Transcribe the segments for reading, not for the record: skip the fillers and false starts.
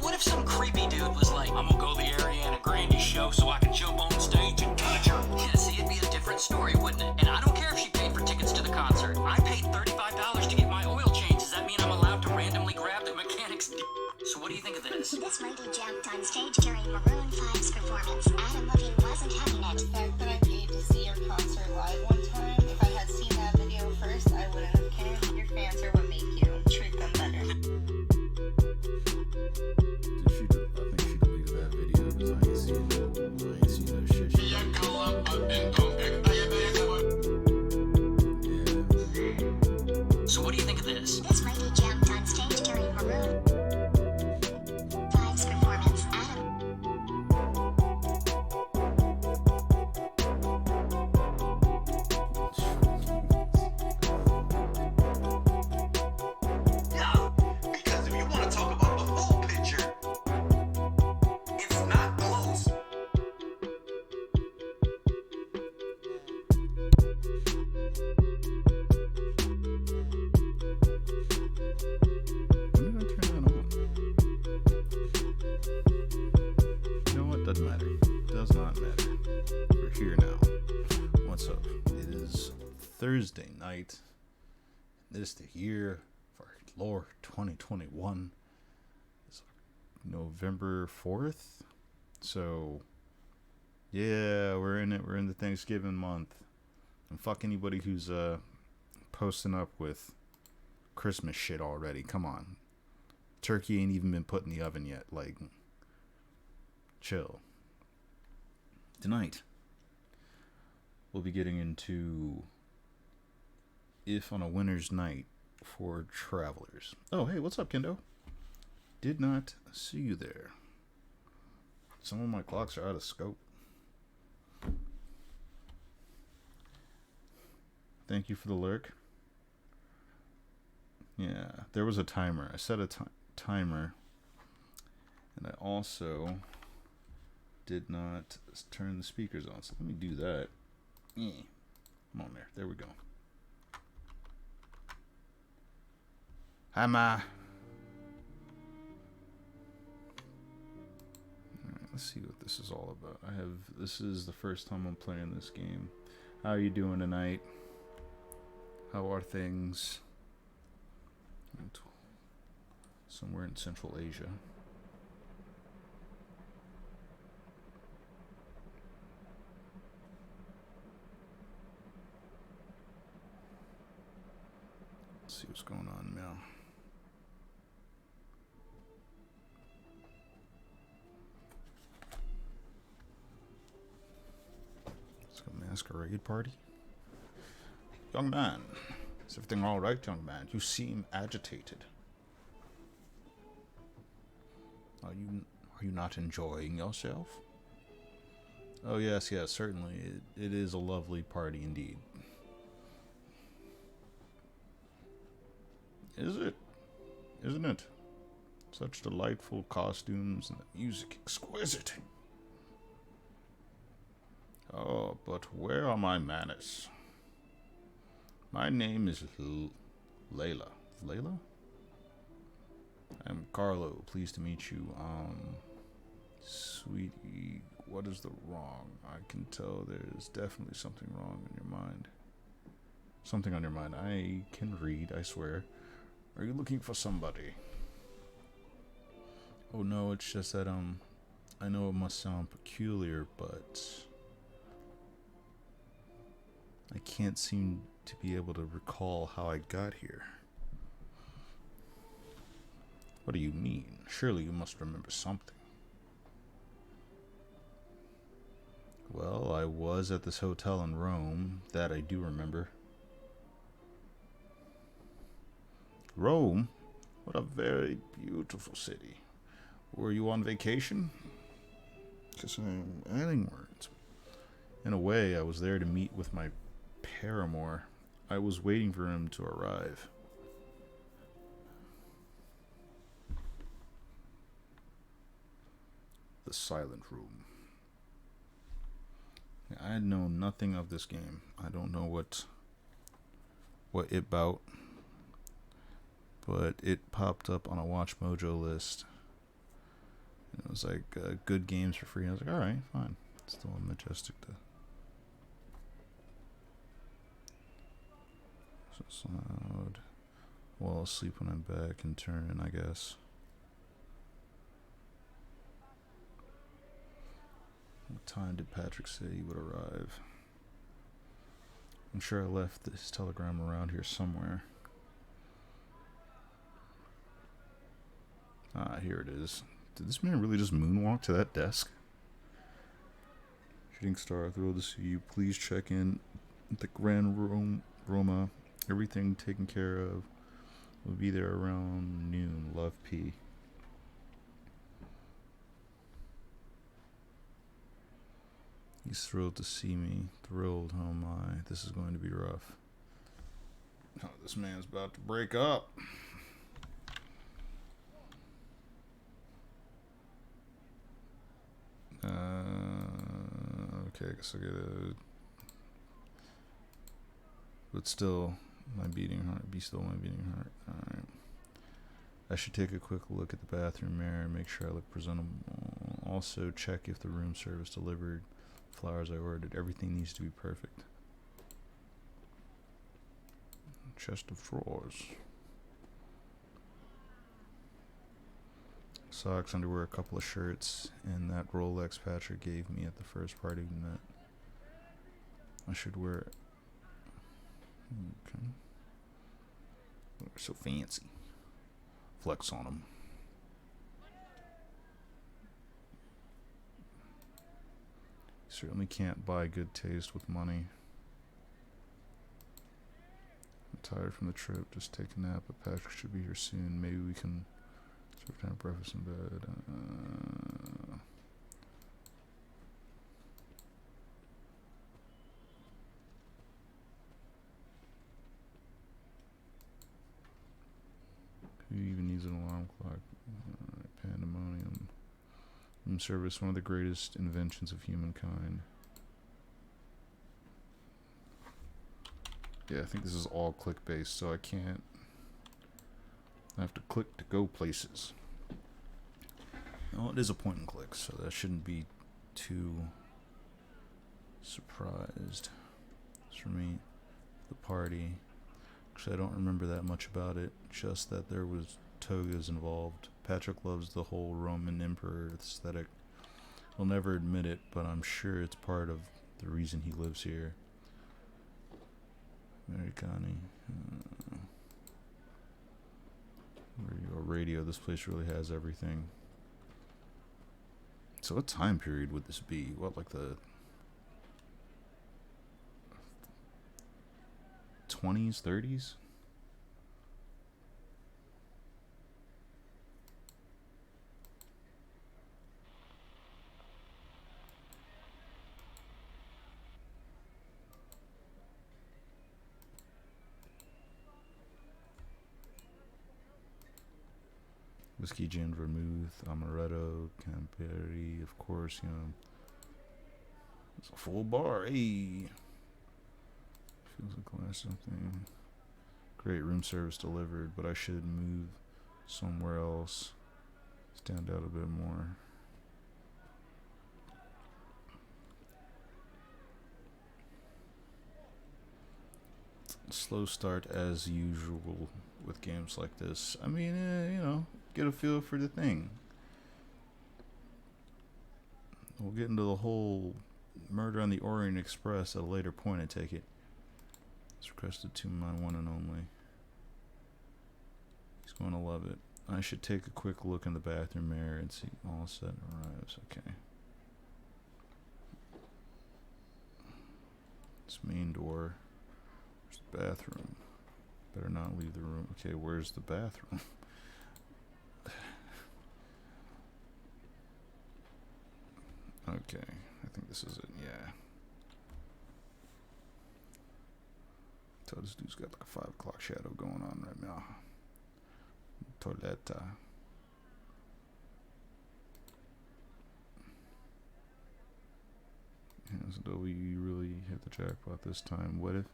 What if some creepy dude was like, I'm gonna go to the Ariana Grande show so I can jump on stage and touch her? Yeah, see, it'd be a different story, wouldn't it? And I don't care if she paid for tickets to the concert. I paid $35 to get my oil change. Does that mean I'm allowed to randomly grab the mechanic's d? So what do you think of this? This lady jumped on stage during Maroon 5's performance. Adam Levine wasn't having it. The fact that I paid to see your concert live one time, if I had seen that video first, I wouldn't have cared. Your fans are what make you. Treat them better. I think she deleted that video because I ain't seen no shit. So what do you think of this? This lady jumped on stage during Maroon 5's performance. Adam. Yeah, because if you want to talk about the full picture, it's not close. When did I turn that on? You know what? Doesn't matter. Does not matter. We're here now. What's up? It is Thursday night. This the year for Lord 2021. It's November 4th. So yeah, we're in it. We're in the Thanksgiving month. And fuck anybody who's posting up with Christmas shit already. Come on. Turkey ain't even been put in the oven yet. Like, chill. Tonight, we'll be getting into If on a Winter's Night for Travelers. Oh, hey, what's up, Kendo? Did not see you there. Some of my clocks are out of scope. Thank you for the lurk. Yeah, there was a timer. I set a timer, and I also did not turn the speakers on. So let me do that. Yeah. Come on there. There we go. Hi, Ma. Alright, let's see what this is all about. This is the first time I'm playing this game. How are you doing tonight? How are things? Somewhere in Central Asia. Let's see what's going on now. It's a masquerade party. Young man, is everything all right, young man? You seem agitated. Are you not enjoying yourself? Oh yes, certainly. It is a lovely party indeed. Is it? Isn't it? Such delightful costumes and the music exquisite. Oh, but where are my manners? My name is Layla. Layla? I'm Carlo. Pleased to meet you. Sweetie, what is the wrong? I can tell there's definitely something wrong in your mind. Something on your mind. I can read, I swear. Are you looking for somebody? Oh no, it's just that, I know it must sound peculiar, but I can't seem to be able to recall how I got here. What do you mean? Surely you must remember something. Well, I was at this hotel in Rome. That I do remember. Rome? What a very beautiful city. Were you on vacation? Because I'm adding words. In a way, I was there to meet with my paramour. I was waiting for him to arrive. The Silent Room. I know nothing of this game. I don't know what it about, but it popped up on a Watch Mojo list. It was like good games for free. I was like, all right, fine. It's still a Majestic to. So loud. Well, I'll sleep when I'm back and turn, I guess. What time did Patrick say he would arrive? I'm sure I left this telegram around here somewhere. Ah, here it is. Did this man really just moonwalk to that desk? Shooting Star, thrilled to see you. Please check in at the Grand Roma. Everything taken care of. We'll be there around noon. Love, P. He's thrilled to see me. Thrilled, oh my. This is going to be rough. Oh, this man's about to break up. Okay, I guess I gotta. But still, my beating heart. Be still my beating heart. Alright. I should take a quick look at the bathroom mirror and make sure I look presentable. Also, check if the room service delivered flowers I ordered. Everything needs to be perfect. Chest of drawers. Socks, underwear, a couple of shirts, and that Rolex Patrick gave me at the first party we met. I should wear it. Okay. They're so fancy. Flex on them. Certainly can't buy good taste with money. I'm tired from the trip. Just take a nap, but Patrick should be here soon. Maybe we can serve kind of breakfast in bed. clock. Pandemonium. Room service, one of the greatest inventions of humankind. Yeah, I think this is all click-based, so I can't... I have to click to go places. Well, it is a point and click, so that shouldn't be too surprised. As for me, the party. Actually, I don't remember that much about it, just that there was togas involved. Patrick loves the whole Roman emperor aesthetic. He'll never admit it, but I'm sure it's part of the reason he lives here. Americani. Radio. This place really has everything. So what time period would this be? What, like the 20s, 30s? Whiskey, gin, vermouth, amaretto, Campari, of course, you know. It's a full bar, hey. Feels like last something. Great room service delivered, but I should move somewhere else. Stand out a bit more. Slow start as usual with games like this. I mean, you know, get a feel for the thing. We'll get into the whole Murder on the Orient Express at a later point, I take it. It's requested to my one and only. He's going to love it. I should take a quick look in the bathroom mirror and see all set arrives. Okay. This main door. Where's the bathroom? Better not leave the room. Okay, where's the bathroom? Okay, I think this is it, yeah. So this dude's got like a 5 o'clock shadow going on right now. Toiletta. As though you really hit the jackpot this time. What if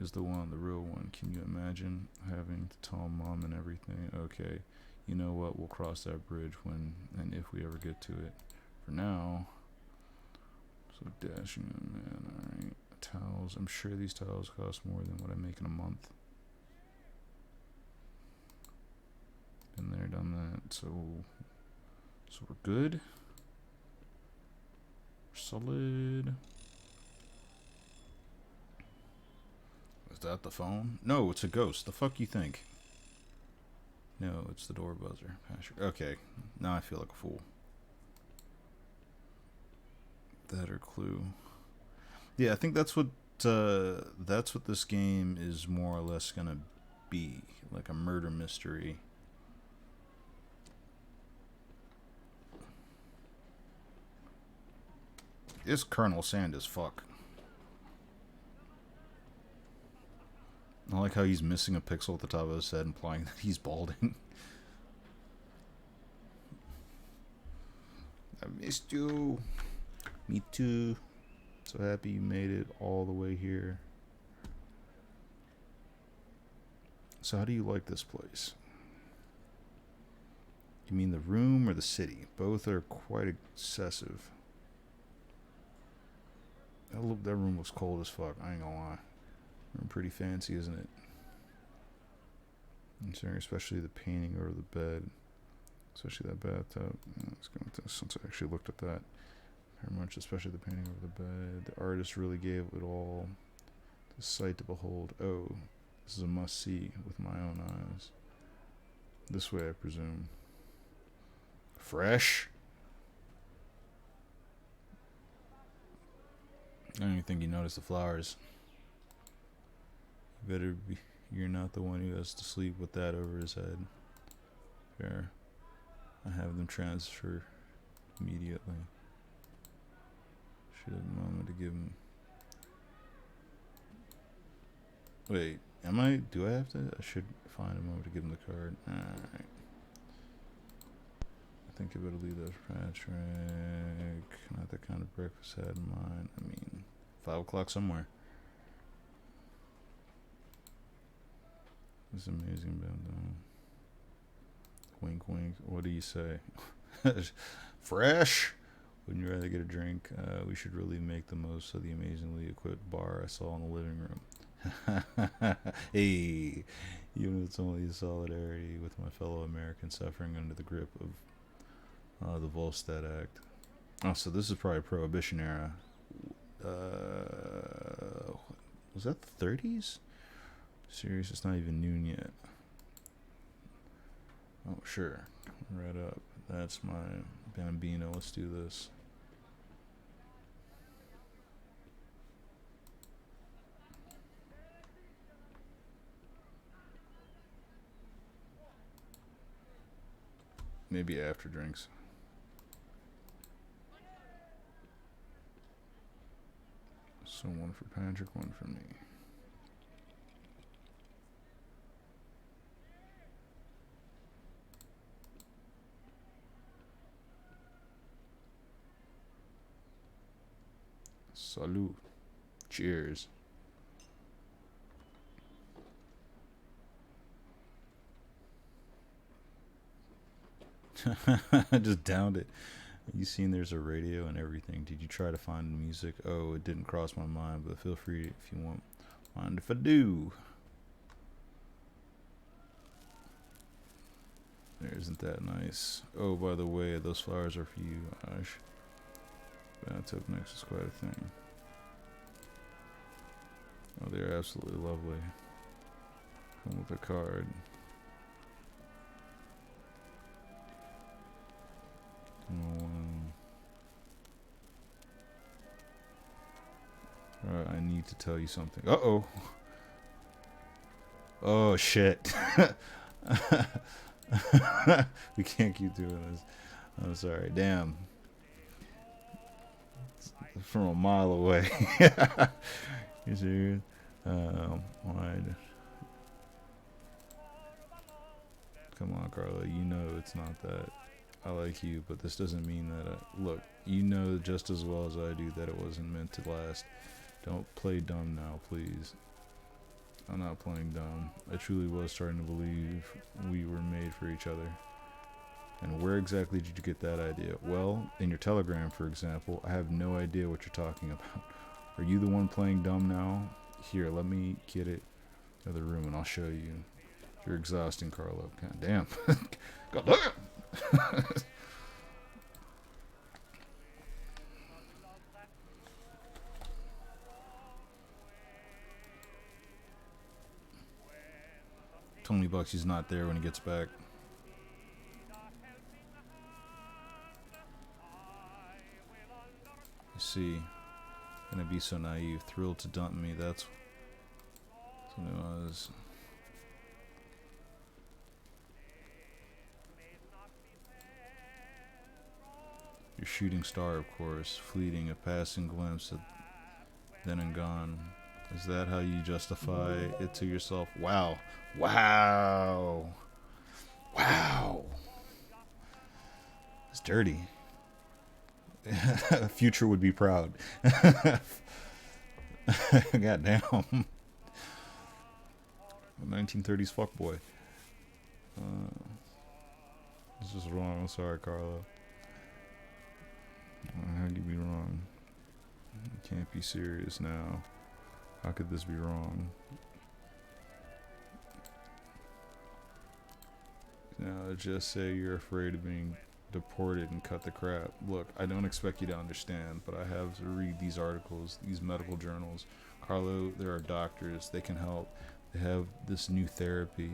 is the one, the real one? Can you imagine having to tell mom and everything? Okay, you know what? We'll cross that bridge when and if we ever get to it. For now, so dashing, man. All right, towels. I'm sure these towels cost more than what I make in a month. Been there, done that. So we're good. We're solid. Is that the phone? No, it's a ghost. The fuck you think? No, it's the door buzzer. Okay, now I feel like a fool. That or Clue. Yeah, I think that's what this game is more or less gonna be, like a murder mystery. This Colonel Sand as fuck. I like how he's missing a pixel at the top of his head, implying that he's balding. I missed you. Me too. So happy you made it all the way here. So how do you like this place? You mean the room or the city? Both are quite excessive. That room looks cold as fuck. I ain't gonna lie. Room pretty fancy, isn't it? Especially the painting over the bed. Especially that bathtub. Let's go with this since I actually looked at that very much. Especially the painting over the bed. The artist really gave it all. The sight to behold. Oh, this is a must-see with my own eyes. This way, I presume. Fresh? I don't even think you noticed the flowers. You better be. You're not the one who has to sleep with that over his head. Fair. I have them transfer immediately. Should have a moment to give him. Wait, am I? Do I have to? I should find a moment to give him the card. Alright. think of Italy, that's Patrick. Not the kind of breakfast I had in mind. I mean, 5 o'clock somewhere. It's amazing, but wink, wink. What do you say? Fresh. Wouldn't you rather get a drink? We should really make the most of the amazingly equipped bar I saw in the living room. Hey, even if it's only a solidarity with my fellow Americans suffering under the grip of the Volstead Act. Oh, so this is probably Prohibition era. Was that the 30s? Serious, it's not even noon yet. Oh, sure. Right up. That's my Bambino. Let's do this. Maybe after drinks. So one for Patrick, one for me. Salud. Cheers. I just downed it. You seen there's a radio and everything. Did you try to find music? Oh, it didn't cross my mind, but feel free if you want. Mind if I do? There, isn't that nice? Oh, by the way, those flowers are for you, Ash. Bathtub next is quite a thing. Oh, they're absolutely lovely. Come with a card. Alright, I need to tell you something. Uh-oh. Oh, shit. We can't keep doing this. I'm sorry. Damn. It's from a mile away. You serious? Wide. Come on, Carla. You know it's not that. I like you, but this doesn't mean that look, you know just as well as I do that it wasn't meant to last. Don't play dumb now, please. I'm not playing dumb. I truly was starting to believe we were made for each other. And where exactly did you get that idea? Well, in your telegram, for example. I have no idea what you're talking about. Are you the one playing dumb now? Here, let me get it in the room and I'll show you. You're exhausting, Carlo. God damn. God damn. $20, he's not there when he gets back. You see, gonna be so naive, thrilled to dump me. That's what it was. Your shooting star, of course, fleeting, a passing glimpse, then and gone. Is that how you justify it to yourself? Wow. Wow. Wow. It's dirty. Future would be proud. Goddamn. 1930s fuckboy. This is wrong. I'm sorry, Carlo. How could you be wrong? You can't be serious now. How could this be wrong? Now, just say you're afraid of being deported and cut the crap. Look, I don't expect you to understand, but I have to read these articles, these medical journals. Carlo, there are doctors. They can help. They have this new therapy.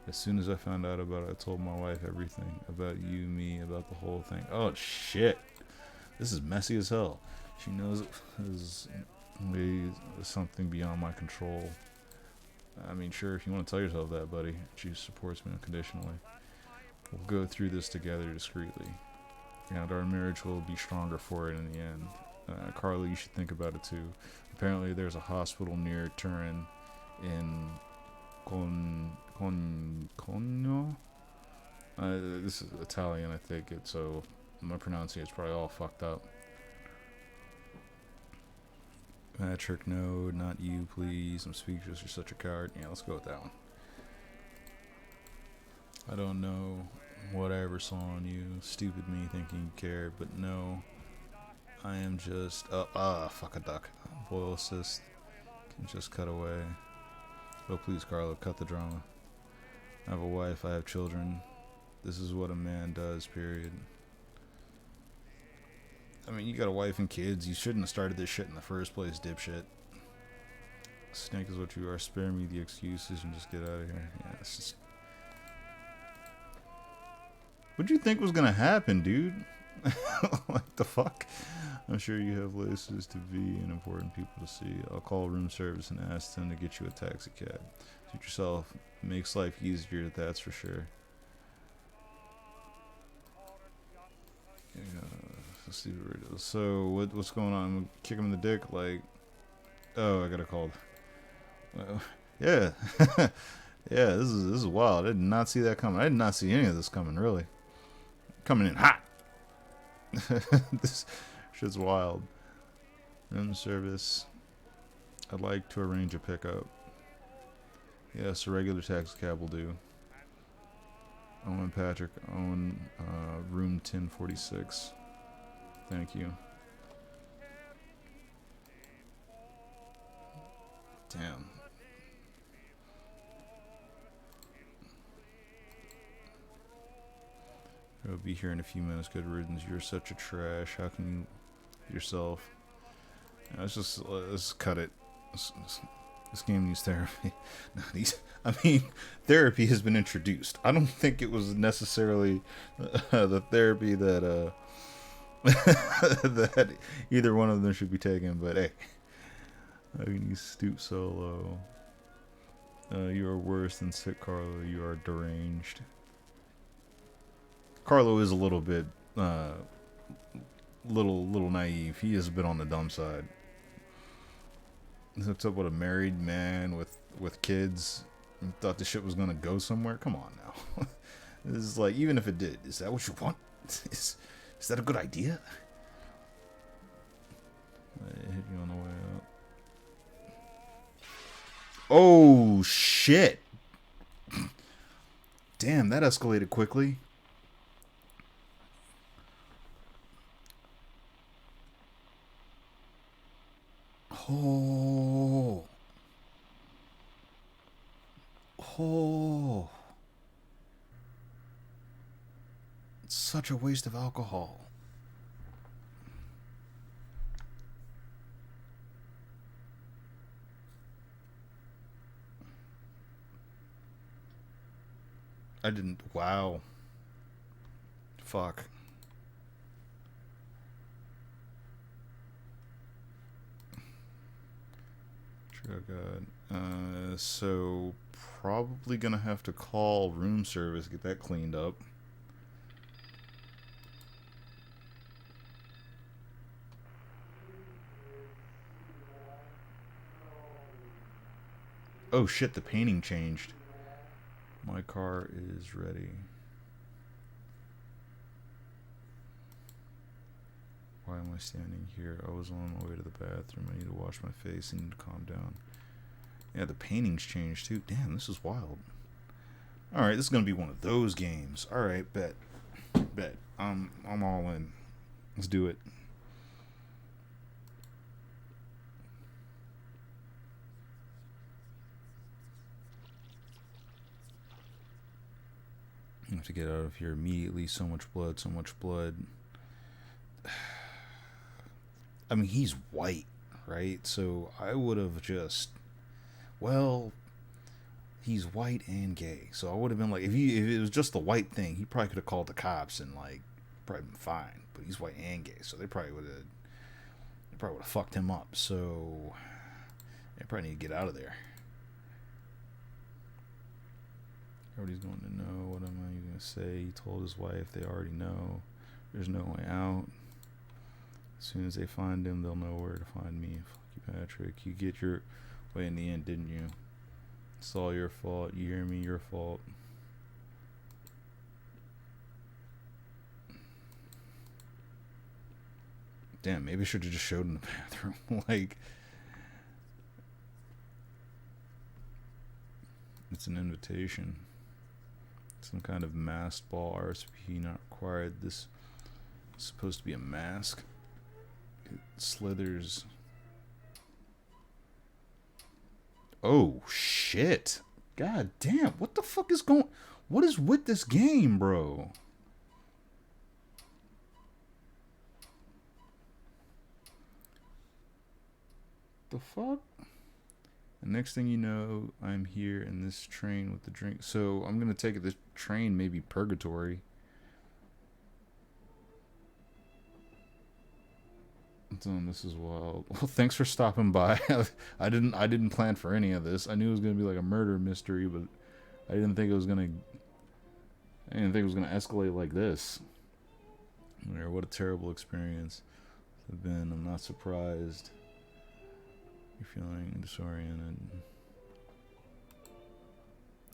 As soon as I found out about it, I told my wife everything. About you, me, about the whole thing. Oh, shit. This is messy as hell. She knows it is something beyond my control. I mean, sure, if you want to tell yourself that, buddy. She supports me unconditionally. We'll go through this together discreetly. And our marriage will be stronger for it in the end. Carla, you should think about it too. Apparently there's a hospital near Turin in Cogno. This is Italian, I think it. So my pronunciation is probably all fucked up. Patrick, no, not you, please. I'm speechless. You're such a coward. Yeah, let's go with that one. I don't know what I ever saw on you. Stupid me thinking you cared, but no. I am just fuck a duck. Boil assist. Can just cut away. Oh please, Carlo, cut the drama. I have a wife, I have children. This is what a man does, period. I mean, you got a wife and kids. You shouldn't have started this shit in the first place, dipshit. Snake is what you are. Spare me the excuses and just get out of here. Yeah, it's just... What'd you think was gonna happen, dude? Like the fuck? I'm sure you have places to be and important people to see. I'll call room service and ask them to get you a taxi cab. Suit yourself. Makes life easier, that's for sure. Yeah, let's see what it is. So what's going on? I'm gonna kick him in the dick, like, oh, I got a call. Yeah. Yeah, this is wild. I did not see that coming. I did not see any of this coming, really. Coming in hot. This shit's wild. Room service. I'd like to arrange a pickup. Yes, a regular taxi cab will do. Owen Patrick, Owen, room 1046. Thank you. Damn. I'll be here in a few minutes. Good riddance. You're such a trash. How can you yourself? Let's cut it. This game needs therapy. I mean, therapy has been introduced. I don't think it was necessarily the therapy that that either one of them should be taking. But hey, how can you stoop so low? You are worse than sick, Carlo. You are deranged. Carlo is a little bit, little naive. He is a bit on the dumb side. What's up with a married man with kids? And thought the shit was gonna go somewhere. Come on now. This is like, even if it did, is that what you want? Is that a good idea? I hit you on the way out. Oh shit! Damn, that escalated quickly. Oh. Oh. It's such a waste of alcohol. I didn't. Wow. Fuck. Oh god. So probably gonna have to call room service, get that cleaned up. Oh shit, the painting changed. My car is ready. Why am I standing here? I was on my way to the bathroom. I need to wash my face and need to calm down. Yeah, the painting's changed too. Damn, this is wild. Alright, this is gonna be one of those games. Alright, bet. Bet. I'm all in. Let's do it. I have to get out of here immediately. So much blood, so much blood. I mean, he's white, right? So I would have just, well, he's white and gay. So I would have been like, if it was just the white thing, he probably could have called the cops and like probably been fine. But he's white and gay, so they probably would have fucked him up. So they probably need to get out of there. Everybody's going to know. What am I going to say? He told his wife they already know. There's no way out. As soon as they find him, they'll know where to find me. Fuck you, Patrick. You get your way in the end, didn't you? It's all your fault. You hear me? Your fault. Damn, maybe I should have just showed in the bathroom. Like, it's an invitation. Some kind of masked ball. RSVP not required. This is supposed to be a mask. It slithers. Oh shit! God damn! What the fuck is going? What is with this game, bro? The fuck? The next thing you know, I'm here in this train with the drink. So I'm gonna take this train, maybe purgatory. This is wild. Well, thanks for stopping by. I didn't plan for any of this. I knew it was gonna be like a murder mystery, but I didn't think it was gonna escalate like this. What a terrible experience it's been. I'm not surprised you're feeling disoriented.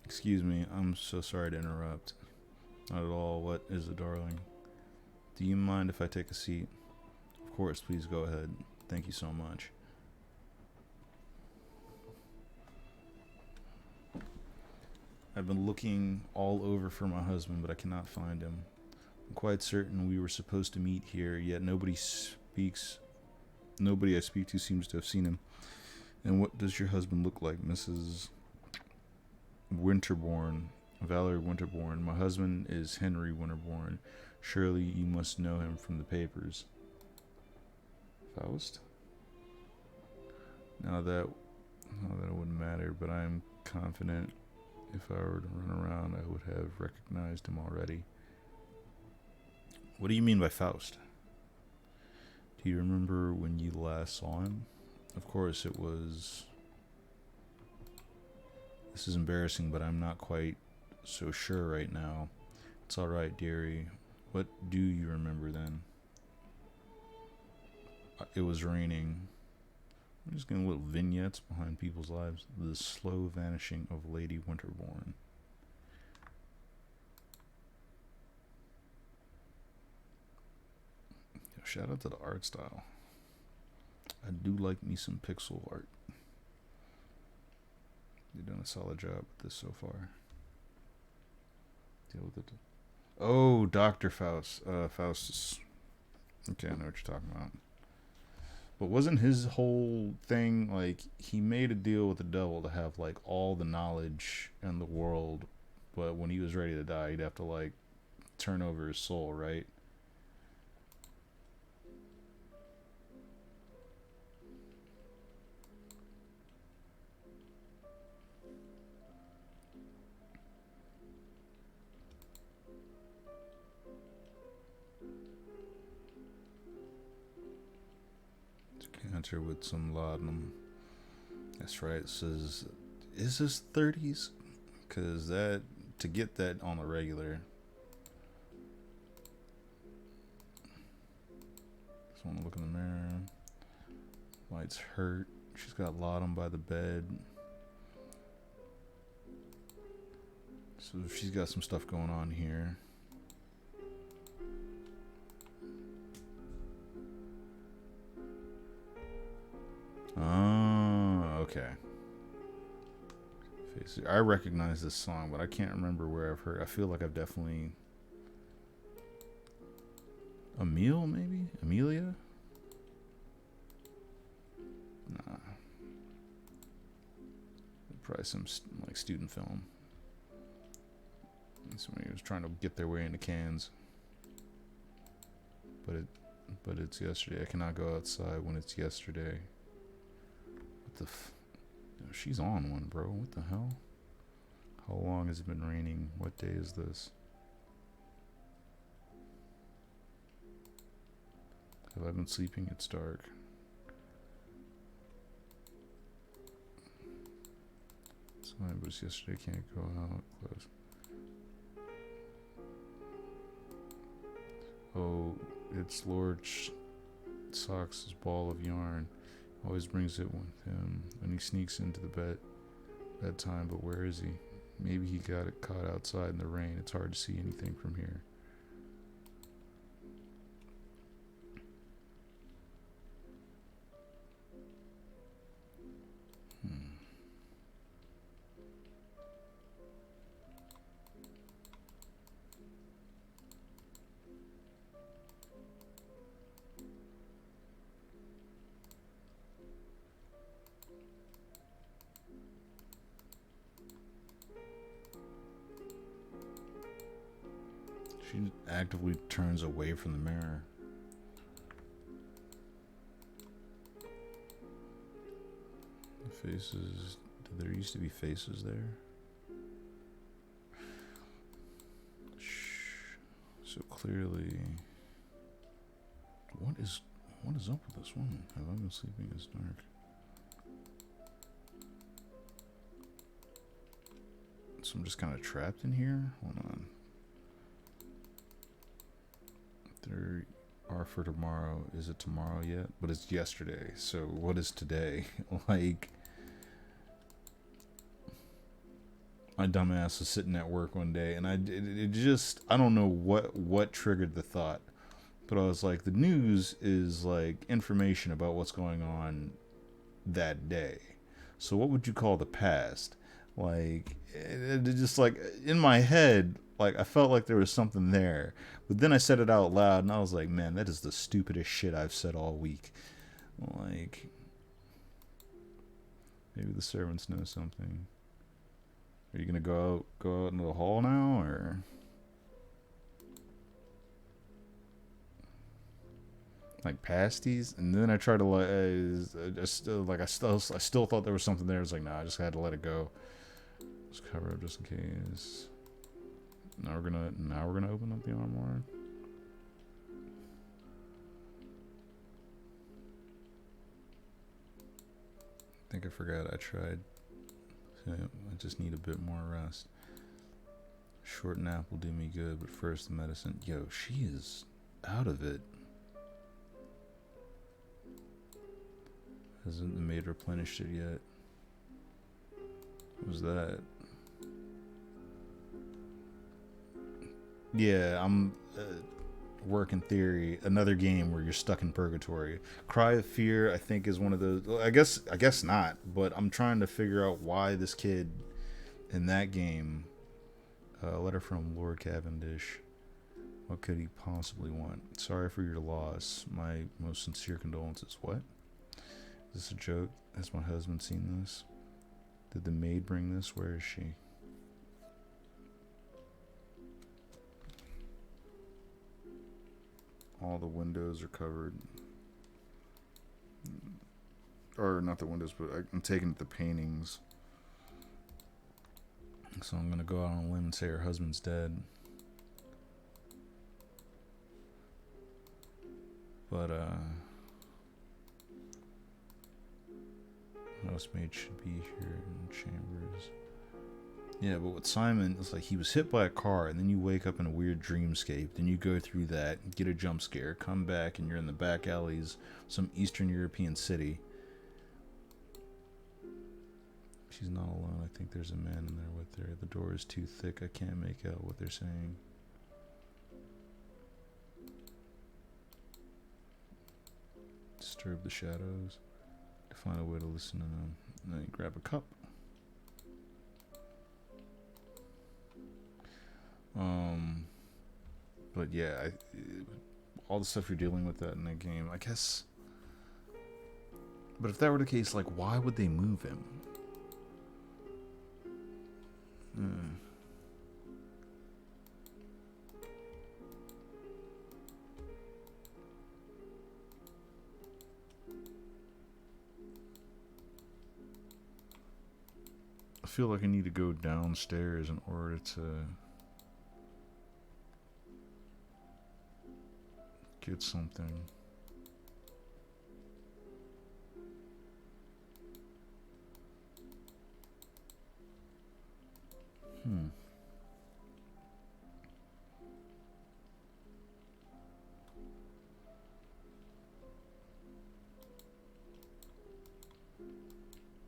Excuse me, I'm so sorry to interrupt. Not at all. What is it, darling? Do you mind if I take a seat? Of course, please go ahead. Thank you so much. I've been looking all over for my husband, but I cannot find him. I'm quite certain we were supposed to meet here, yet nobody I speak to seems to have seen him. And what does your husband look like, Mrs. Winterbourne? Valerie Winterbourne. My husband is Henry Winterbourne. Surely you must know him from the papers. Faust? Now that it wouldn't matter, but I'm confident if I were to run around, I would have recognized him already. What do you mean by Faust? Do you remember when you last saw him? Of course it was... This is embarrassing, but I'm not quite so sure right now. It's alright, dearie. What do you remember then? It was raining. I'm just getting little vignettes behind people's lives. The slow vanishing of Lady Winterbourne. Shout out to the art style. I do like me some pixel art. You're doing a solid job with this so far. Deal with it. Oh, Dr. Faust. Faustus. Okay, I know what you're talking about. But wasn't his whole thing, like, he made a deal with the devil to have, like, all the knowledge in the world, but when he was ready to die, he'd have to, like, turn over his soul, right? Cancer with some laudanum. That's right. It says, is this 30s? Because that, to get that on the regular. Just want to look in the mirror. Light's hurt. She's got laudanum by the bed. So she's got some stuff going on here. Oh, okay. I recognize this song, but I can't remember where I've heard. I feel like I've definitely... Emile, maybe? Amelia? Nah. Probably some like student film. Somebody was trying to get their way into Cannes. But it's yesterday. I cannot go outside when it's yesterday. What the she's on one, bro. What the hell? How long has it been raining? What day is this? Have I been sleeping? It's dark. Somebody was yesterday. Can't go out. Close. Oh, it's Lord Socks's ball of yarn. Always brings it with him when he sneaks into the bedtime. But where is he? Maybe he got it caught outside in the rain. It's hard to see anything from here. She actively turns away from the mirror. The faces. There used to be faces there. Shh. So clearly, what is up with this woman? Have I been sleeping in this dark? So I'm just kind of trapped in here. Hold on. There are for tomorrow. Is it tomorrow yet? But it's yesterday. So what is today? Like, my dumbass was sitting at work one day, and it just, I don't know what triggered the thought, but I was like, the news is like information about what's going on that day. So what would you call the past? Like, it just, like, in my head, like, I felt like there was something there. But then I said it out loud, and I was like, man, that is the stupidest shit I've said all week. Like, maybe the servants know something. Are you gonna go out into the hall now, or? Like pasties? And then I tried to, like, I still thought there was something there. I was like, nah, I just had to let it go. Just cover up just in case. Now we're gonna open up the armoire. I think I forgot I tried. I just need a bit more rest. Short nap will do me good, but first the medicine. Yo, she is out of it. Hasn't the maid replenished it yet? What was that? Yeah, I'm working theory. Another game where you're stuck in purgatory. Cry of Fear, I think, is one of those. I guess not. But I'm trying to figure out why this kid in that game. A letter from Lord Cavendish. What could he possibly want? Sorry for your loss. My most sincere condolences. What? Is this a joke? Has my husband seen this? Did the maid bring this? Where is she? All the windows are covered. Or not the windows, but I'm taking the paintings. So I'm gonna go out on a limb and say her husband's dead. But housemaid should be here in chambers. Yeah, but with Simon, it's like he was hit by a car, and then you wake up in a weird dreamscape. Then you go through that, get a jump scare, come back, and you're in the back alleys, some Eastern European city. She's not alone. I think there's a man in there with her. The door is too thick. I can't make out what they're saying. Disturb the shadows. To find a way to listen to them. And then you grab a cup. But yeah, all the stuff you're dealing with that in that game, I guess. But if that were the case, like, why would they move him? I feel like I need to go downstairs in order to get something.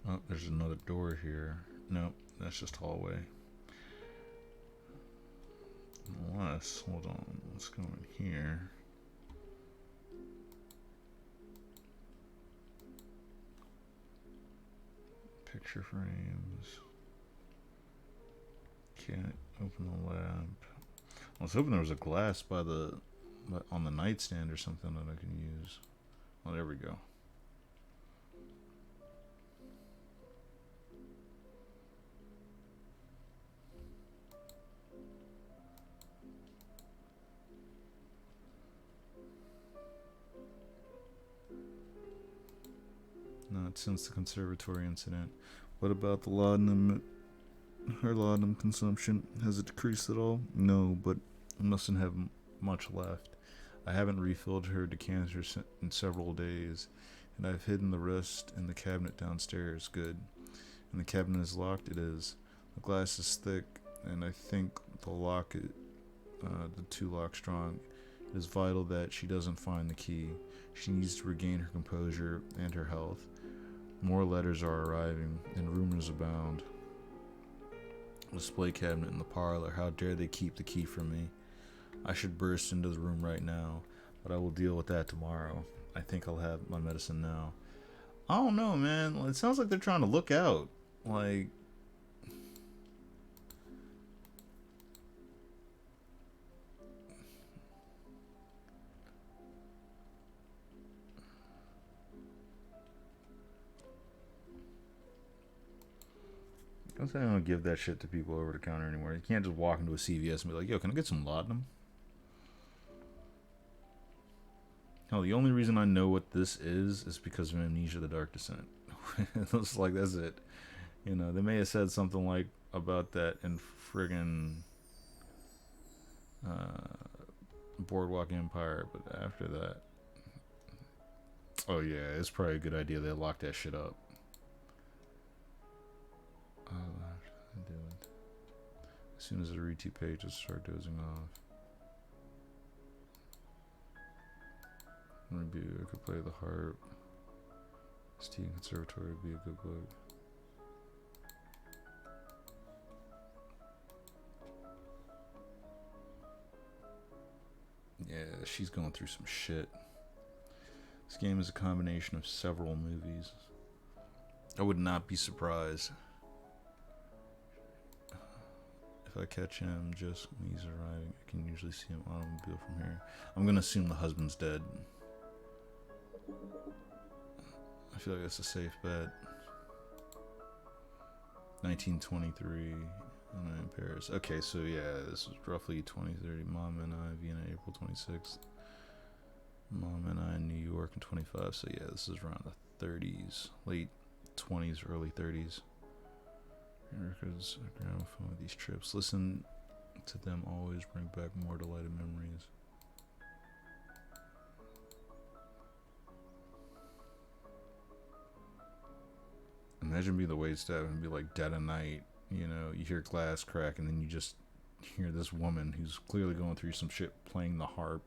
Oh, there's another door here. Nope, that's just hallway. Unless, hold on, let's go in here. Picture frames. Can't open the lamp. I was hoping there was a glass by the on the nightstand or something that I can use. Oh, there we go. Not since the conservatory incident. What about the laudanum? Her laudanum consumption, has it decreased at all? No, but I mustn't have much left. I haven't refilled her decanter in several days, and I've hidden the rest in the cabinet downstairs. Good. And the cabinet is locked? It is. The glass is thick, and I think the two locks strong. It is vital that she doesn't find the key. She needs to regain her composure and her health. More letters are arriving, and rumors abound. Display cabinet in the parlor. How dare they keep the key from me? I should burst into the room right now, but I will deal with that tomorrow. I think I'll have my medicine now. I don't know, man. It sounds like they're trying to look out. Like, I don't give that shit to people over the counter anymore. You can't just walk into a CVS and be like, yo, can I get some laudanum? Hell, the only reason I know what this is because of Amnesia the Dark Descent. It's like, that's it. You know, they may have said something like about that in friggin' Boardwalk Empire, but after that, oh yeah, it's probably a good idea they locked that shit up. As soon as I read 2 pages, start dozing off. Maybe I could play the harp. Steve Conservatory would be a good book. Yeah, she's going through some shit. This game is a combination of several movies. I would not be surprised if I catch him just when he's arriving. I can usually see him automobile from here. I'm gonna assume the husband's dead. I feel like that's a safe bet. 1923, I'm in Paris. Okay, so yeah, this is roughly 2030. Mom and I, Vienna, April 26th. Mom and I in New York in 25. So yeah, this is around the 30s, late 20s, early 30s. Records, gramophone with these trips. Listen to them always bring back more delighted memories. Imagine being the waitstaff and be like dead of night. You know, you hear glass crack and then you just hear this woman who's clearly going through some shit playing the harp.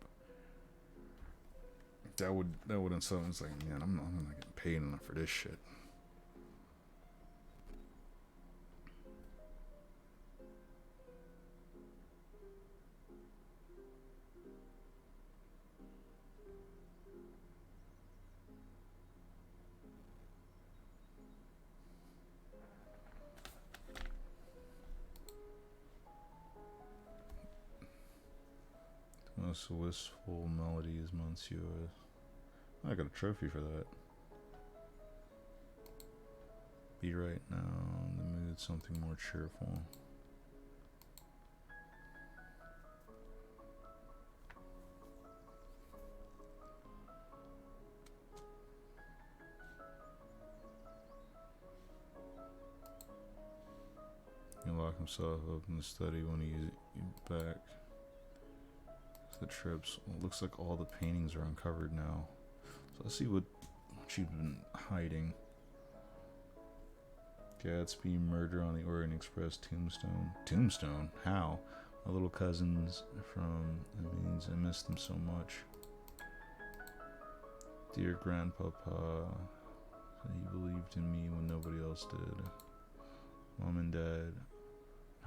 That would insult me. It's like, man, I'm not getting paid enough for this shit. Most wistful melody is Monsieur. I got a trophy for that. Be right now in the mood, something more cheerful. He locked himself up in the study when he's back. The trips. Well, it looks like all the paintings are uncovered now. So let's see what she's been hiding. Gatsby, murder on the Orient Express, Tombstone. Tombstone? How? My little cousins from Amiens. I miss them so much. Dear Grandpapa, he believed in me when nobody else did. Mom and Dad,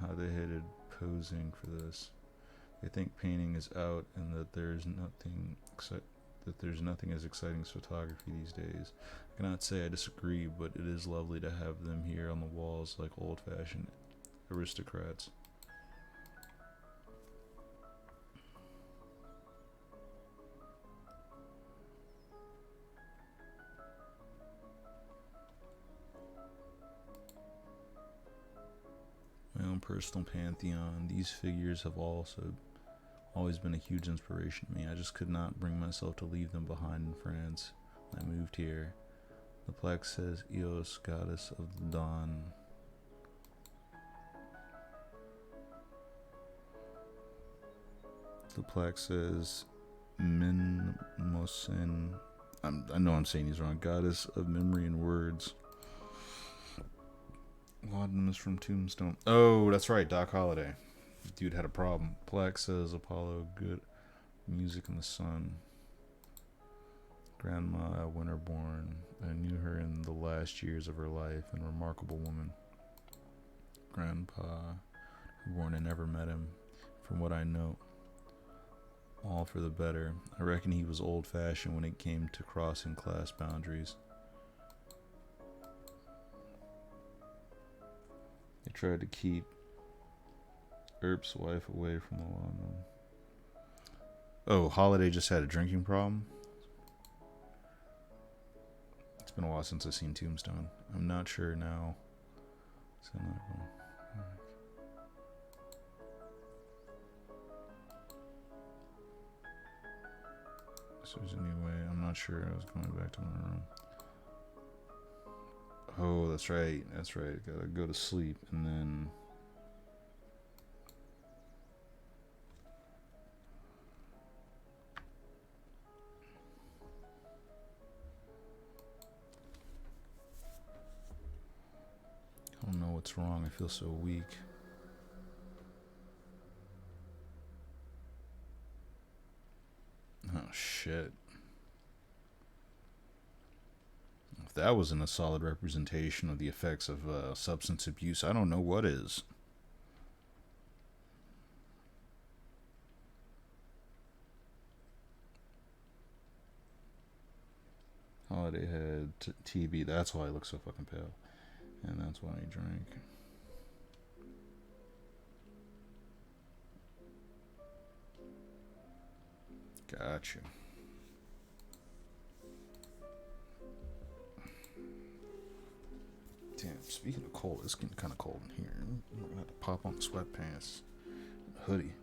how they hated posing for this. They think painting is out and that there's nothing as exciting as photography these days. I cannot say I disagree, but it is lovely to have them here on the walls like old-fashioned aristocrats. My own personal pantheon. These figures have always been a huge inspiration to me. I just could not bring myself to leave them behind in France. I moved here. The plaque says Eos, goddess of the dawn. The plaque says Minmosen. I know I'm saying these wrong. Goddess of memory and words. Laudanum is from Tombstone. Oh, that's right. Doc Holliday. Dude had a problem. Plaque says Apollo, good music in the sun. Grandma Winterborn. I knew her in the last years of her life, and a remarkable woman. Grandpa, born and never met him. From what I know, all for the better. I reckon he was old-fashioned when it came to crossing class boundaries. They tried to keep Earp's wife away from the law. Oh, Holiday just had a drinking problem? It's been a while since I've seen Tombstone. I'm not sure now. So there's a new way. I'm not sure. I was going back to my room. Oh, that's right. That's right. Gotta go to sleep and then. I don't know what's wrong. I feel so weak. Oh, shit. If that wasn't a solid representation of the effects of substance abuse, I don't know what is. Holiday had TB. That's why he looks so fucking pale. And that's why he drank. Gotcha. Damn, speaking of cold, it's getting kind of cold in here. I'm gonna have to pop on the sweatpants, hoodie.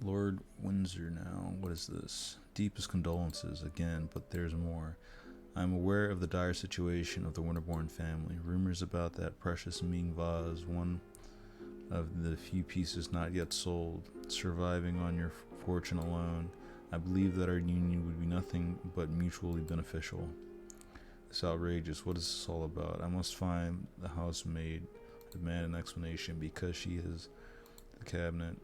Lord Windsor now. What is this? Deepest condolences again, but there's more. I'm aware of the dire situation of the Winterborn family. Rumors about that precious Ming vase, one of the few pieces not yet sold, surviving on your fortune alone. I believe that our union would be nothing but mutually beneficial. It's outrageous. What is this all about? I must find the housemaid, demand an explanation, because she is the cabinet.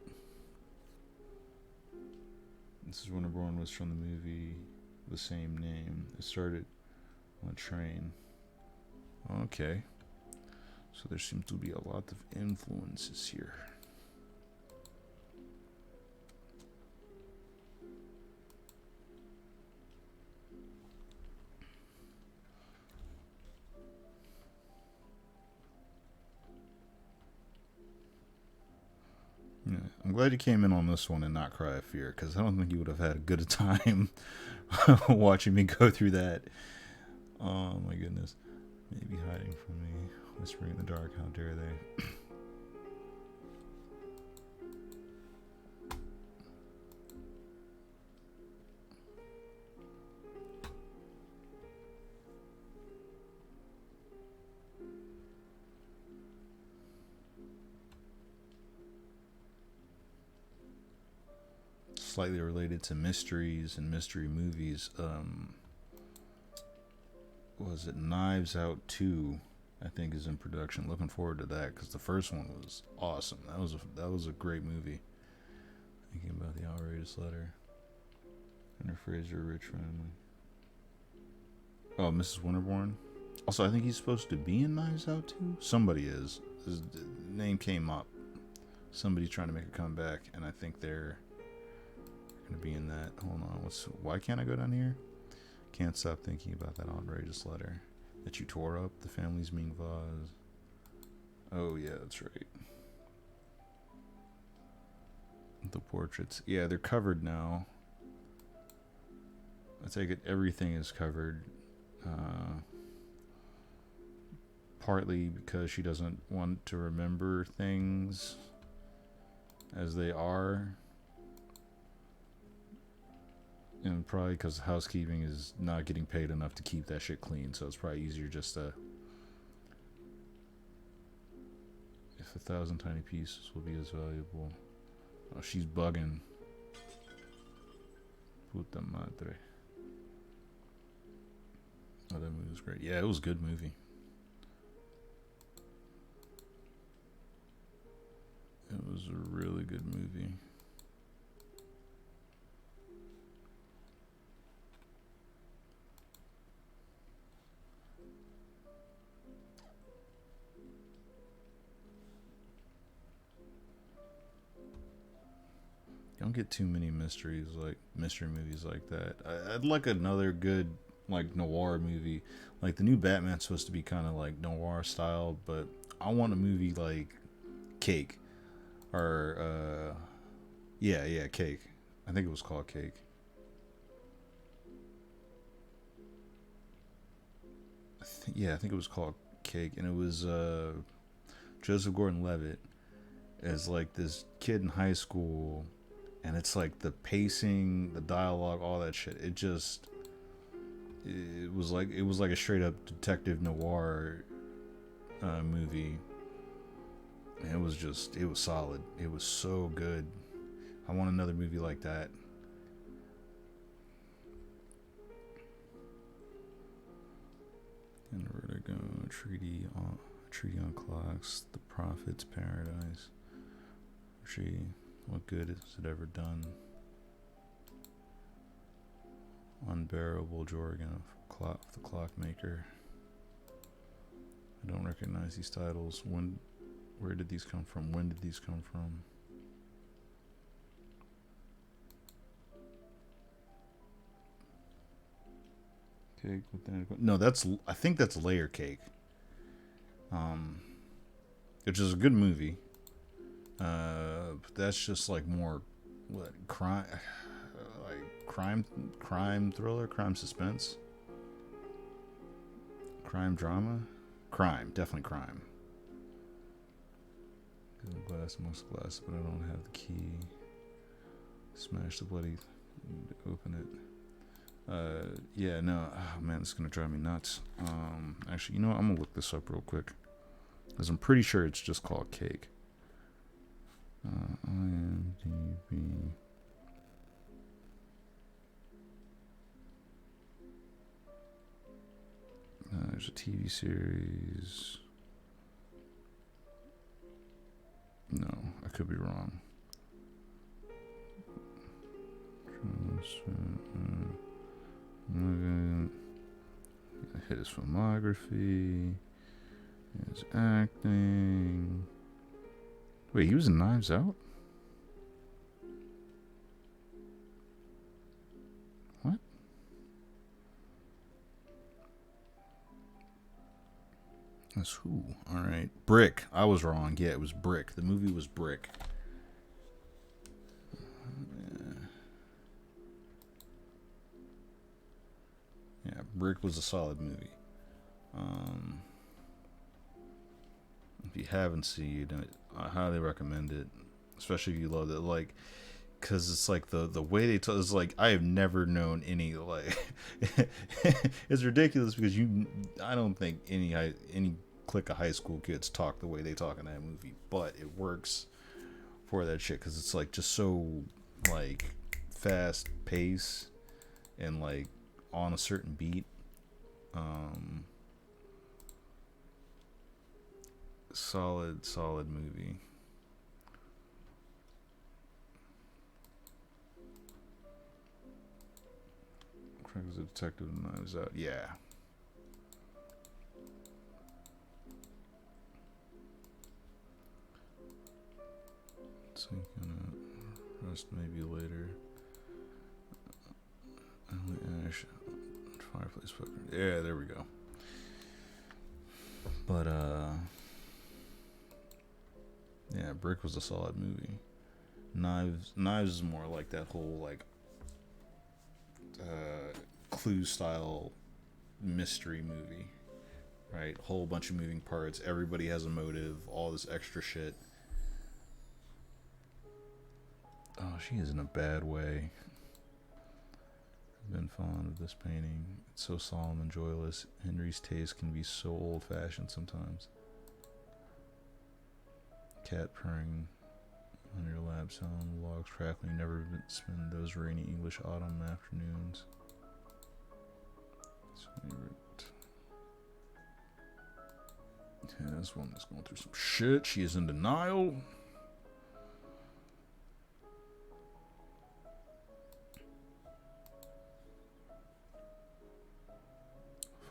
Mrs. Winterborn was from the movie the same name. It started on a train. Okay. So there seems to be a lot of influences here. Yeah, I'm glad you came in on this one and not Cry of Fear, because I don't think you would have had a good time watching me go through that. Oh my goodness. Maybe hiding from me, whispering in the dark, how dare they. Slightly related to mysteries and mystery movies, was it Knives Out 2, I think, is in production. Looking forward to that, because the first one was awesome. That was a great movie. Thinking about the outrageous letter. Hunter Fraser, rich family. Oh, Mrs. Winterborn. Also, I think he's supposed to be in Knives Out 2. Somebody is. His name came up. Somebody's trying to make a comeback, and I think they're gonna be in that. Hold on. Why can't I go down here? Can't stop thinking about that outrageous letter that you tore up. The family's Ming vase. Oh yeah, that's right. The portraits. Yeah, they're covered now. I take it everything is covered. partly because she doesn't want to remember things as they are, and probably because housekeeping is not getting paid enough to keep that shit clean, so it's probably easier just to, if 1,000 tiny pieces will be as valuable. Oh, she's bugging. Puta madre. Oh, that movie was great. Yeah, it was a good movie. It was a really good movie. Don't get too many mystery movies like that. I'd like another good like noir movie. Like the new Batman's supposed to be kind of like noir style, but I want a movie like Cake, or yeah, Cake. I think it was called Cake. I think it was called Cake, and it was Joseph Gordon-Levitt as like this kid in high school, and it's like the pacing, the dialogue, all that shit. It was like a straight up detective noir movie. And it was solid. It was so good. I want another movie like that. And Vertigo, Treaty on Clocks, The Prophet's Paradise. What good has it ever done? Unbearable Jorgen of the Clockmaker. I don't recognize these titles. Where did these come from? When did these come from? Cake with that. No, I think that's Layer Cake. Which is a good movie. But that's just like more crime thriller, crime suspense, crime drama, definitely crime. Glass amongst glass, but I don't have the key. Smash the bloody to open it. Yeah, no. Oh man, this is gonna drive me nuts. Actually, you know what? I'm gonna look this up real quick, because I'm pretty sure it's just called Cake. IMDb. There's a TV series. No, I could be wrong. Hit his filmography. His acting. Wait, he was in Knives Out? What? That's who? Alright. Brick. I was wrong. Yeah, it was Brick. The movie was Brick. Yeah, Brick was a solid movie. If you haven't seen it, I highly recommend it, especially if you love it. Like, because it's like the way they talk is like, I have never known any like it's ridiculous because I don't think any clique of high school kids talk the way they talk in that movie, but it works for that shit because it's like just so like fast pace and like on a certain beat. Solid movie. Craig was a detective in Knives Out. Yeah. So you can rest maybe later. Ash, Fireplace Poker. Yeah, there we go. But yeah, Brick was a solid movie. Knives is more like that whole like Clue style mystery movie. right? Whole bunch of moving parts. Everybody has a motive. All this extra shit. Oh, she is in a bad way. I've been fond of this painting. It's so solemn and joyless. Henry's taste can be so old-fashioned sometimes. Cat purring on your lap, sound logs crackling. Never spend those rainy English autumn afternoons. Favorite. Yeah, this one is going through some shit. She is in denial.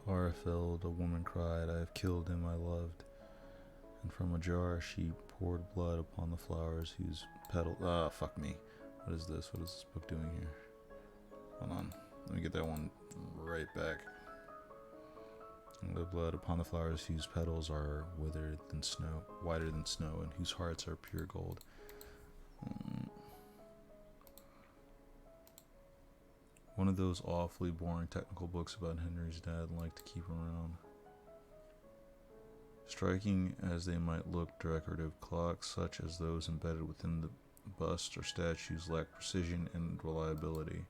Far afield, a woman cried, I have killed him I loved. And from a jar she poured blood upon the flowers whose petals. Ah, fuck me. What is this? What is this book doing here? Hold on. Let me get that one right back. And the blood upon the flowers whose petals are withered than snow, whiter than snow, and whose hearts are pure gold. One of those awfully boring technical books about Henry's dad and like to keep around. Striking as they might look, decorative clocks such as those embedded within the busts or statues lack precision and reliability.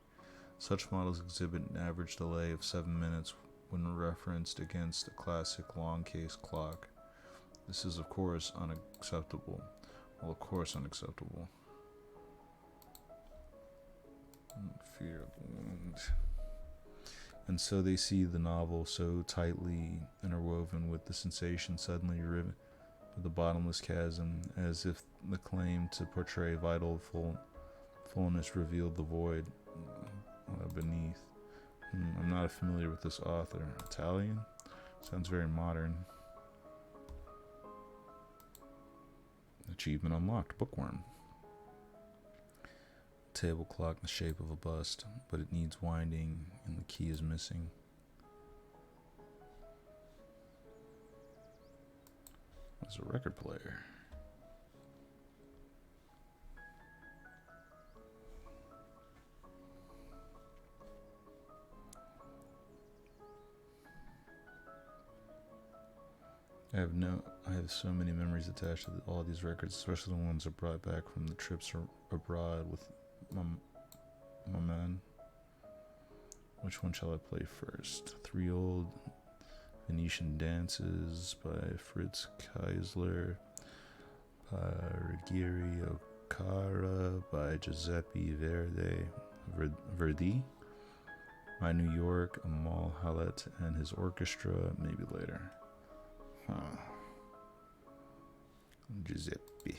Such models exhibit an average delay of 7 minutes when referenced against a classic long case clock. This is of course unacceptable. Well, of course unacceptable. Fear of the wound. And so they see the novel so tightly interwoven with the sensation suddenly riven of the bottomless chasm, as if the claim to portray vital fullness revealed the void beneath. I'm not familiar with this author. Italian? Sounds very modern. Achievement unlocked. Bookworm. Table clock in the shape of a bust, but it needs winding and the key is missing. There's a record player. I have so many memories attached to all these records, especially the ones I brought back from the trips abroad with my man. Which one shall I play first? 3 Old Venetian Dances by Fritz Keisler, Ruggieri Ocara by Giuseppe Verdi, My New York, Amal Hallett and his orchestra, maybe later. Giuseppe.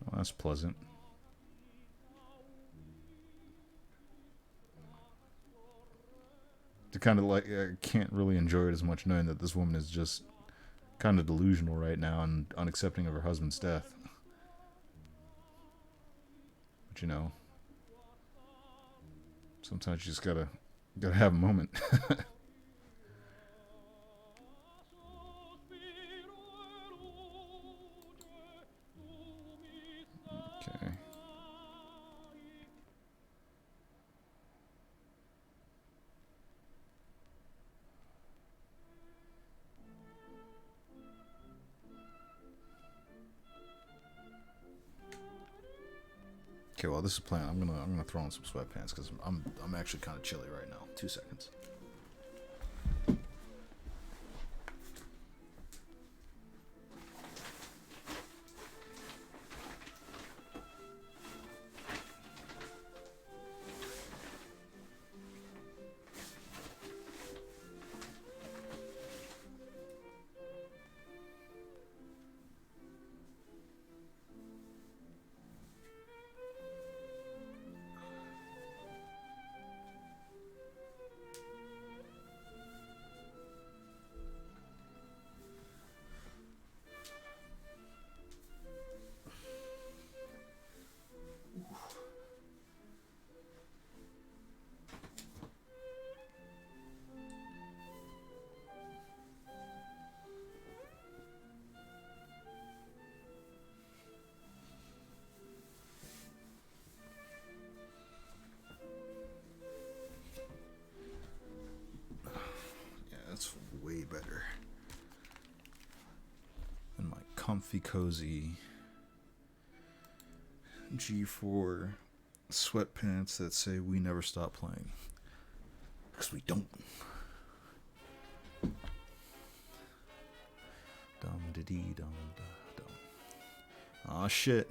Well, that's pleasant. To kind of like, I can't really enjoy it as much knowing that this woman is just kind of delusional right now and unaccepting of her husband's death. But you know, sometimes you just gotta have a moment. Okay. Okay, while this is playing, I'm gonna throw on some sweatpants because I'm actually kind of chilly right now. 2 seconds. comfy, cozy G4 sweatpants that say we never stop playing. Because we don't. Dum da dee dum da dum. Aw shit.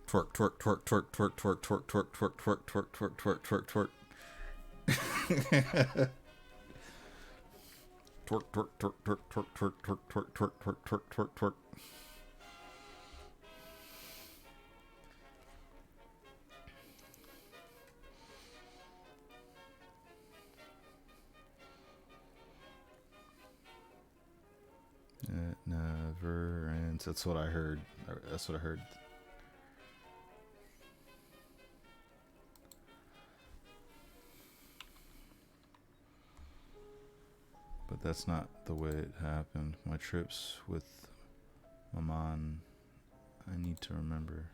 Twerk, twerk, twerk, twerk, twerk, twerk, twerk, twerk, twerk, twerk, twerk, twerk, twerk, twerk, twerk. Twerk, twerk, twerk, twerk, twerk, twerk, twerk, twerk, twerk, twerk, twerk, twerk, twerk. It never ends. That's what I heard. That's what I heard. But that's not the way it happened. My trips with Maman, I need to remember.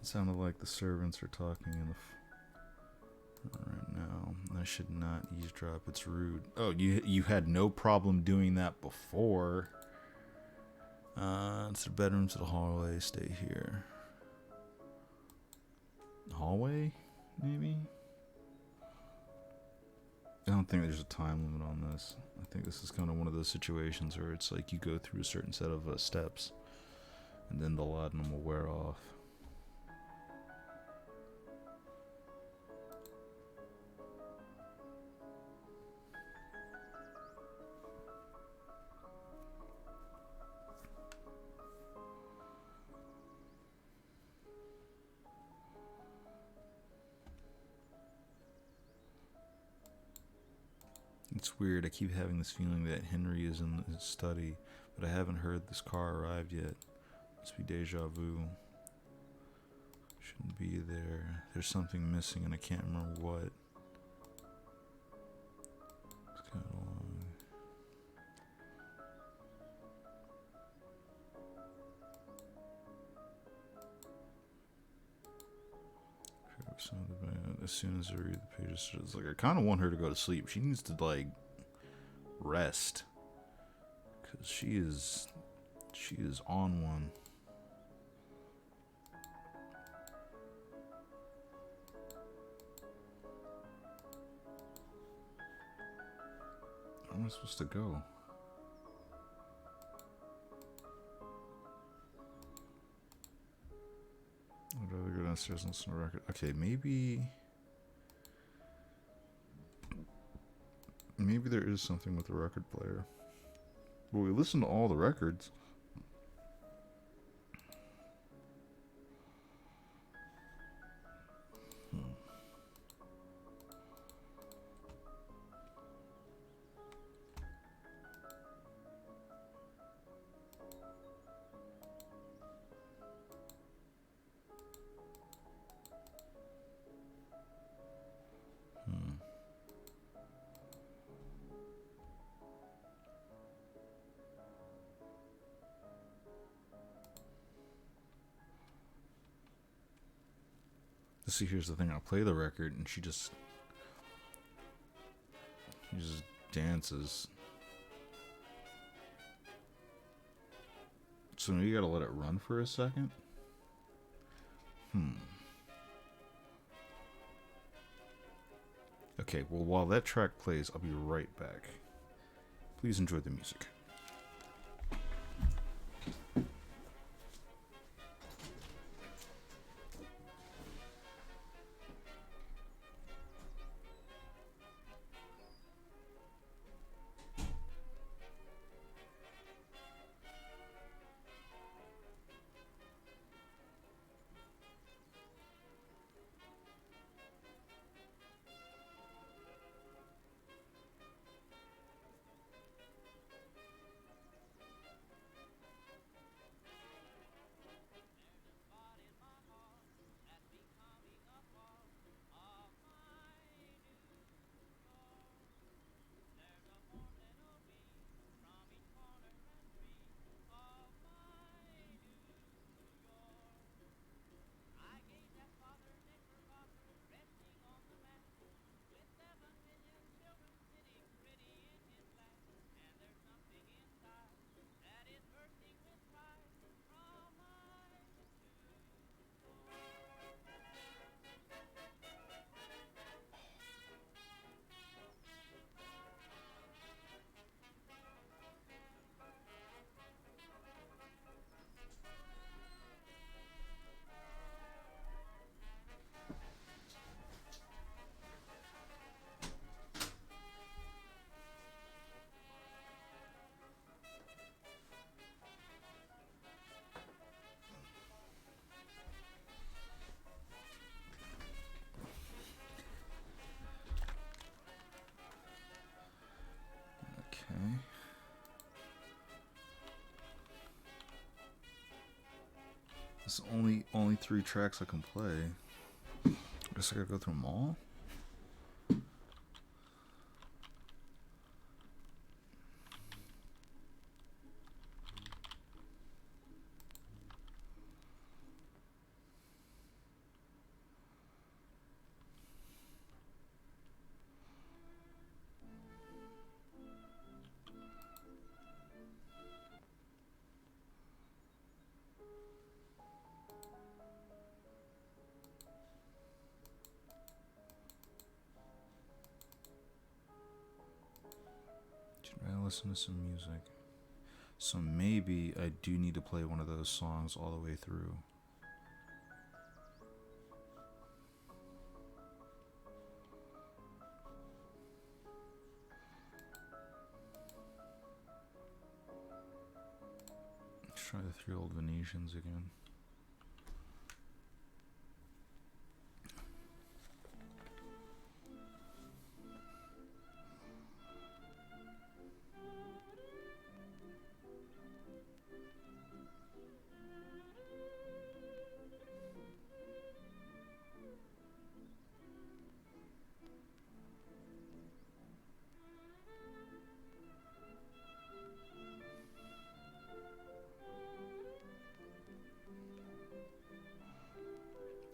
It sounded like the servants are talking in the right now. I should not eavesdrop. It's rude. Oh, you had no problem doing that before. It's the bedroom to the hallway. Stay here. Hallway, maybe? I don't think there's a time limit on this. I think this is kind of one of those situations where it's like you go through a certain set of steps and then the laudanum will wear off. It's weird, I keep having this feeling that Henry is in his study, but I haven't heard this car arrived yet. Must be deja vu. Shouldn't be there. There's something missing and I can't remember what. It's kind of long. As soon as I read the pages, it's like I kind of want her to go to sleep. She needs to like rest because she is on one. Where am I supposed to go? I'd rather go downstairs and listen to the record. Okay, maybe there is something with the record player. But we listen to all the records. See, here's the thing. I'll play the record, and she just dances. So you gotta let it run for a second. Okay, well, while that track plays, I'll be right back. Please enjoy the music. It's only 3 tracks I can play. I guess I gotta go through them all. I listen to some music. So maybe I do need to play one of those songs all the way through. Let's try the 3 Old Venetians again.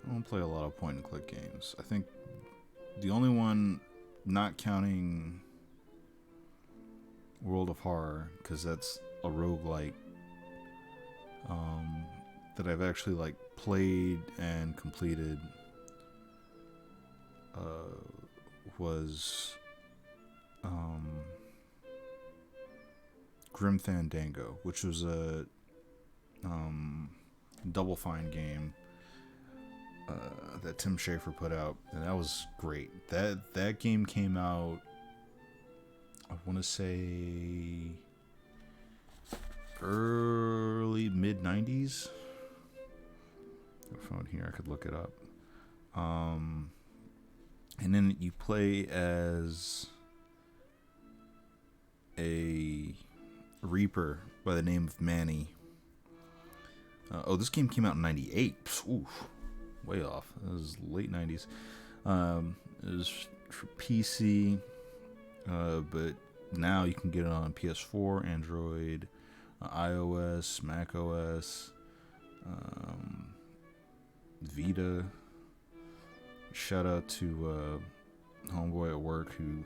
I don't play a lot of point and click games. I think the only one, not counting World of Horror, because that's a roguelike, that I've actually like played and completed, was Grim Fandango, which was a Double Fine game that Tim Schafer put out, and that was great. That game came out, I want to say, early mid 90s. I found here, I could look it up. And then you play as a Reaper by the name of Manny. This game came out in 98. Oof. Way off. It was late 90s. It was for PC, but now you can get it on PS4, Android, iOS, Mac OS, Vita. Shout out to homeboy at work who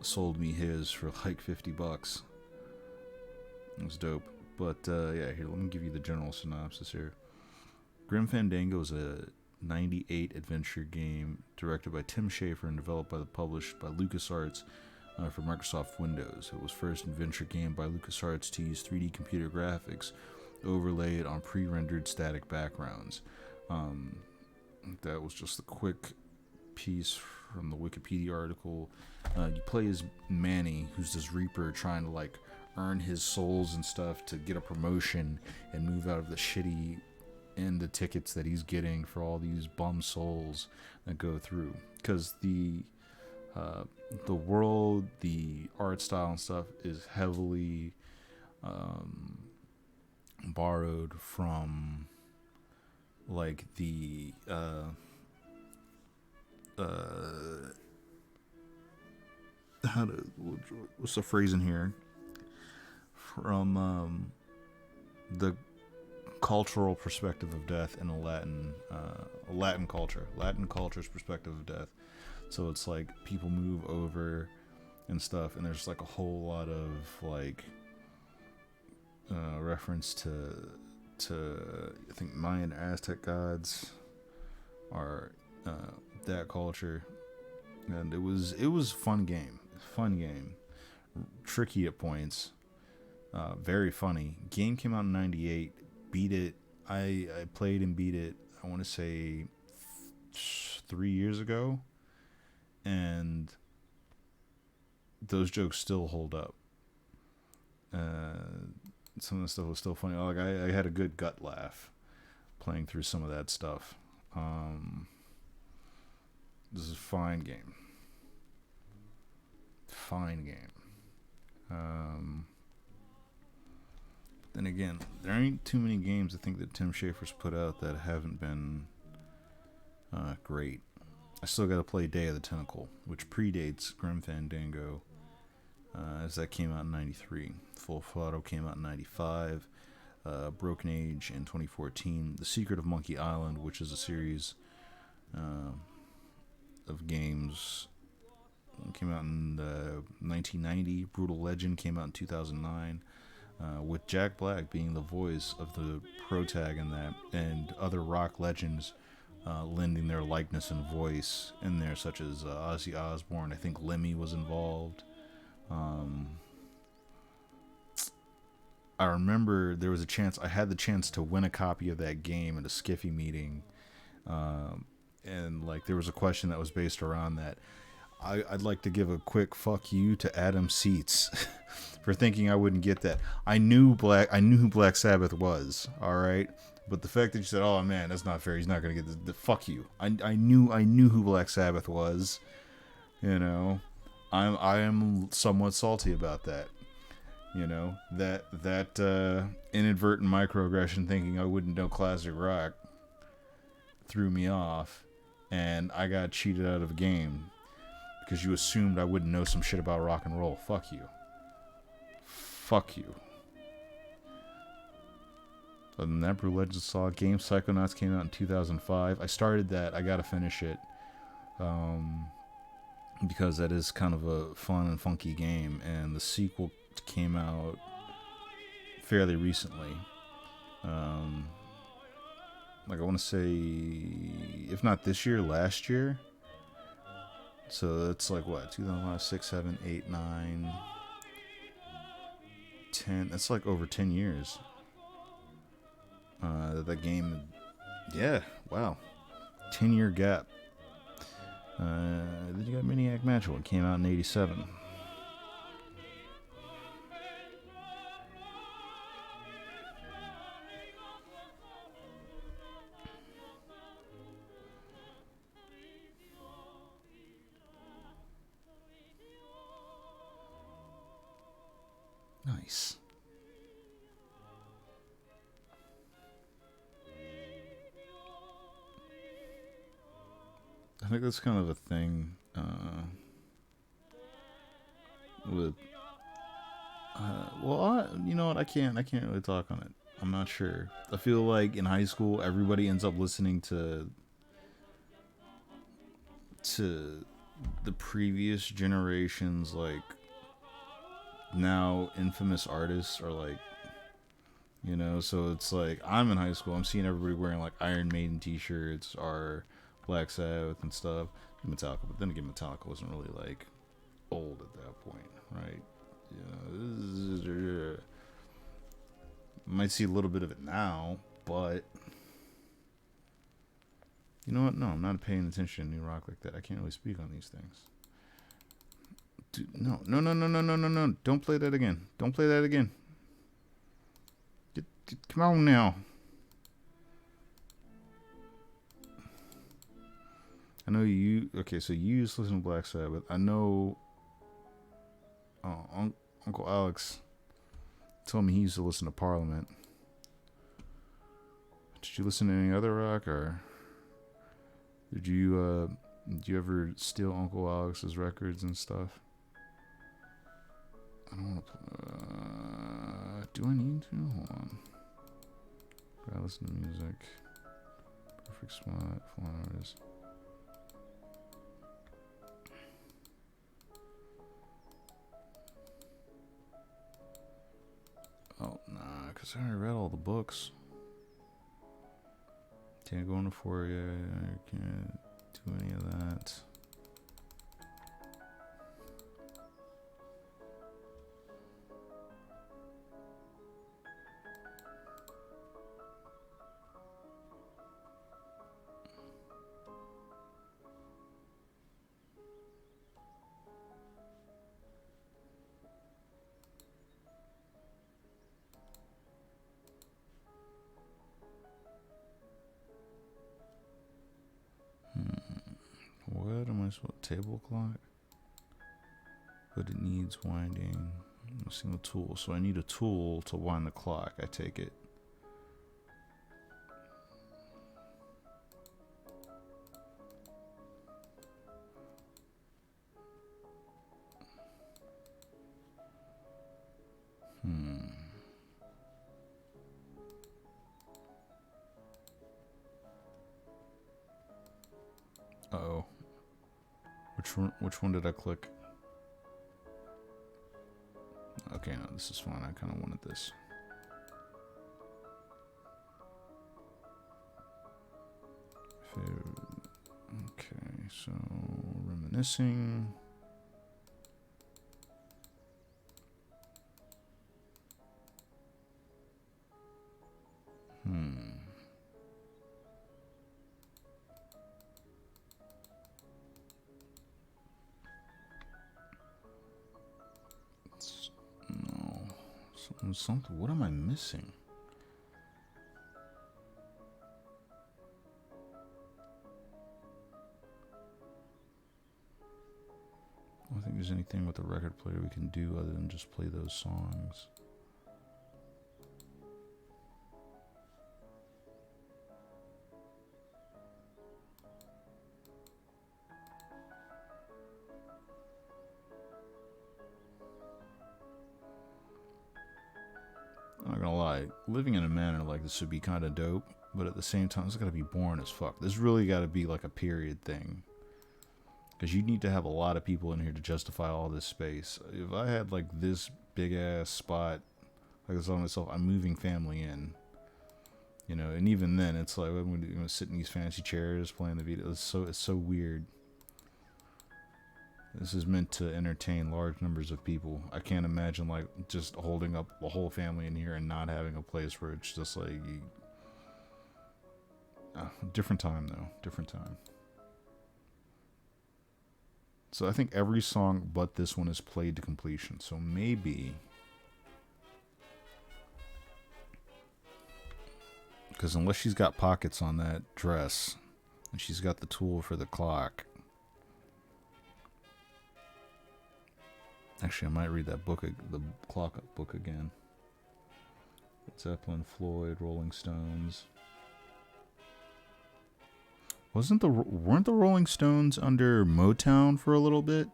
sold me his for like $50. It was dope. But yeah, here, let me give you the general synopsis here. Grim Fandango is a 98 adventure game directed by Tim Schafer and developed published by LucasArts for Microsoft Windows. It was first adventure game by LucasArts to use 3D computer graphics overlaid on pre-rendered static backgrounds. That was just a quick piece from the Wikipedia article. You play as Manny, who's this Reaper trying to like earn his souls and stuff to get a promotion and move out of the shitty and the tickets that he's getting for all these bum souls that go through, because the world, the art style and stuff is heavily borrowed from like the what's the phrase in here, from the cultural perspective of death in a Latin culture's perspective of death. So it's like people move over and stuff, and there's like a whole lot of like reference to I think Mayan Aztec gods are that culture, and it was fun game, tricky at points, very funny. Game came out in 98. Beat it. I played and beat it, I want to say 3 years ago, and those jokes still hold up. Some of the stuff was still funny. Like I had a good gut laugh playing through some of that stuff. This is a fine game. then again, there ain't too many games I think that Tim Schafer's put out that haven't been great. I still got to play Day of the Tentacle, which predates Grim Fandango, as that came out in 93. Full Throttle came out in 95. Broken Age in 2014. The Secret of Monkey Island, which is a series of games, came out in 1990. Brutal Legend came out in 2009. With Jack Black being the voice of the protag in that, and other rock legends lending their likeness and voice in there, such as Ozzy Osbourne. I think Lemmy was involved. I remember there was a chance, I had the chance to win a copy of that game at a Skiffy meeting, and like there was a question that was based around that. I'd like to give a quick fuck you to Adam Seitz for thinking I wouldn't get that. I knew who Black Sabbath was, all right, but the fact that you said, "Oh man, that's not fair. He's not gonna get this." Fuck you. I knew who Black Sabbath was. You know, I am somewhat salty about that. You know, that inadvertent microaggression, thinking I wouldn't know classic rock, threw me off, and I got cheated out of a game because you assumed I wouldn't know some shit about rock and roll. Fuck you. Fuck you. Other than that, Brutal Legend Solid Game. Psychonauts came out in 2005. I started that. I gotta finish it. Because that is kind of a fun and funky game. And the sequel came out fairly recently. Like I want to say, if not this year, last year. So that's like what, 2005, 6, 7, 8, 9, 10. That's like over 10 years. That game, yeah, wow, 10-year gap. Then you got Maniac Mansion. It came out in 87. Nice. I think that's kind of a thing with you know what, I can't really talk on it. I'm not sure. I feel like in high school everybody ends up listening to the previous generations, like now infamous artists, or like, you know, so it's like I'm in high school, I'm seeing everybody wearing like Iron Maiden t-shirts or Black Sabbath and stuff, Metallica, but then again Metallica wasn't really like old at that point, right? You know, might see a little bit of it now, but you know what, no, I'm not paying attention to new rock like that. I can't really speak on these things. Dude, no, don't play that again. Don't play that again. Come on now. I know you. Okay, so you used to listen to Black Sabbath. I know. Uncle Alex told me he used to listen to Parliament. Did you listen to any other rock, or did you ever steal Uncle Alex's records and stuff? I don't want to. Do I need to? Hold on. Gotta listen to music. Perfect spot. Flying artist. Oh, nah, because I already read all the books. Can't go into Fourier. I can't do any of that. What am I supposed to? Table clock? But it needs winding. Missing the tool. So I need a tool to wind the clock, I take it. Uh-oh. Which one did I click? Okay, no, this is fine. I kind of wanted this. Okay, so reminiscing. No, something. What am I missing? I don't think there's anything with the record player we can do other than just play those songs. I'm not gonna lie, living in a manor like this would be kind of dope, but at the same time, it's gotta be boring as fuck. This really gotta be like a period thing. Because you need to have a lot of people in here to justify all this space. If I had like this big ass spot, like I told myself, I'm moving family in. You know, and even then, it's like I'm gonna sit in these fancy chairs playing the video. It's so weird. This is meant to entertain large numbers of people. I can't imagine like just holding up the whole family in here and not having a place where it's just like different time though. Different time. So I think every song but this one is played to completion. So maybe, because unless she's got pockets on that dress and she's got the tool for the clock. Actually, I might read that book, the clock book again. Zeppelin, Floyd, Rolling Stones. Weren't the Rolling Stones under Motown for a little bit?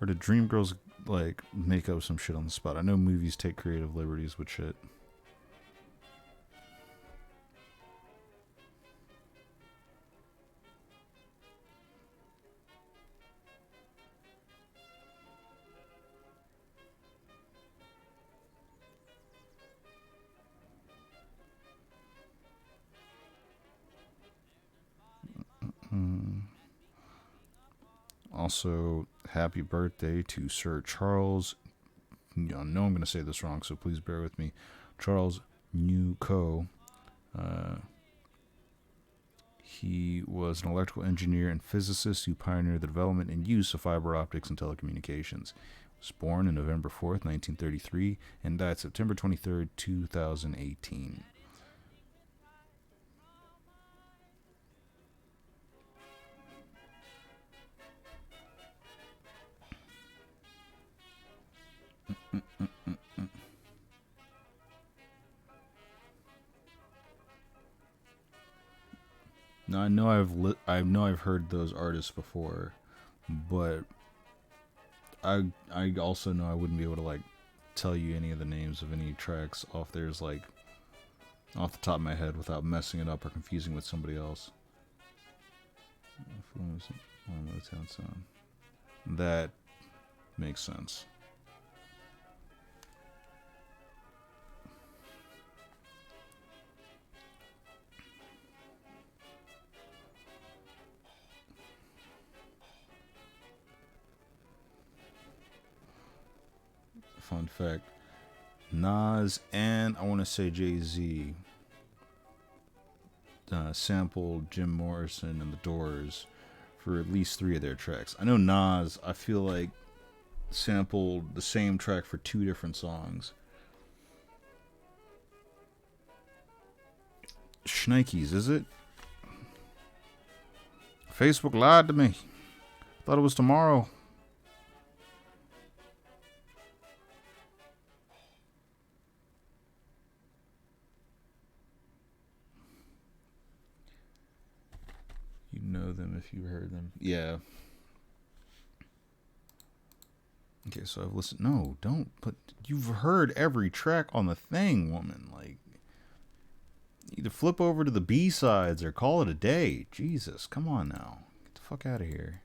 Or did Dreamgirls like make up some shit on the spot? I know movies take creative liberties with shit. Also, happy birthday to Sir Charles. I know I'm going to say this wrong, so please bear with me. Charles Newco. He was an electrical engineer and physicist who pioneered the development and use of fiber optics and telecommunications. He was born on November 4th, 1933, and died September 23rd, 2018. Now I know I've heard those artists before, but I also know I wouldn't be able to like tell you any of the names of any tracks off the top of my head without messing it up or confusing with somebody else. That makes sense. Fun fact, Nas and I want to say Jay-Z sampled Jim Morrison and the Doors for at least 3 of their tracks. I know Nas, I feel like, sampled the same track for 2 different songs. Schnikes, is it? Facebook lied to me. Thought it was tomorrow. them if you heard them. Yeah. Okay, so I've listened. No, don't put. You've heard every track on the thing, woman. Like, either flip over to the B-sides or call it a day. Jesus, come on now. Get the fuck out of here.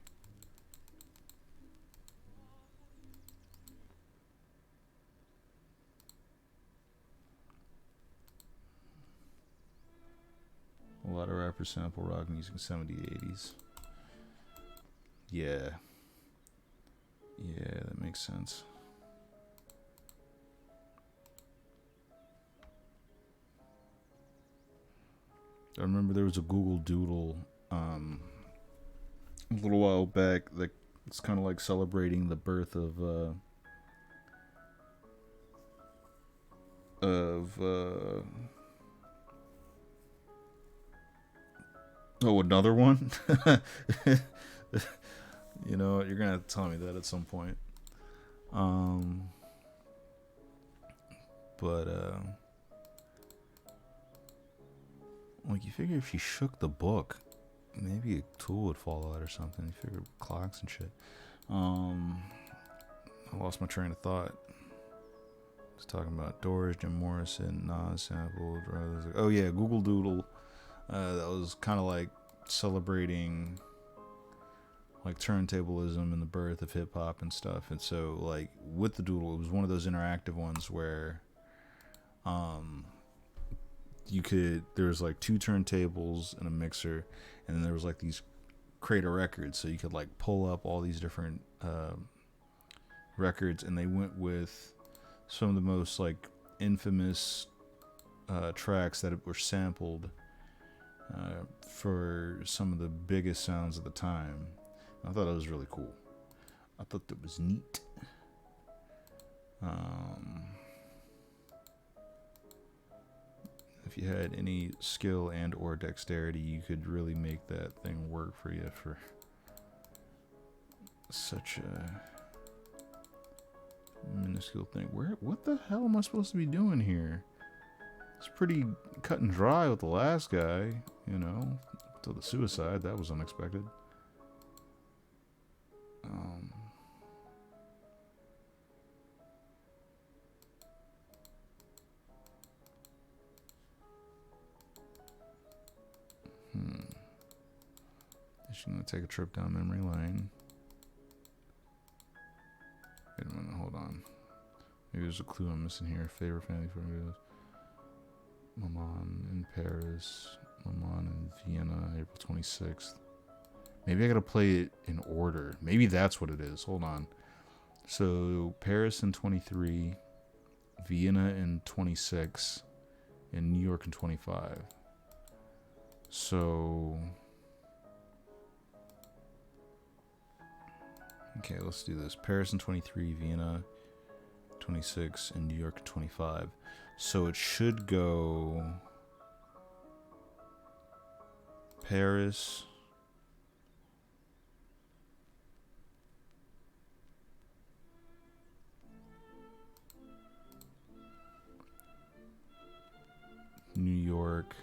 A lot of rappers sample rock music in 70s, 80s. Yeah. Yeah, that makes sense. I remember there was a Google Doodle a little while back that it's kind of like celebrating the birth of oh, another one. You know, you're gonna have to tell me that at some point. Like, you figure if she shook the book, maybe a tool would fall out or something. You figure clocks and shit. I lost my train of thought. I was talking about Doors, Jim Morrison, Nas sampled. Oh yeah, Google Doodle. That was kind of like celebrating like turntablism and the birth of hip hop and stuff. And so, like, with the Doodle, it was one of those interactive ones where there was like two turntables and a mixer, and then there was like these crate of records, so you could like pull up all these different records, and they went with some of the most like infamous tracks that were sampled for some of the biggest sounds of the time. I thought that was really cool. I thought that was neat. If you had any skill and or dexterity, you could really make that thing work for you for such a minuscule thing. What the hell am I supposed to be doing here? It's pretty cut and dry with the last guy, you know, till the suicide. That was unexpected. She's gonna take a trip down memory lane. Wait a minute, hold on. Maybe there's a clue I'm missing here. Favorite family photos. Maman in Paris. Maman in Vienna, April 26th. Maybe I gotta play it in order. Maybe that's what it is. Hold on. So Paris in 23, Vienna in 26, and New York in 25. So okay, let's do this. Paris in 23, Vienna 26, and New York 25. So it should go Paris, New York,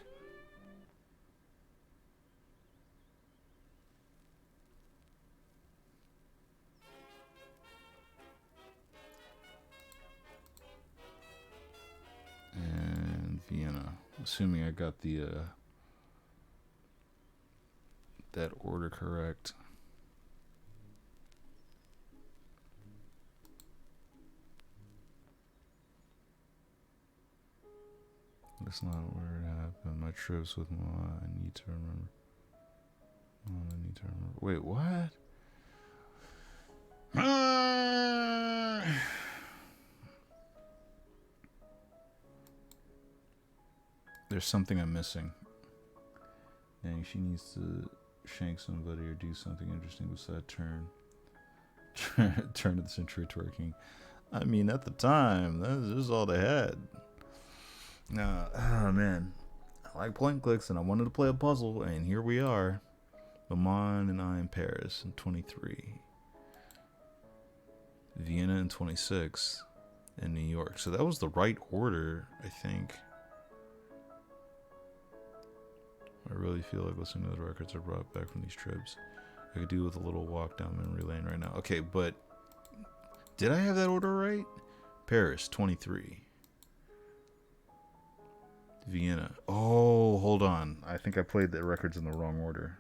and Vienna. Assuming I got the that order correct. That's not where it happened. My trips with Mama, I need to remember. I need to remember. Wait, what? There's something I'm missing. Dang, she needs to shank somebody or do something interesting besides turn of the century twerking. I mean, at the time, this is all they had. Oh man, I like point clicks, and I wanted to play a puzzle, and here we are. Maman and I in Paris in 23, Vienna in 26, and New York. So that was the right order, I think. I really feel like listening to the records I brought back from these trips. I could do with a little walk down memory lane right now. Okay, but did I have that order right? Paris, 23. Vienna. Oh, hold on. I think I played the records in the wrong order.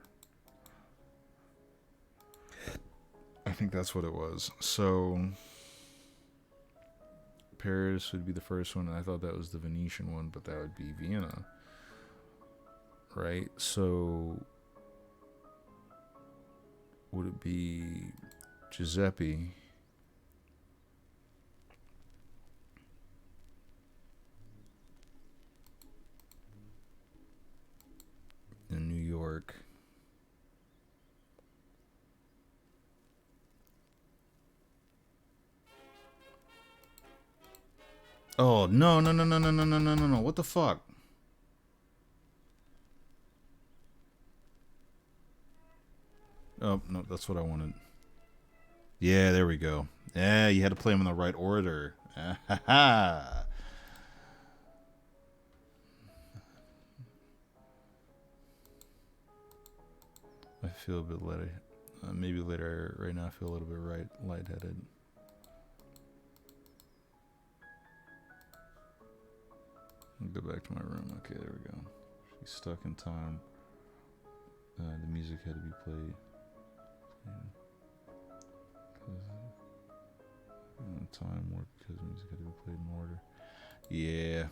I think that's what it was. So, Paris would be the first one. I thought that was the Venetian one, but that would be Vienna. Right? So, would it be Giuseppe? In New York. Oh, no. What the fuck? Oh, no, that's what I wanted. Yeah, there we go. Yeah, you had to play them in the right order. I feel a bit lightheaded. Maybe later, right now I feel a little bit lightheaded. I'll go back to my room. Okay, there we go. She's stuck in time. The music had to be played. Time work because music had to be played in order. Yeah.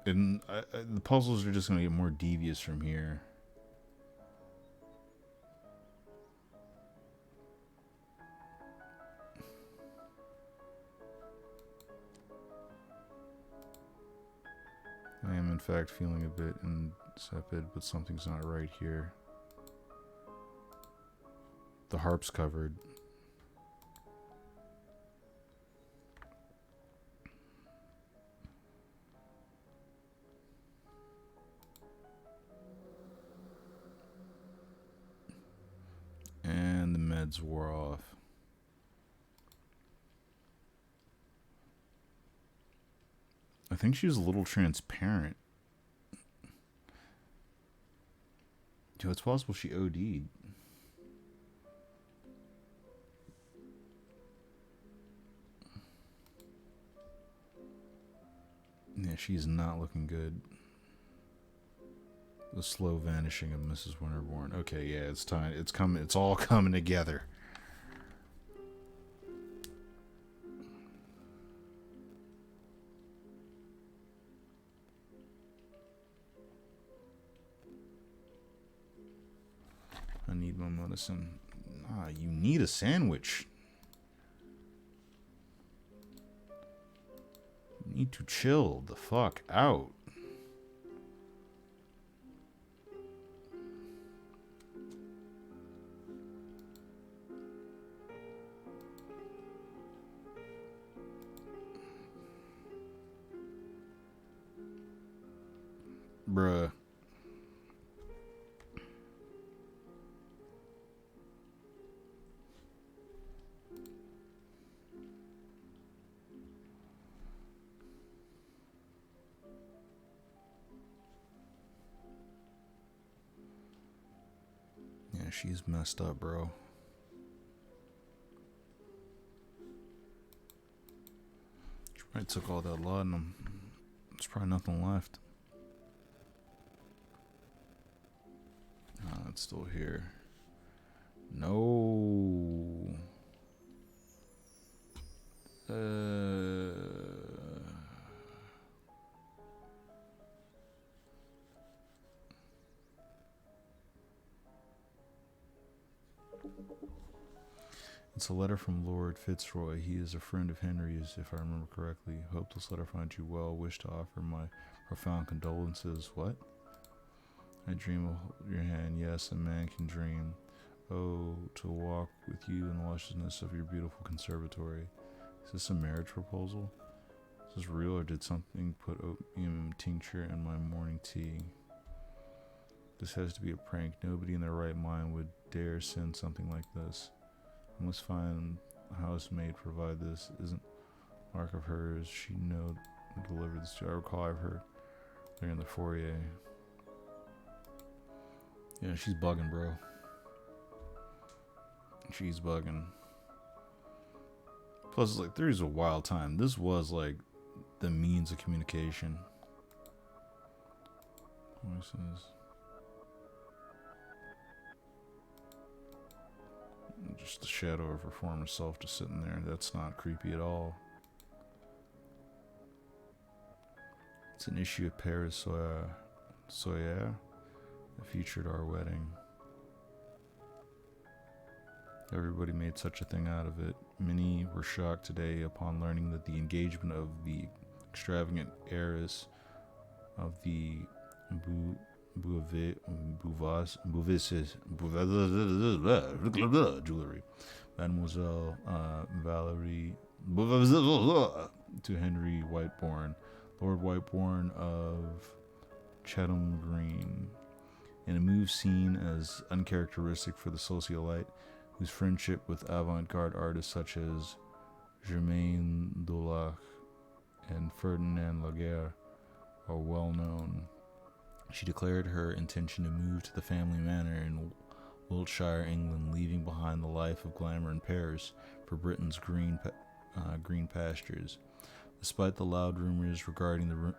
And the puzzles are just going to get more devious from here. I am in fact feeling a bit insipid, but something's not right here. The harp's covered. And the meds wore off. I think she was a little transparent. Yo, it's possible she OD'd. Yeah, she's not looking good. The slow vanishing of Mrs. Winterbourne. Okay, yeah, it's time. It's coming. It's all coming together. I need my medicine. Nah, you need a sandwich. You need to chill the fuck out. Bruh. Yeah, she's messed up, bro. She probably took all that laudanum. There's probably nothing left. It's still here. No. It's a letter from Lord Fitzroy. He is a friend of Henry's, if I remember correctly. Hope this letter finds you well. Wish to offer my profound condolences. What? I dream of your hand. Yes, a man can dream. Oh, to walk with you in the lusciousness of your beautiful conservatory. Is this a marriage proposal? Is this real, or did something put opium tincture in my morning tea? This has to be a prank. Nobody in their right mind would dare send something like this. I must find a housemaid provide this. Isn't mark of hers. She know deliver this to. I recall I've heard They're in the foyer. Yeah, she's bugging, bro. She's bugging. Plus, like, 3 is a wild time. This was, like, the means of communication. Voices. Just the shadow of her former self just sitting there. That's not creepy at all. It's an issue of Paris Soyer that featured our wedding. Everybody made such a thing out of it. Many were shocked today upon learning that the engagement of the extravagant heiress of the jewelry, Mademoiselle Valerie to Henry Whiteborn, Lord Whiteborn of Chatham Green, in a move seen as uncharacteristic for the socialite, whose friendship with avant-garde artists such as Germaine Dulac and Ferdinand Laguerre are well known. She declared her intention to move to the family manor in Wiltshire, England, leaving behind the life of glamour in Paris for Britain's green pastures. Despite the loud rumors regarding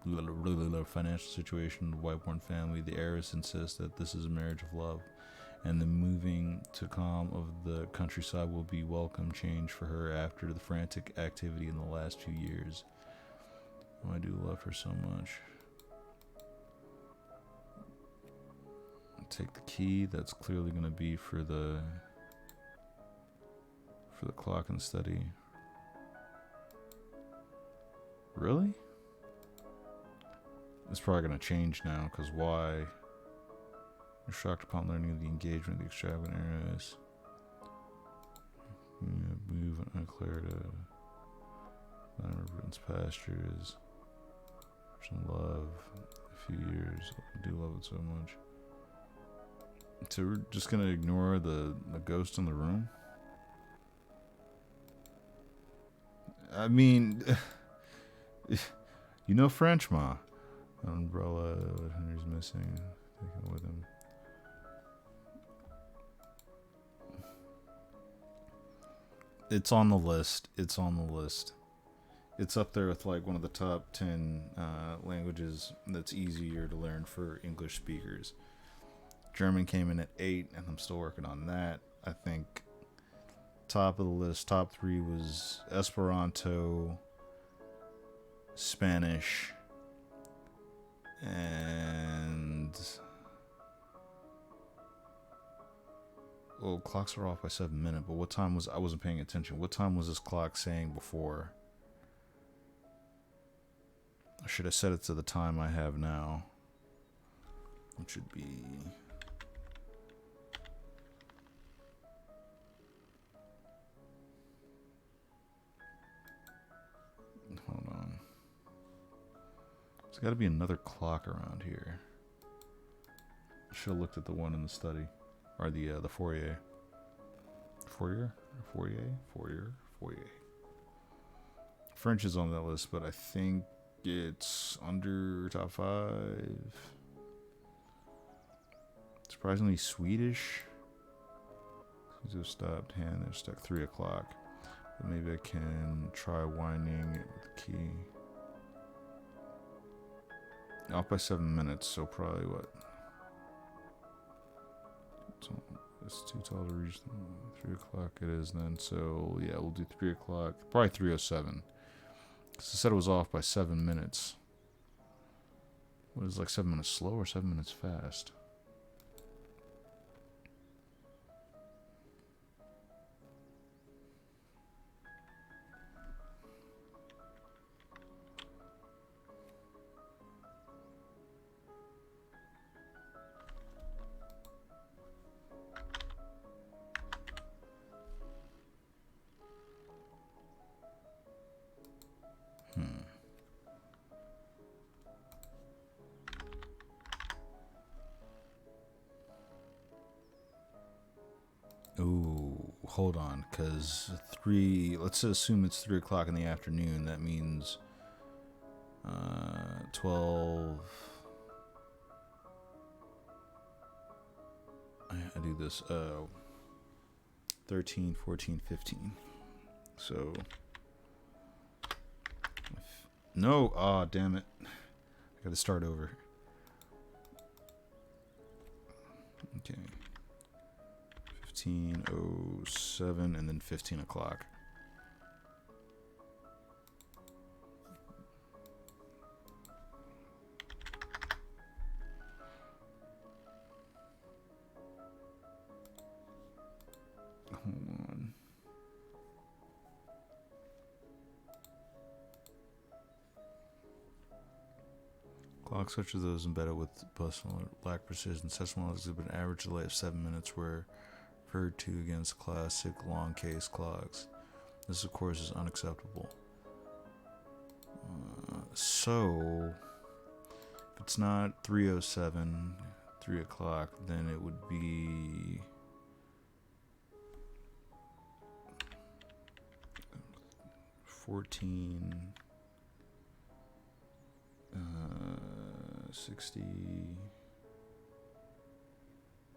the financial situation of the Whiteborn family, the heiress insists that this is a marriage of love, and the moving to calm of the countryside will be welcome change for her after the frantic activity in the last few years. Oh, I do love her so much. Take the key. That's clearly going to be for the clock and study. Really? It's probably going to change now, because why? You're shocked upon learning of the engagement of the extravagant heiress. Move unclear to Britain's pastures. Some love. A few years. I do love it so much. So we're just gonna ignore the ghost in the room? I mean, you know French, ma. Umbrella that Henry's missing. Take it with him. It's on the list. It's on the list. It's up there with like one of the top 10 languages that's easier to learn for English speakers. German came in at 8, and I'm still working on that. I think top of the list, top 3 was Esperanto, Spanish, and well, clocks are off by 7 minutes. But what time was I wasn't paying attention? What time was this clock saying before? I should have set it to the time I have now. It should be. Hold on. There's got to be another clock around here. I should have looked at the one in the study, or the foyer. Foyer. French is on that list, but I think it's under top 5. Surprisingly, Swedish. Seems to have stopped. Hand, they're stuck 3 o'clock. But maybe I can try winding it with the key. Off by 7 minutes, so probably what? It's too tall to reach. 3 o'clock it is then. So yeah, we'll do 3 o'clock. Probably 3:07. Because I said it was off by 7 minutes. What is it, like 7 minutes slow or 7 minutes fast? Ooh, hold on, because let's assume it's 3 o'clock in the afternoon. That means 12. I do this 13, 14, 15. So no, damn it. I gotta start over. Okay. 15:07 and then 15 o'clock. Hold on. Clocks such as those embedded with personal lack precision, such models exhibit an average delay of 7 minutes, where referred to against classic long case clocks. This, of course, is unacceptable. So, if it's not 3:07, 3 o'clock, then it would be 14, 60,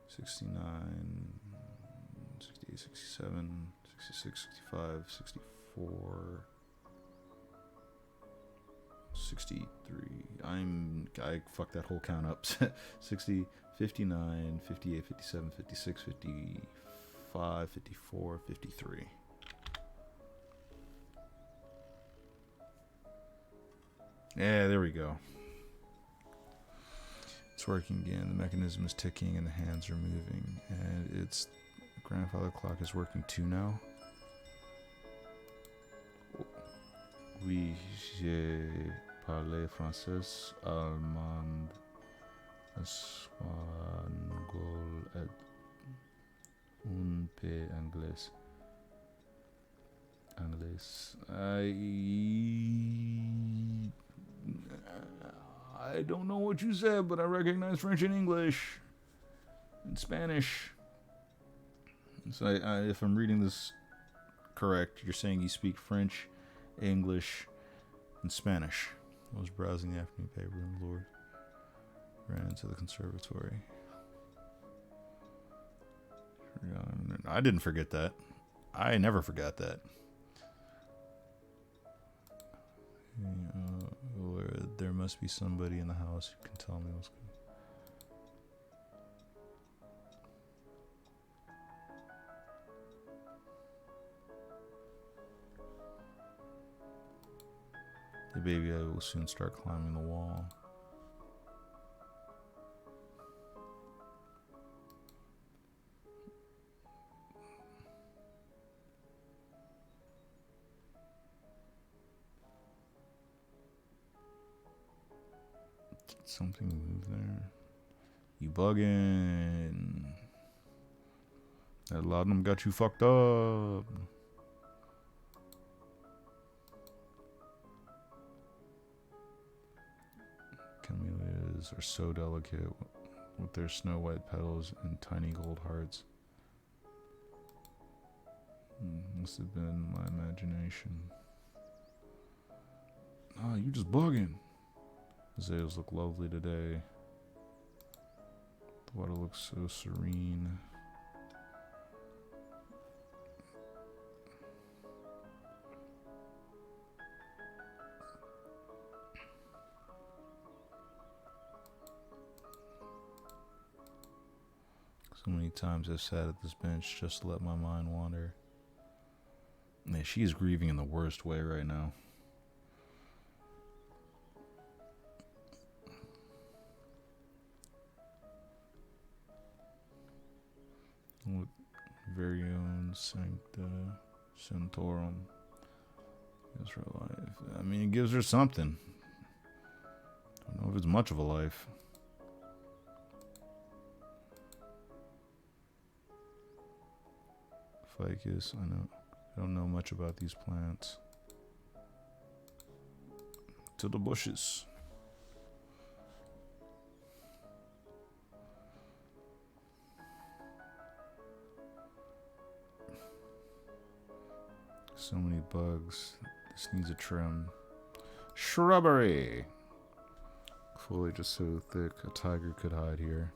69, 68, 67, 66, 65, 64, 63. I fucked that whole count up. 60, 59, 58, 57, 56, 55, 54, 53. Yeah, there we go. It's working again. The mechanism is ticking and the hands are moving. And its grandfather clock is working too now. Oui, j'ai parlé français, allemand, espagnol et un peu anglais. I don't know what you said, but I recognize French and English and Spanish. So if I'm reading this correct, you're saying you speak French, English, and Spanish. I was browsing the afternoon paper and Lord ran into the conservatory. I didn't forget that. I never forgot that. There must be somebody in the house who can tell me what's going on. The baby I will soon start climbing the wall. Something moved there. You bugging. That laudanum got you fucked up. Camellias are so delicate with their snow white petals and tiny gold hearts. Must have been my imagination. Ah, you just bugging. Azaleas look lovely today. The water looks so serene. So many times I've sat at this bench just to let my mind wander. Yeah, she is grieving in the worst way right now. With very own Sancta Sanctorum gives her life. I mean, it gives her something. Don't know if it's much of a life. Ficus, I don't know much about these plants. To the bushes. So many bugs. This needs a trim. Shrubbery. Foliage is so thick, a tiger could hide here.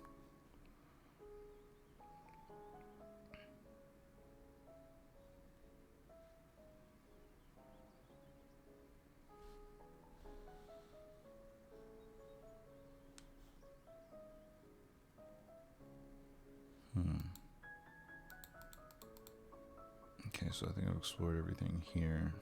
Okay, so I think I've explored everything here.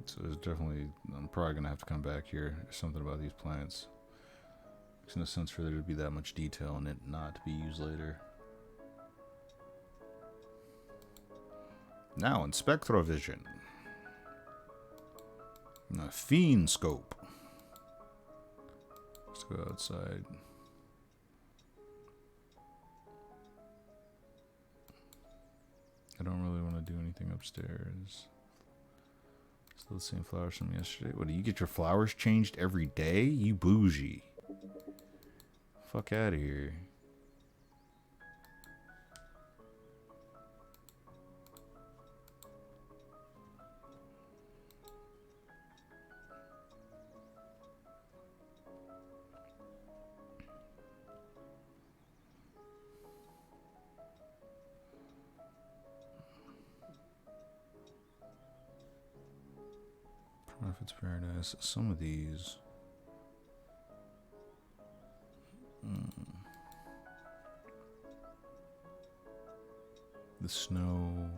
So there's definitely, I'm probably going to have to come back here. There's something about these plants. Makes no sense for there to be that much detail in it not to be used later. Now in Spectrovision. A fiend scope. Let's go outside. I don't really want to do anything upstairs. Still the same flowers from yesterday. What, do you get your flowers changed every day? You bougie. Fuck out of here. Prophet's Paradise. Some of these. The Snow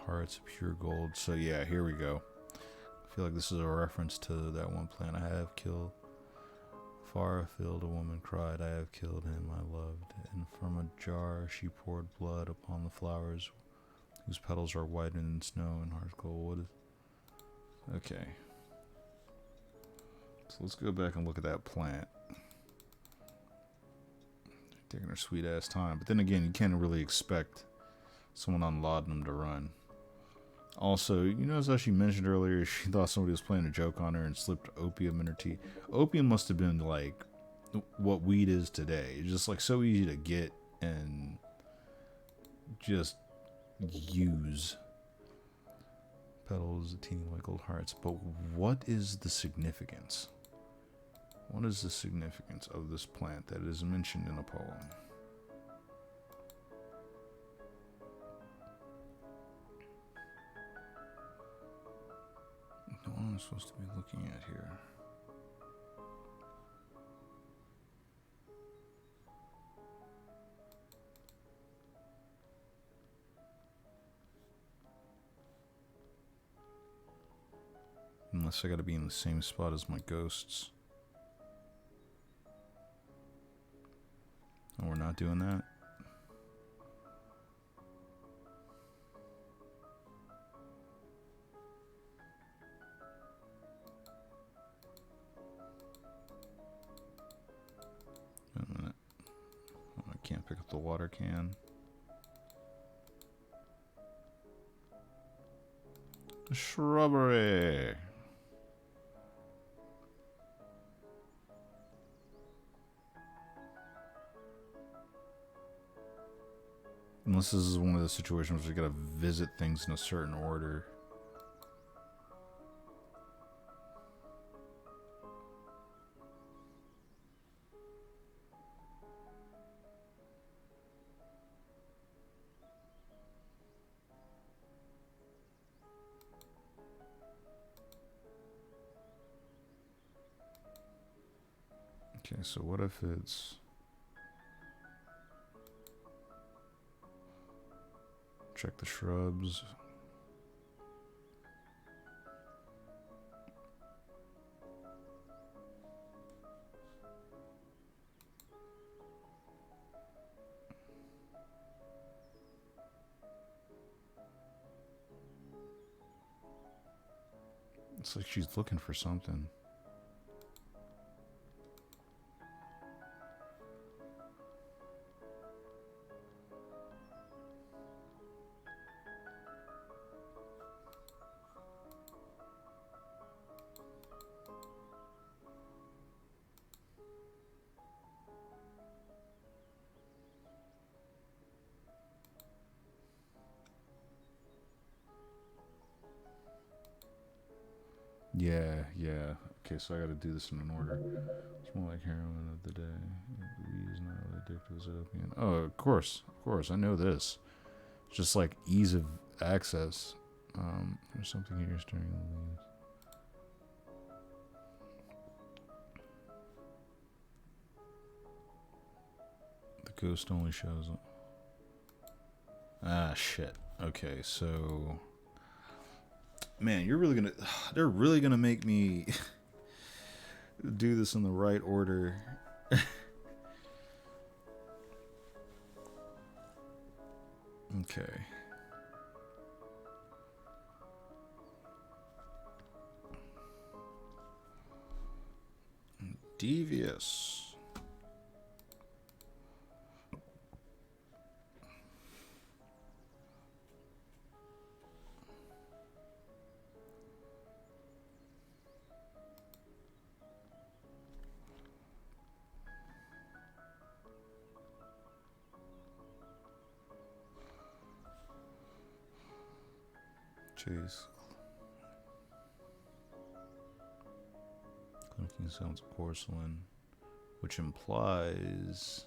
Hearts Pure Gold. So yeah, here we go. I feel like this is a reference to that one plant. I have killed. Far afield a woman cried, I have killed him I loved. And from a jar she poured blood upon the flowers whose petals are whiter than snow and heart gold. What is... Okay. So let's go back and look at that plant. Taking her sweet ass time. But then again, you can't really expect someone on laudanum to run. Also, you notice how she mentioned earlier she thought somebody was playing a joke on her and slipped opium in her tea. Opium must have been like what weed is today. It's just like so easy to get and just use. Petals, teeny white gold hearts. But what is the significance? What is the significance of this plant that is mentioned in a poem? What am I supposed to be looking at here? Unless I gotta be in the same spot as my ghosts. Oh, we're not doing that? Wait a minute. Oh, I can't pick up the water can. Shrubbery. Unless this is one of the situations where you gotta visit things in a certain order. Okay, so what if it's... Check the shrubs. It's like she's looking for something. Yeah, yeah. Okay, so I gotta do this in an order. It's more like heroin of the day. Weed is not really addictive as opium. Oh, of course. I know this. It's just like ease of access. There's something here stirring the leaves. The ghost only shows up. Ah, shit. Okay, so... Man, they're really gonna make me do this in the right order. Okay. Devious. Chase. Clinking sounds of porcelain, which implies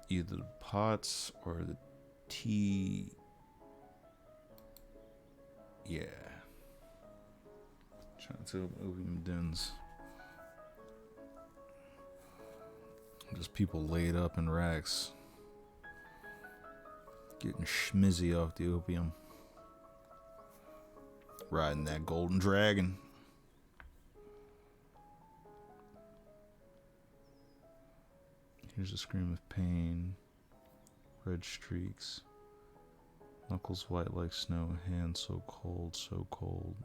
either the pots or the tea. Yeah. Trying to opium dens. Just people laid up in racks, getting schmizzy off the opium. Riding that golden dragon. Here's a scream of pain. Red streaks. Knuckles white like snow. Hands so cold, so cold.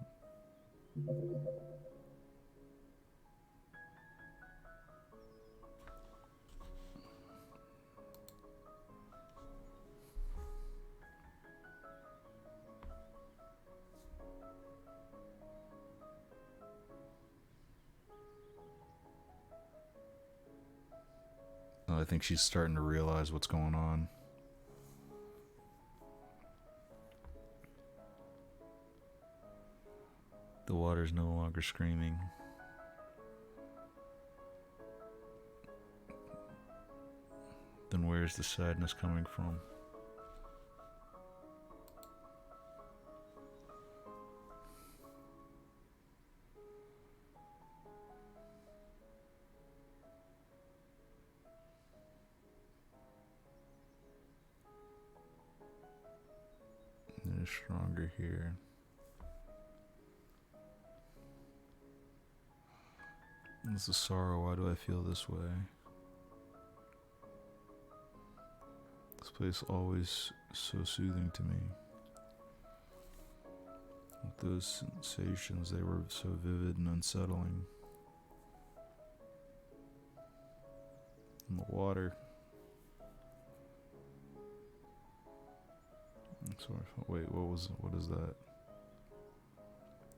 I think she's starting to realize what's going on. The water's no longer screaming. Then where's the sadness coming from? They're stronger here. It's a sorrow. Why do I feel this way? This place always so soothing to me. With those sensations, they were so vivid and unsettling. And the water. Wait, what is that?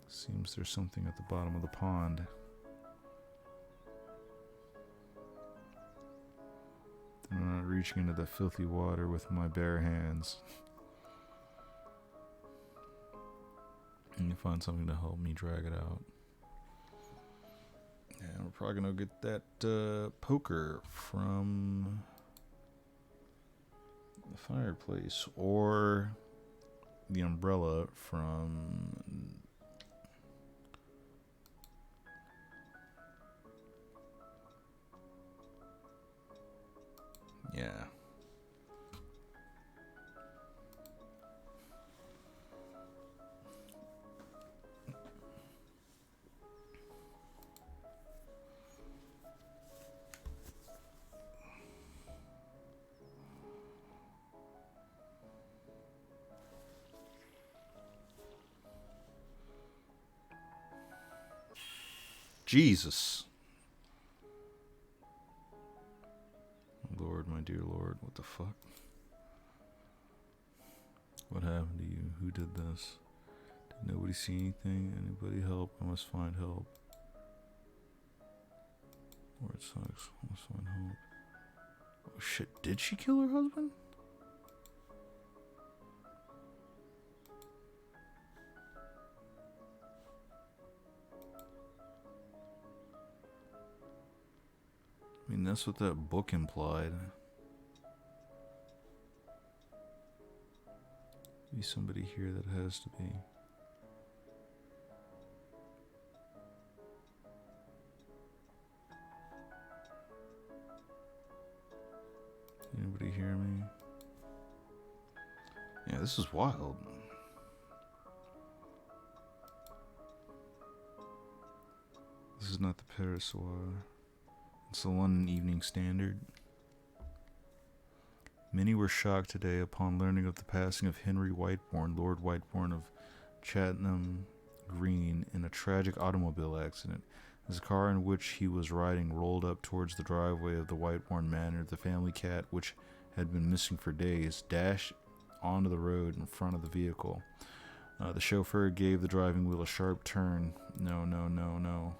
Seems there's something at the bottom of the pond. I'm not reaching into the filthy water with my bare hands. I need to find something to help me drag it out. And we're probably gonna get that poker from the fireplace, or the umbrella from yeah. Jesus. Lord, my dear Lord, what the fuck? What happened to you? Who did this? Did nobody see anything? Anybody help? I must find help. Lord sucks. I must find help. Oh shit, did she kill her husband? I mean, that's what that book implied. Be somebody here that has to be. Anybody hear me? Yeah, this is wild. This is not the Paris Soir. It's the London Evening Standard. Many were shocked today upon learning of the passing of Henry Whiteborn, Lord Whiteborn of Chatnam Green, in a tragic automobile accident. As the car in which he was riding rolled up towards the driveway of the Whiteborn Manor, the family cat, which had been missing for days, dashed onto the road in front of the vehicle. The chauffeur gave the driving wheel a sharp turn. No, no, no, no.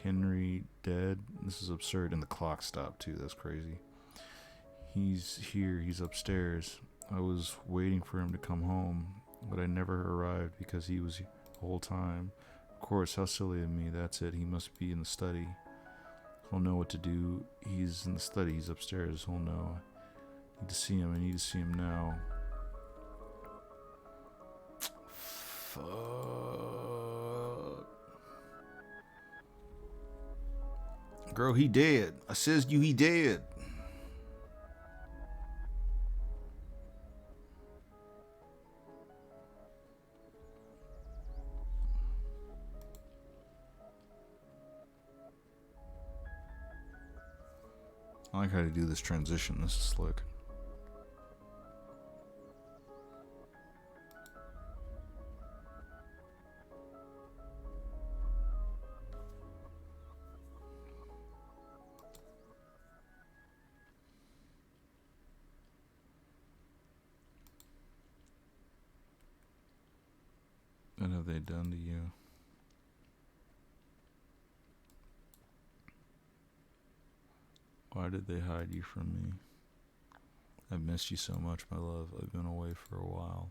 Henry dead? This is absurd. And the clock stopped too. That's crazy. He's here. He's upstairs. I was waiting for him to come home, but I never arrived because he was the whole time. Of course, how silly of me. That's it. He must be in the study. He'll know what to do. He's in the study. He's upstairs. He'll know. I need to see him. I need to see him now. Fuck. Girl, he dead. I says you he dead. I like how to do this transition. This is slick. What have they done to you? Why did they hide you from me? I've missed you so much, my love. I've been away for a while,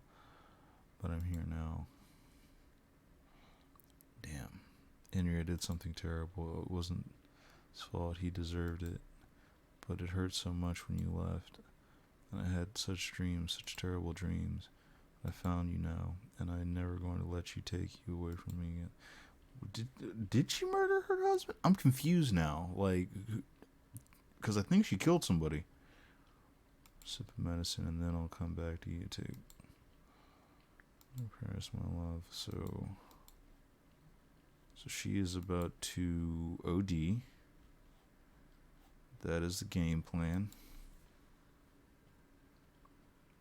but I'm here now. Damn. Henry, I did something terrible. It wasn't his fault. He deserved it. But it hurt so much when you left. And I had such dreams, such terrible dreams. I found you now, and I'm never going to let you take you away from me again. Did she murder her husband? I'm confused now. Like, because I think she killed somebody. Sip of medicine, and then I'll come back to you. Take Paris, my love. So she is about to OD. That is the game plan.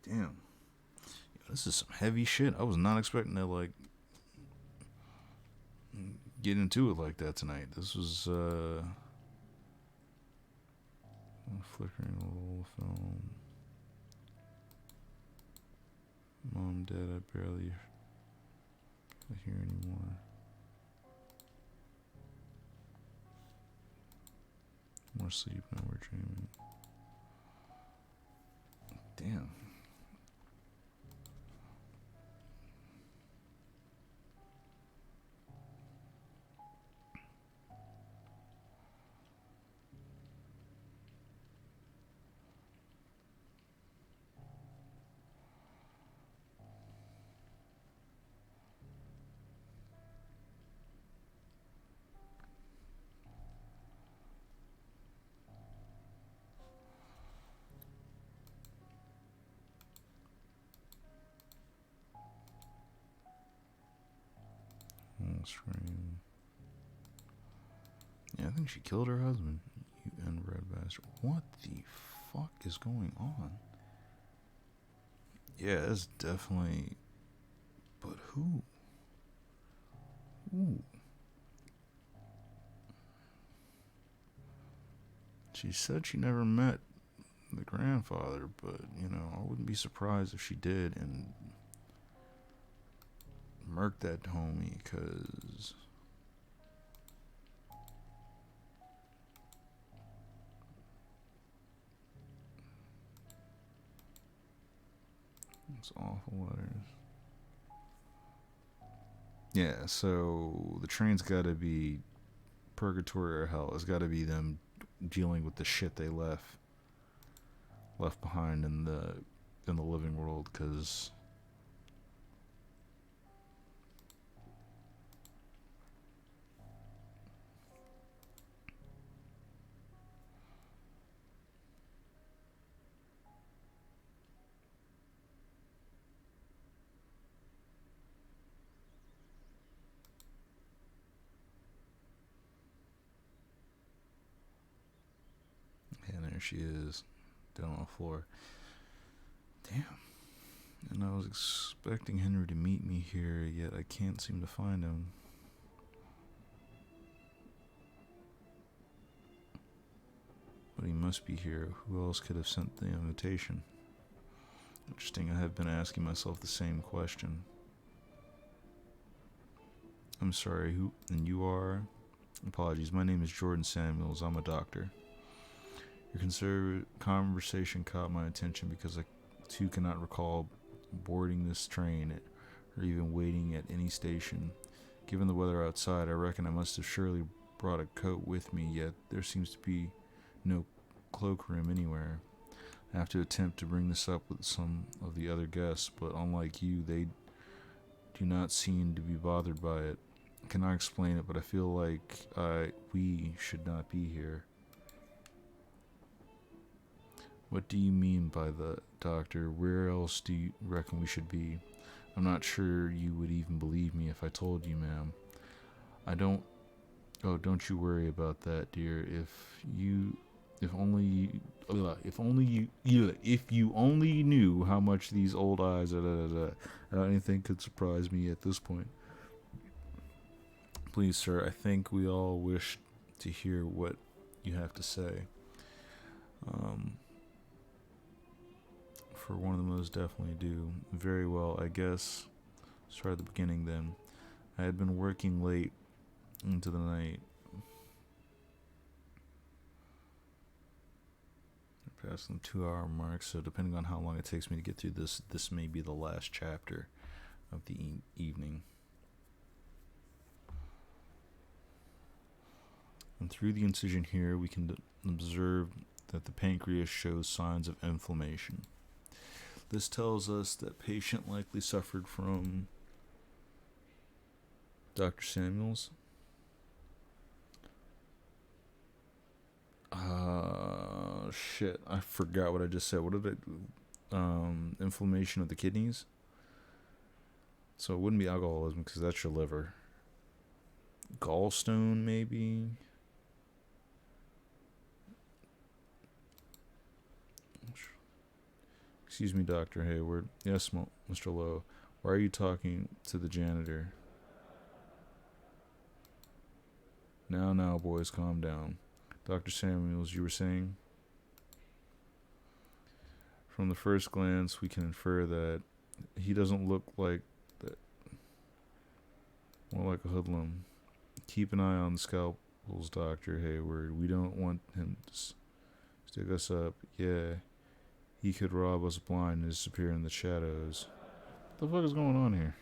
Damn. This is some heavy shit. I was not expecting to, like, get into it like that tonight. This was, flickering a little film. Mom, Dad, I barely hear anymore. More sleep, now we're dreaming. Damn. Scream. Yeah, I think she killed her husband. You inbred bastard. What the fuck is going on? Yeah, it's definitely. But who? Who? She said she never met the grandfather, but, you know, I wouldn't be surprised if she did and murked that homie, because it's awful letters. Yeah, so the train's got to be purgatory or hell. It's got to be them dealing with the shit they left behind in the living world, because and there she is down on the floor. Damn. And I was expecting Henry to meet me here, yet I can't seem to find him. But he must be here. Who else could have sent the invitation? Interesting, I have been asking myself the same question. I'm sorry, who? And you are? Apologies, my name is Jordan Samuels. I'm a doctor. Your conversation caught my attention because I too cannot recall boarding this train or even waiting at any station. Given the weather outside, I reckon I must have surely brought a coat with me, yet there seems to be no cloakroom anywhere. I have to attempt to bring this up with some of the other guests, but unlike you, they do not seem to be bothered by it. I cannot explain it, but I feel like we should not be here. What do you mean by the doctor? Where else do you reckon we should be? I'm not sure you would even believe me if I told you, ma'am. Don't you worry about that, dear. If you only knew how much these old eyes, anything could surprise me at this point. Please, sir, I think we all wish to hear what you have to say. For one of the most definitely do. Very well, I guess. Start at the beginning then. I had been working late into the night. Past the 2-hour mark, so depending on how long it takes me to get through this may be the last chapter of the evening. And through the incision here, we can observe that the pancreas shows signs of inflammation. This tells us that patient likely suffered from Dr. Samuels. Shit, I forgot what I just said. What did it? Inflammation of the kidneys. So it wouldn't be alcoholism because that's your liver. Gallstone, maybe. Excuse me, Dr. Hayward. Yes, Mr. Lowe. Why are you talking to the janitor? Now, boys, calm down. Dr. Samuels, you were saying? From the first glance, we can infer that he doesn't look like that. More like a hoodlum. Keep an eye on the scalpels, Dr. Hayward. We don't want him to stick us up. Yeah. He could rob us blind and disappear in the shadows. What the fuck is going on here?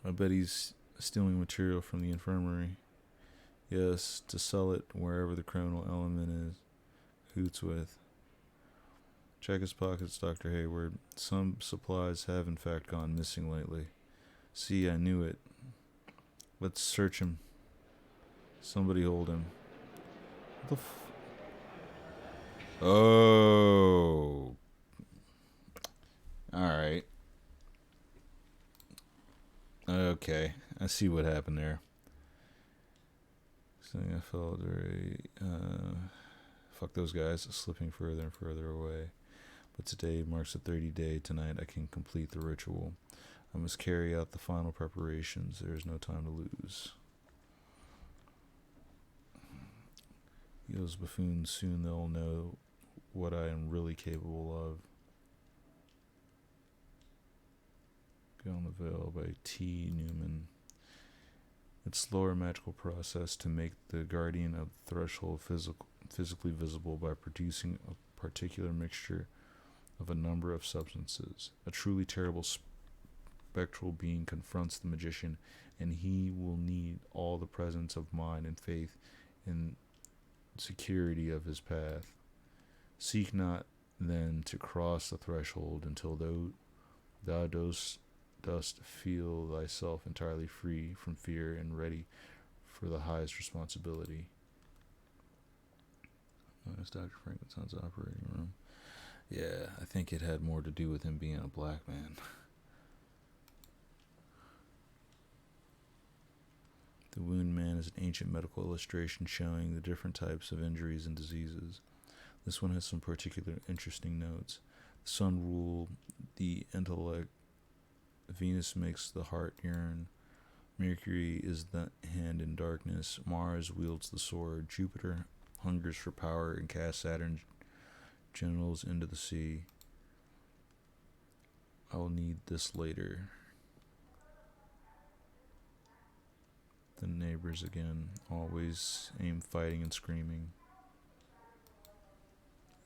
I bet he's stealing material from the infirmary. Yes, to sell it wherever the criminal element is. Hoots with. Check his pockets, Dr. Hayward. Some supplies have in fact gone missing lately. See, I knew it. Let's search him. Somebody hold him. What the Oh. Alright. Okay. I see what happened there. Something I felt very, fuck those guys, slipping further and further away. But today marks the 30th day. Tonight I can complete the ritual. I must carry out the final preparations. There is no time to lose. Those buffoons, soon they'll know what I am really capable of. Beyond the Veil by T. Newman. Its slower magical process to make the guardian of the threshold physically visible by producing a particular mixture of a number of substances. A truly terrible spectral being confronts the magician, and he will need all the presence of mind and faith in security of his path. Seek not then to cross the threshold until thou dost feel thyself entirely free from fear and ready for the highest responsibility. That's Dr. Frankenstein's operating room. Yeah, I think it had more to do with him being a black man. The Wound Man is an ancient medical illustration showing the different types of injuries and diseases. This one has some particular interesting notes. The sun rule the intellect. Venus makes the heart yearn. Mercury is the hand in darkness. Mars wields the sword. Jupiter hungers for power and casts Saturn's genitals into the sea. I will need this later. The neighbors again, always aim fighting and screaming.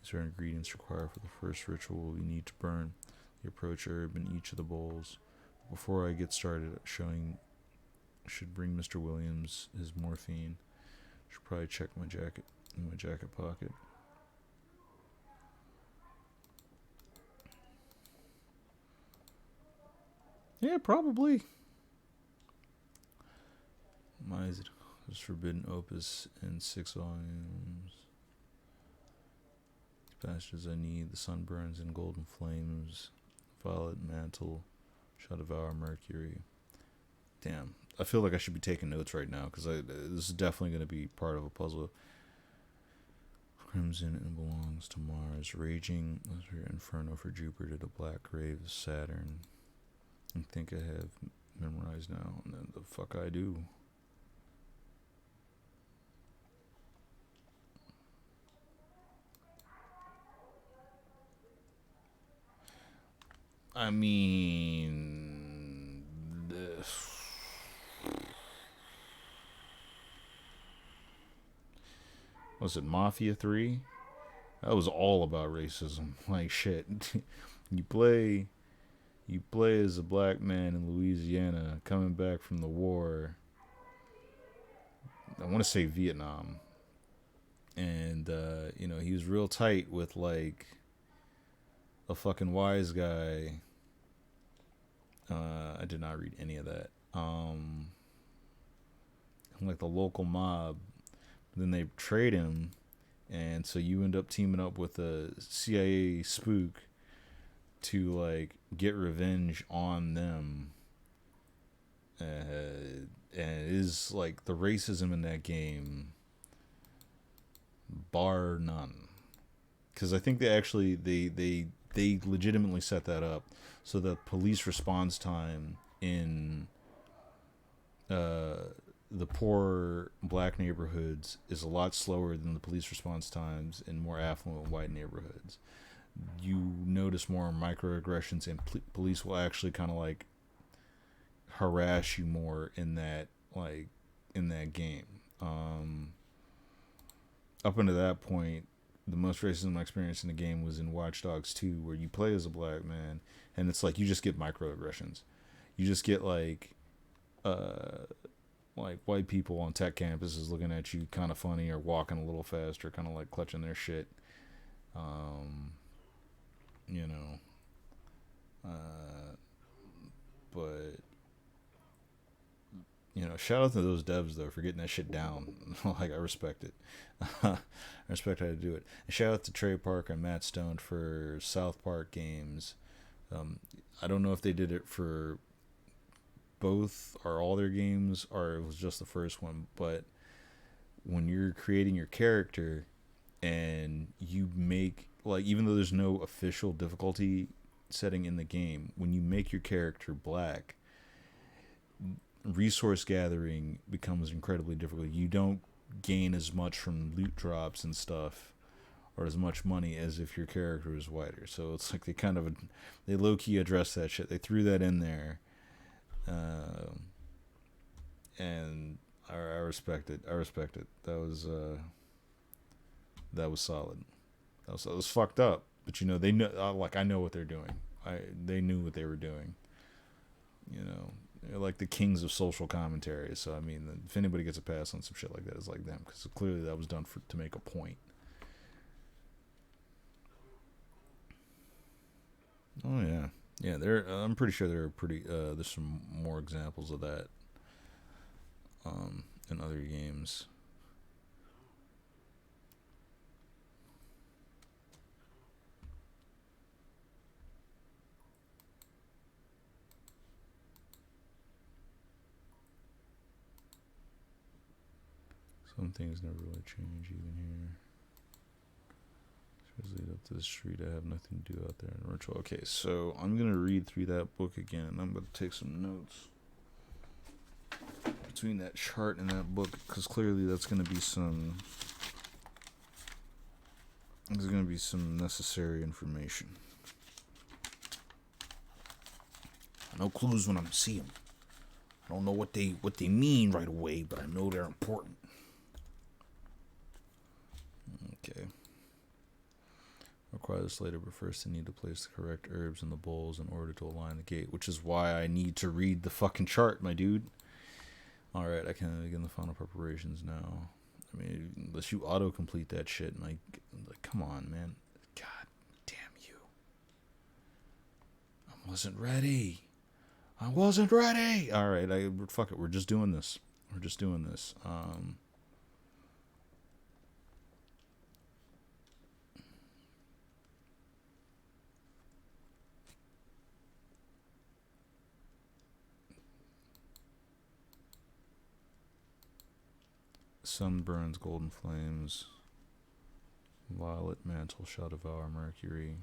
These are ingredients required for the first ritual we need to burn the approach herb in each of the bowls. Before I get started, should bring Mr. Williams his morphine. Should probably check my jacket in my jacket pocket. Yeah, probably. Mized was forbidden opus in 6 volumes. These passages I need. The sun burns in golden flames. Violet mantle shall devour Mercury. Damn. I feel like I should be taking notes right now because this is definitely going to be part of a puzzle. Crimson and belongs to Mars. Raging inferno for Jupiter. The black grave of Saturn. I think I have memorized now. And then the fuck I do. I mean, was it Mafia 3? That was all about racism. Like shit. You play as a black man in Louisiana coming back from the war. I want to say Vietnam. And he was real tight with like a fucking wise guy. I did not read any of that. Like the local mob. Then they trade him, and so you end up teaming up with a CIA spook to like get revenge on them. And it is like the racism in that game, bar none. Because I think they legitimately set that up so the police response time in the poor black neighborhoods is a lot slower than the police response times in more affluent white neighborhoods. You notice more microaggressions, and police will actually kind of like harass you more in that game. Up until that point, the most racism I experienced in the game was in Watch Dogs 2, where you play as a black man, and it's like you just get microaggressions. You just get like white people on tech campuses looking at you kind of funny, or walking a little fast, or kind of like clutching their shit. But shout out to those devs though for getting that shit down. Like, I respect it. I respect how to do it. And shout out to Trey Parker and Matt Stone for South Park games. I don't know if they did it for both or all their games, or it was just the first one, but when you're creating your character and you make, like, even though there's no official difficulty setting in the game, when you make your character black, resource gathering becomes incredibly difficult. You don't gain as much from loot drops and stuff, or as much money as if your character is whiter. So it's like they low-key address that shit. They threw that in there. And I respect it. That was solid. That was fucked up, but they know. Like, I know what they're doing. They knew what they were doing. They're like the kings of social commentary. So I mean, if anybody gets a pass on some shit like that, it's like them, because clearly that was done to make a point. Oh yeah, yeah. I'm pretty sure there are there's some more examples of that. In other games. Some things never really change even here. Lead up to the street. I have nothing to do out there in ritual. Okay, so I'm gonna read through that book again, and I'm gonna take some notes between that chart and that book, because clearly that's gonna be some. There's gonna be some necessary information. No clues when I see them. I don't know what they mean right away, but I know they're important. Okay. Acquire this later, but first I need to place the correct herbs in the bowls in order to align the gate, which is why I need to read the fucking chart, my dude. Alright, I can begin the final preparations now. I mean, unless you auto-complete that shit, and like, come on, man. God damn you. I wasn't ready. Alright, fuck it, we're just doing this. Sun burns golden flames. Violet mantle shall devour Mercury.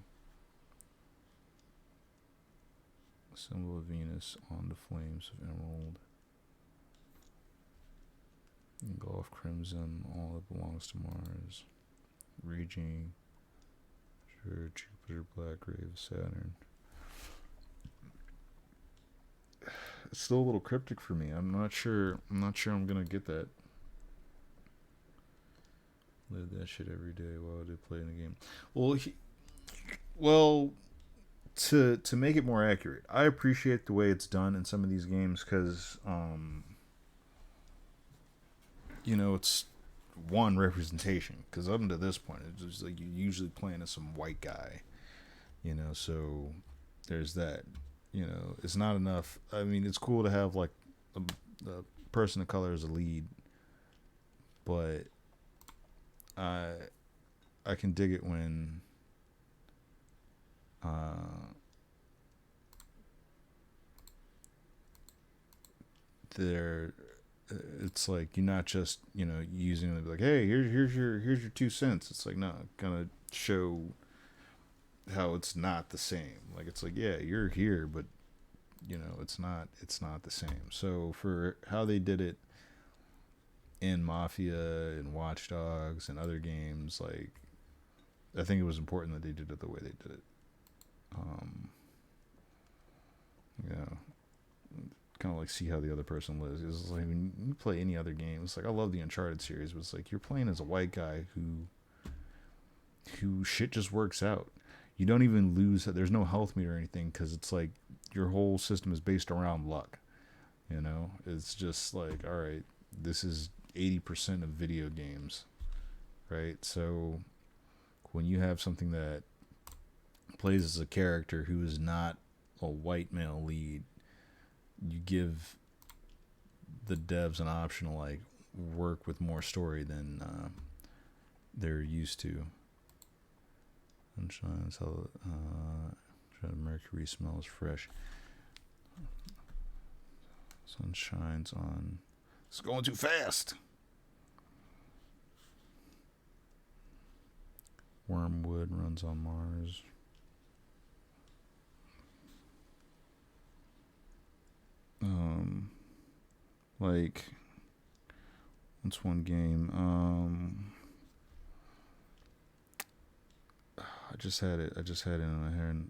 Symbol of Venus on the flames of emerald. Engulf crimson, all that belongs to Mars. Raging, sure, Jupiter, black grave, Saturn. It's still a little cryptic for me. I'm not sure I'm gonna get that. Live that shit every day while they play in the game. Well, to make it more accurate, I appreciate the way it's done in some of these games, because it's one, representation, because up until this point it's just like you're usually playing as some white guy, so there's that. It's not enough. I mean, it's cool to have like a person of color as a lead, but I can dig it when it's like you're not just using it like, hey, here's your 2 cents. It's like, no, kind of show how it's not the same. Like, it's like, yeah, you're here, but it's not the same. So for how they did it in Mafia and Watch Dogs and other games, like, I think it was important that they did it the way they did it. Kind of like see how the other person lives. It's like when you play any other game, it's like, I love the Uncharted series, but it's like you're playing as a white guy who shit just works out. You don't even lose. There's no health meter or anything, because it's like your whole system is based around luck. It's just like, all right, this is 80% of video games, right? So when you have something that plays as a character who is not a white male lead, you give the devs an option to like work with more story than they're used to. Sunshine, so Mercury smells fresh. Sun shines on. It's going too fast. Wormwood runs on Mars. Like, what's one game? I just had it in my head.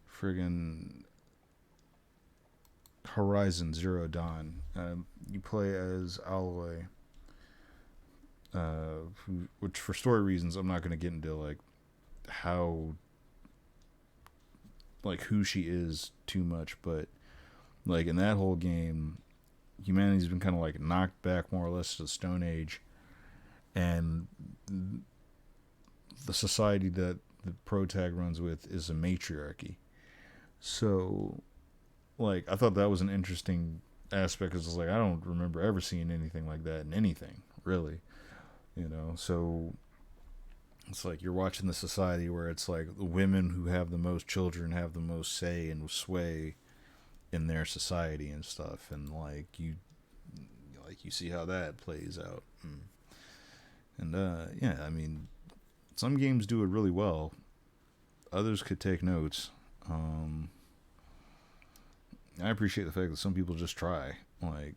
Friggin' Horizon Zero Dawn. You play as Aloy, which for story reasons I'm not going to get into like how like who she is too much, but like in that whole game, humanity's been kind of like knocked back more or less to the Stone Age, and the society that the protag runs with is a matriarchy. So, like, I thought that was an interesting aspect, because it's like I don't remember ever seeing anything like that in anything, really, you know. So it's like you're watching the society where it's like the women who have the most children have the most say and sway in their society and stuff, and like you see how that plays out. And yeah, I mean, some games do it really well, others could take notes. I appreciate the fact that some people just try, like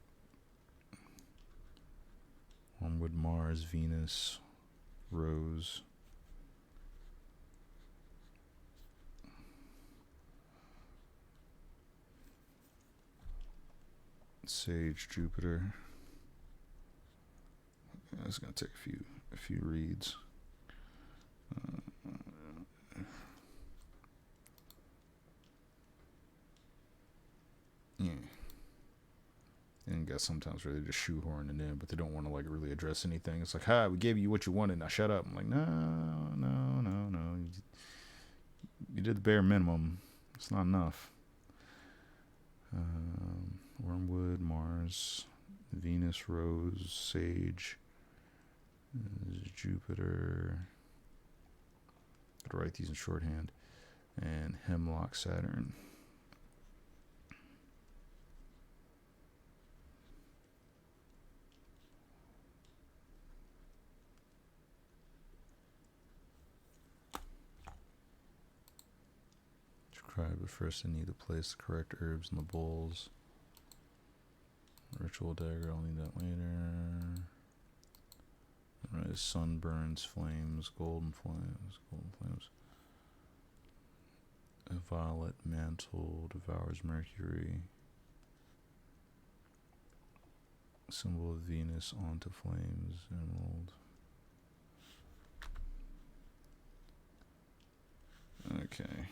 Onward, Mars, Venus, Rose. Sage, Jupiter. Yeah, it's gonna take a few reads. Yeah. And guess sometimes where they just shoehorn it in, but they don't want to like really address anything. It's like, "Ha, we gave you what you wanted. Now shut up." I'm like, no. You did the bare minimum. It's not enough. Wormwood, Mars, Venus, Rose, Sage, Jupiter. Gotta write these in shorthand. And Hemlock, Saturn. But first I need to place the correct herbs in the bowls. Ritual dagger, I'll need that later. Alright, sunburns, flames, golden flames. A violet mantle devours Mercury. Symbol of Venus onto flames, emerald. Okay.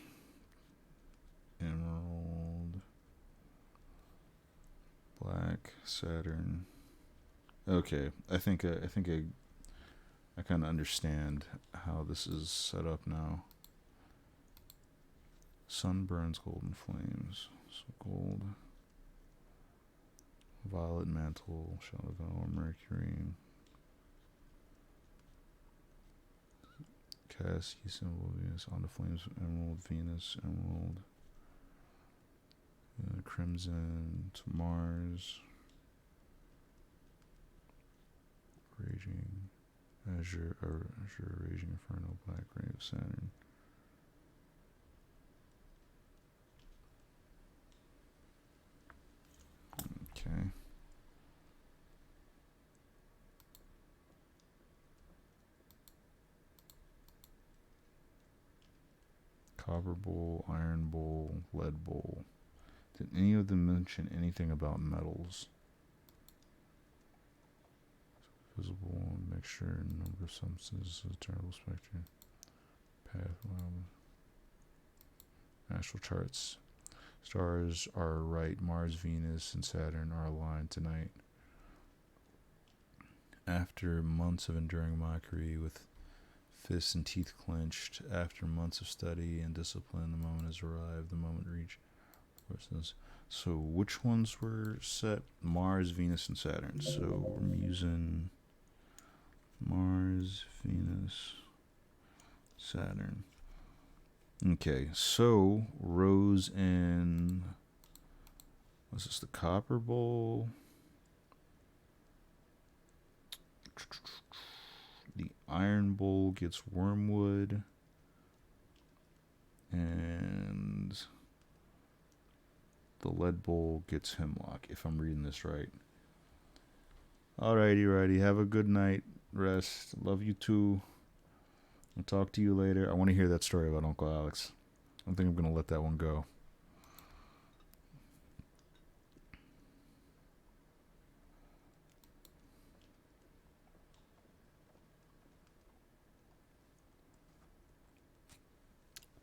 Emerald, black, Saturn. Okay, I think I kind of understand how this is set up now. Sun burns golden flames, so gold. Violet mantle, shall devour Mercury. Cast symbol of Venus onto flames, emerald, Venus, emerald. Crimson to Mars. Raging Azure, Raging Inferno, Black Ray of Saturn. Okay. Copper bowl, iron bowl, lead bowl. Did any of them mention anything about metals? Visible mixture, number of substances, terrible spectrum. Path, astral charts. Stars are right. Mars, Venus, and Saturn are aligned tonight. After months of enduring mockery with fists and teeth clenched, after months of study and discipline, the moment has arrived. The moment reached. So which ones were set? Mars, Venus, and Saturn. So we're using Mars, Venus, Saturn. Okay, so Rose and what's this? The Copper Bowl. The Iron Bowl gets Wormwood, and the Lead Bowl gets Hemlock, if I'm reading this right. Alrighty. Have a good night. Rest. Love you too. I'll talk to you later. I want to hear that story about Uncle Alex. I don't think I'm going to let that one go.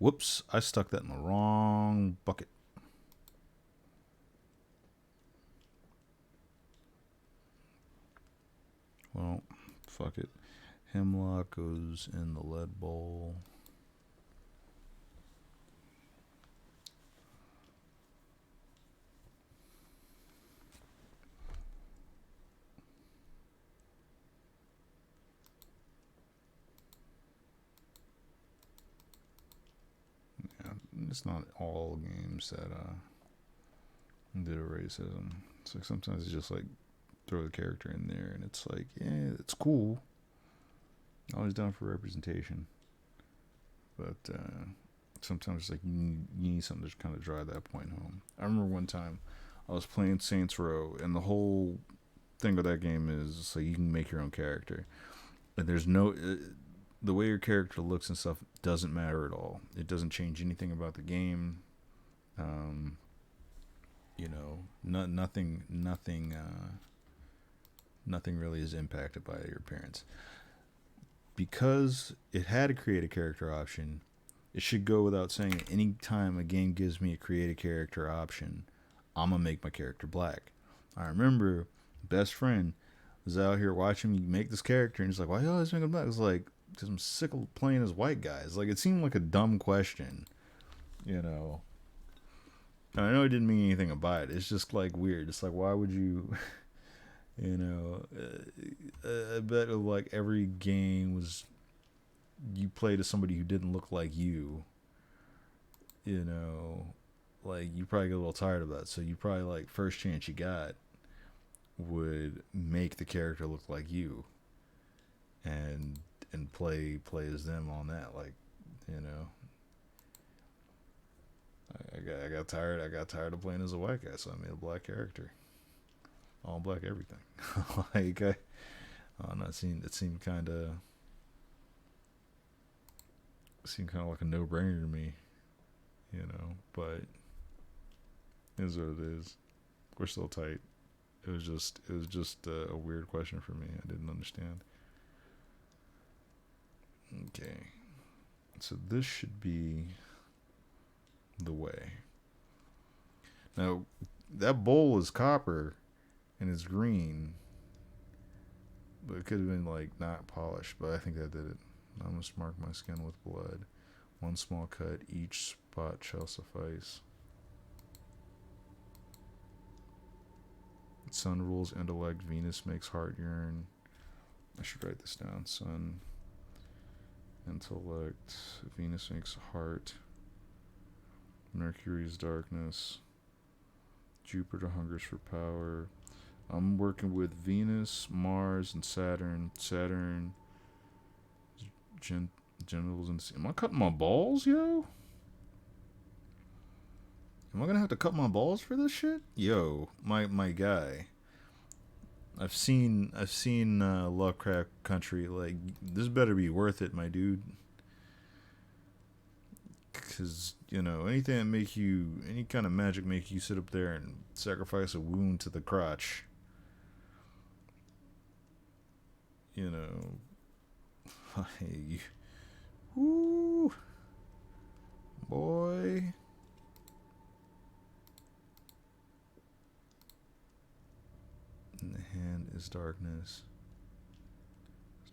Whoops, I stuck that in the wrong bucket. Well, fuck it. Hemlock goes in the lead bowl. Yeah, it's not all games that did a racism. It's like sometimes it's just like throw the character in there and it's like, yeah, it's cool. Always down for representation. But sometimes it's like you need something to kind of drive that point home. I remember one time I was playing Saints Row, and the whole thing with that game is so you can make your own character. And there's no... the way your character looks and stuff doesn't matter at all. It doesn't change anything about the game. You know, nothing really is impacted by your appearance. Because it had a create a character option, it should go without saying that any time a game gives me a create a character option, I'm going to make my character black. I remember best friend was out here watching me make this character, and he's like, why you always make him black? I was like, because I'm sick of playing as white guys. Like, it seemed like a dumb question, you know. And I know it didn't mean anything about it. It's just, like, weird. It's like, why would you... You know, I bet like every game was you played as somebody who didn't look like you. You know, like you probably get a little tired of that. So you probably like first chance you got would make the character look like you, and play as them on that. Like, you know, I got tired. I got tired of playing as a white guy, so I made a black character. All black everything. Like, it seemed kind of like a no-brainer to me, you know, but it is what it is. We're still tight. It was just a weird question for me. I didn't understand. Okay. So this should be the way. Now, that bowl is copper and it's green, but it could have been like not polished, but I think that did it. I must mark my skin with blood. One small cut, each spot shall suffice. Sun rules intellect, Venus makes heart yearn. I should write this down. Sun, intellect, Venus makes heart. Mercury's darkness. Jupiter hungers for power. I'm working with Venus, Mars, and Saturn. Saturn, genitals, and... Am I cutting my balls, yo? Am I gonna have to cut my balls for this shit? Yo, my guy. I've seen Lovecraft Country. Like, this better be worth it, my dude. Cause, you know, anything that make you, any kind of magic make you sit up there and sacrifice a wound to the crotch. You know, hey, woo, boy. In the hand is darkness.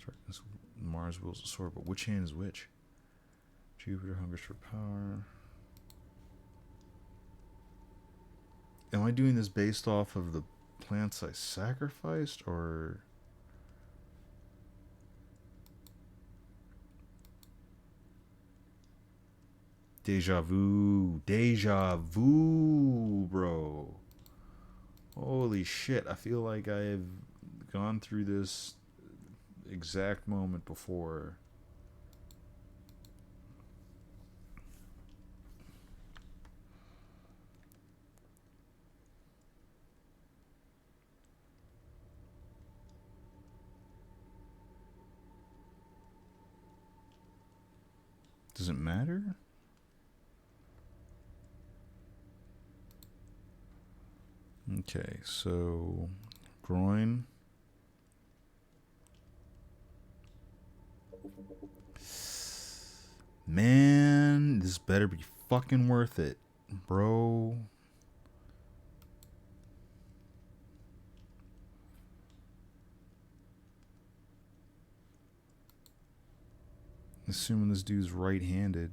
Darkness. Mars wields a sword, but which hand is which? Jupiter hungers for power. Am I doing this based off of the plants I sacrificed, or... Deja vu, bro. Holy shit, I feel like I have gone through this exact moment before. Does it matter? Okay, so groin. Man, This better be fucking worth it, bro. Assuming this dude's right-handed.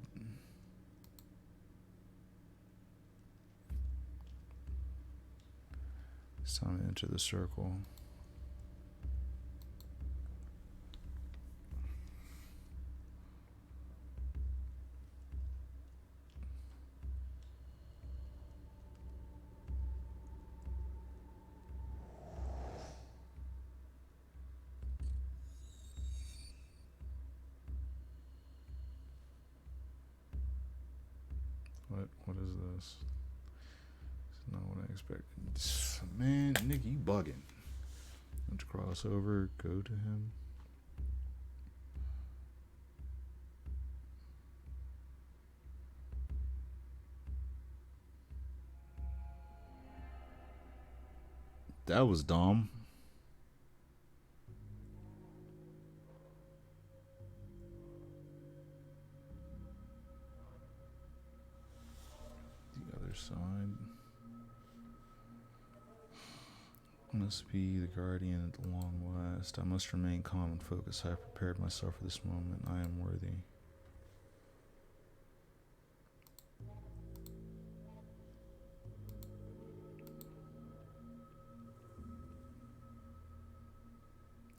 It's time to enter the circle. What is this? It's not what I expected. Man, Nick, you bugging. Let's cross over, go to him. That was dumb. Side. Must be the guardian at the long last. I must remain calm and focused. I have prepared myself for this moment. I am worthy.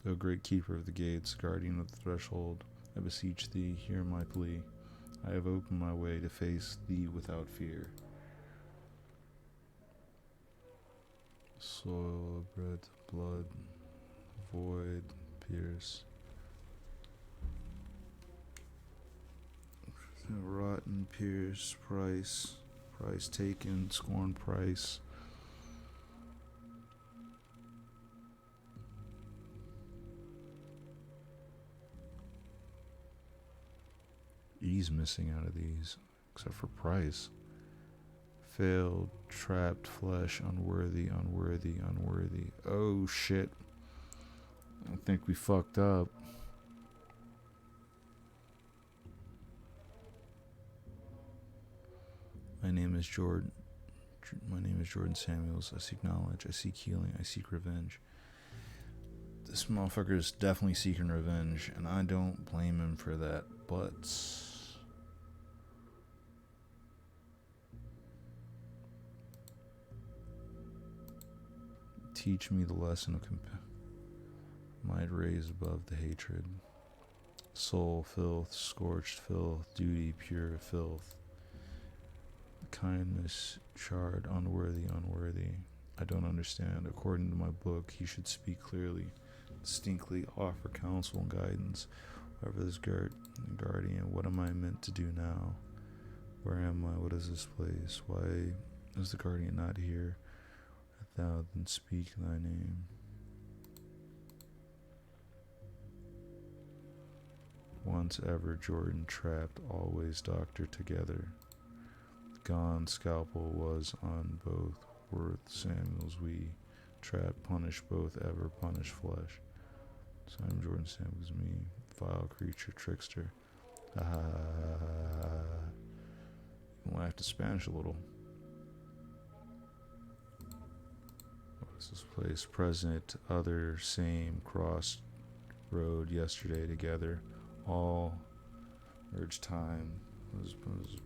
O great keeper of the gates, guardian of the threshold, I beseech thee, hear my plea. I have opened my way to face thee without fear. Soil, bread, blood, void, pierce. Rotten, pierce, price, price taken, scorn, price. E's missing out of these, except for price. Failed, trapped, flesh, unworthy, unworthy, unworthy. Oh shit. I think we fucked up. My name is Jordan Samuels. I seek knowledge, I seek healing, I seek revenge. This motherfucker is definitely seeking revenge, and I don't blame him for that, but teach me the lesson of might raise above the hatred. Soul, filth, scorched filth, duty, pure filth. Kindness, charred, unworthy, unworthy. I don't understand. According to my book, he should speak clearly, distinctly, offer counsel and guidance. Whoever this guardian, what am I meant to do now? Where am I? What is this place? Why is the guardian not here? Thou then speak thy name. Once ever Jordan trapped, always doctor together. Gone scalpel was on both, worth Samuels we. Trapped, punish both, ever punish flesh. So I'm Jordan Samuels me, vile creature, trickster. Ha ha ha ha ha. We'll have to Spanish a little. This place, present, other, same, crossed road yesterday together, all urge time, was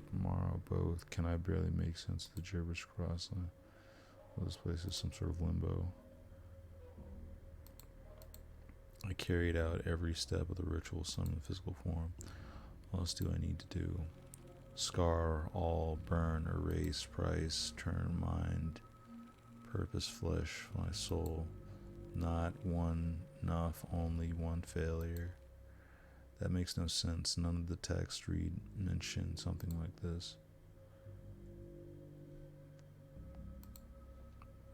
tomorrow both. Can I barely make sense of the gibberish crossland? Well, this place is some sort of limbo. I carried out every step of the ritual, some in physical form. What else do I need to do? Scar, all, burn, erase, price, turn, mind, purpose, flesh, my soul. Not one enough, only one failure. That makes no sense. None of the text read mention something like this.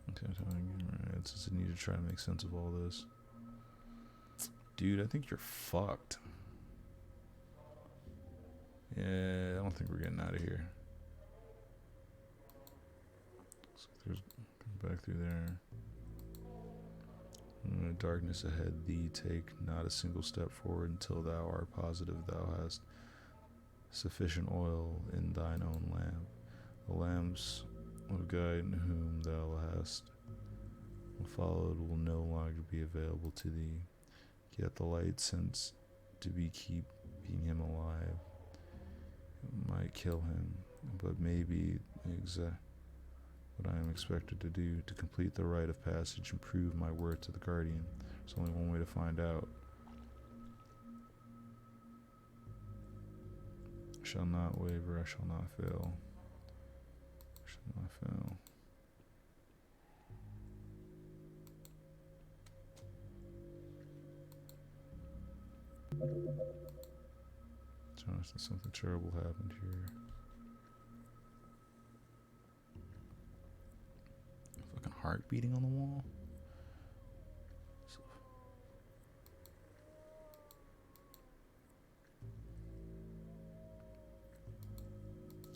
It's just a need to try to make sense of all this. Dude, I think you're fucked. Yeah, I don't think we're getting out of here. So there's back through there. Darkness ahead thee, take not a single step forward until thou art positive thou hast sufficient oil in thine own lamp. The lamps of God in whom thou hast followed will no longer be available to thee. Yet the light sent to be keeping him alive might kill him, but maybe what I am expected to do to complete the rite of passage and prove my worth to the guardian. There's only one way to find out. I shall not waver, I shall not fail. I shall not fail. Jonathan, something terrible happened here. Fucking heart beating on the wall.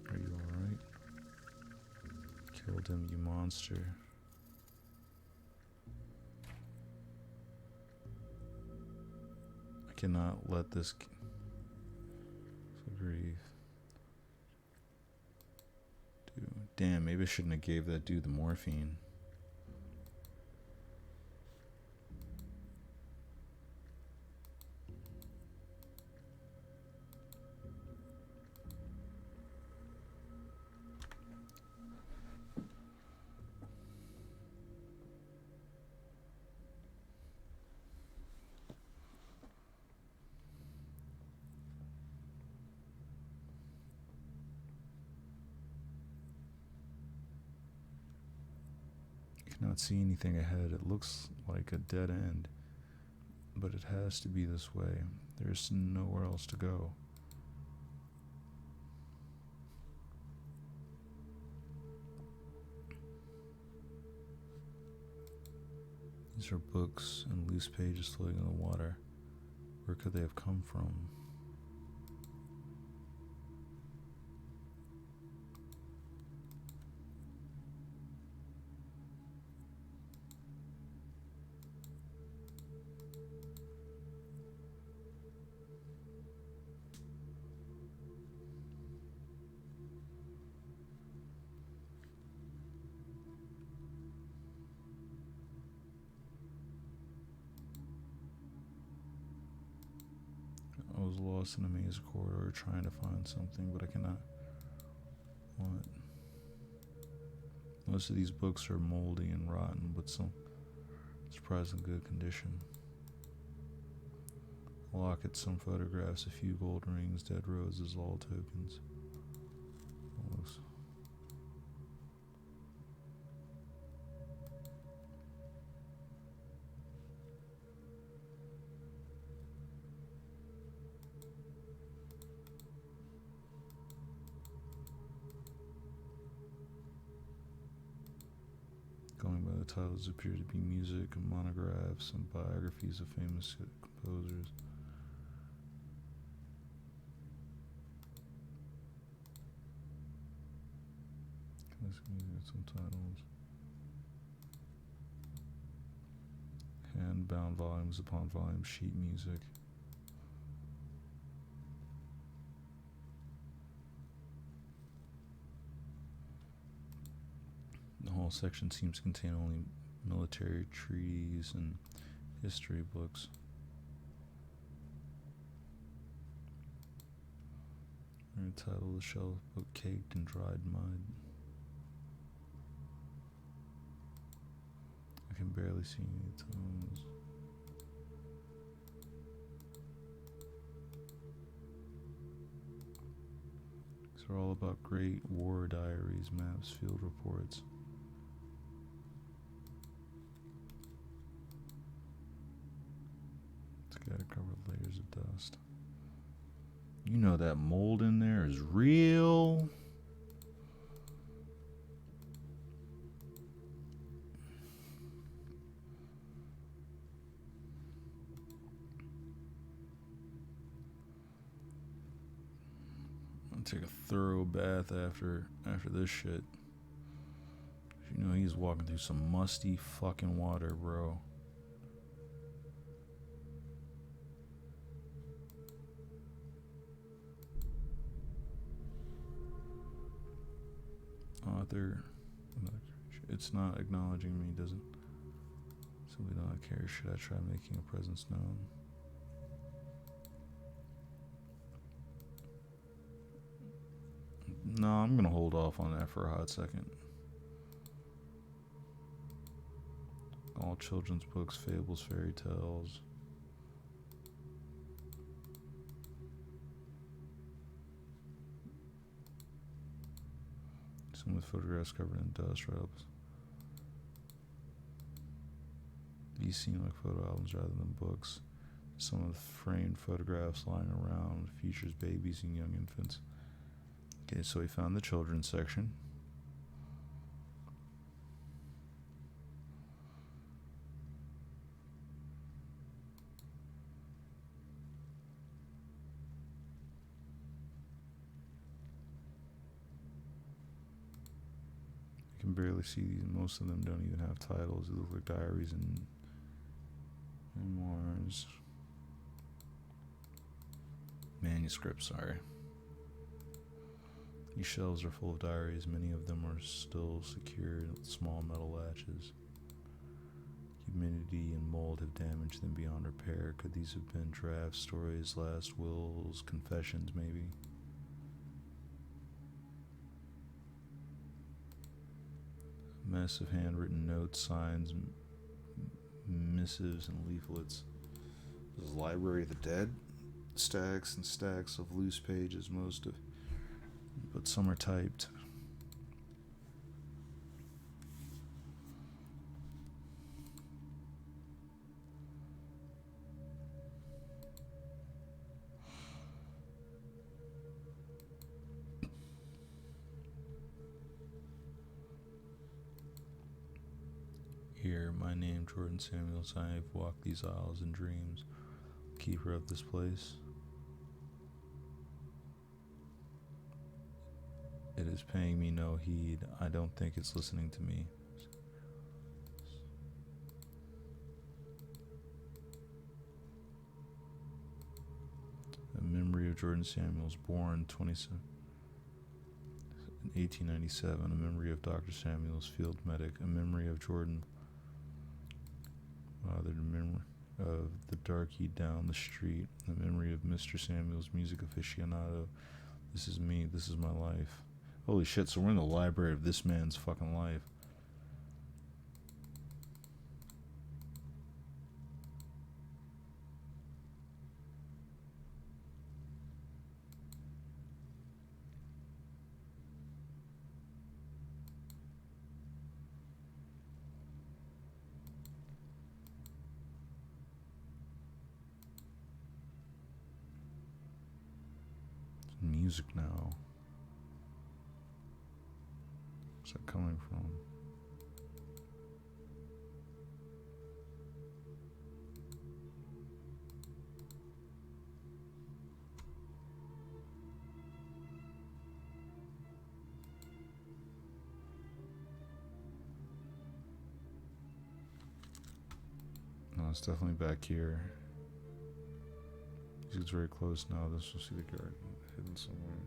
Are you alright? Killed him, you monster. I cannot let this grief. Dude, damn, maybe I shouldn't have gave that dude the morphine. Cannot see anything ahead. It looks like a dead end, but it has to be this way. There's nowhere else to go. These are books and loose pages floating in the water. Where could they have come from? I was lost in a maze corridor trying to find something, but I cannot. What? Most of these books are moldy and rotten, but some surprisingly good condition. A locket, some photographs, a few gold rings, dead roses, all tokens. Almost. Going by the titles appear to be music, monographs, and biographies of famous composers. Classic music, some titles. Hand-bound volumes upon volumes, sheet music. The whole section seems to contain only military treaties and history books. The title of the shelf book, Caked in Dried Mud. I can barely see any tones. These are all about great war diaries, maps, field reports. Gotta cover layers of dust. You know that mold in there is real. I'm gonna take a thorough bath after this shit. You know he's walking through some musty fucking water, bro. other. It's not acknowledging me, doesn't. Simply do not care. Should I try making a presence known? No, I'm gonna hold off on that for a hot second. All children's books, fables, fairy tales. Some with photographs covered in dust, ropes. These seem like photo albums rather than books. Some of the framed photographs lying around features babies and young infants. Okay, so we found the children's section. You can barely see these. Most of them don't even have titles. They look like diaries and memoirs. Manuscripts, sorry. These shelves are full of diaries. Many of them are still secured with small metal latches. Humidity and mold have damaged them beyond repair. Could these have been draft stories, last wills, confessions, maybe? A mess of handwritten notes, signs, missives, and leaflets. This is Library of the Dead. Stacks and stacks of loose pages, but some are typed. Here, my name, Jordan Samuels. I have walked these aisles in dreams. Keeper of this place. It is paying me no heed. I don't think it's listening to me. A memory of Jordan Samuels, born 1897. A memory of Dr. Samuels, field medic. A memory of Jordan. The memory of the darky down the street. A memory of Mr. Samuels, music aficionado. This is me. This is my life. Holy shit, so we're in the library of this man's fucking life. Music now. Where's that coming from? No, it's definitely back here. It's very close now. This will see the garden hidden somewhere.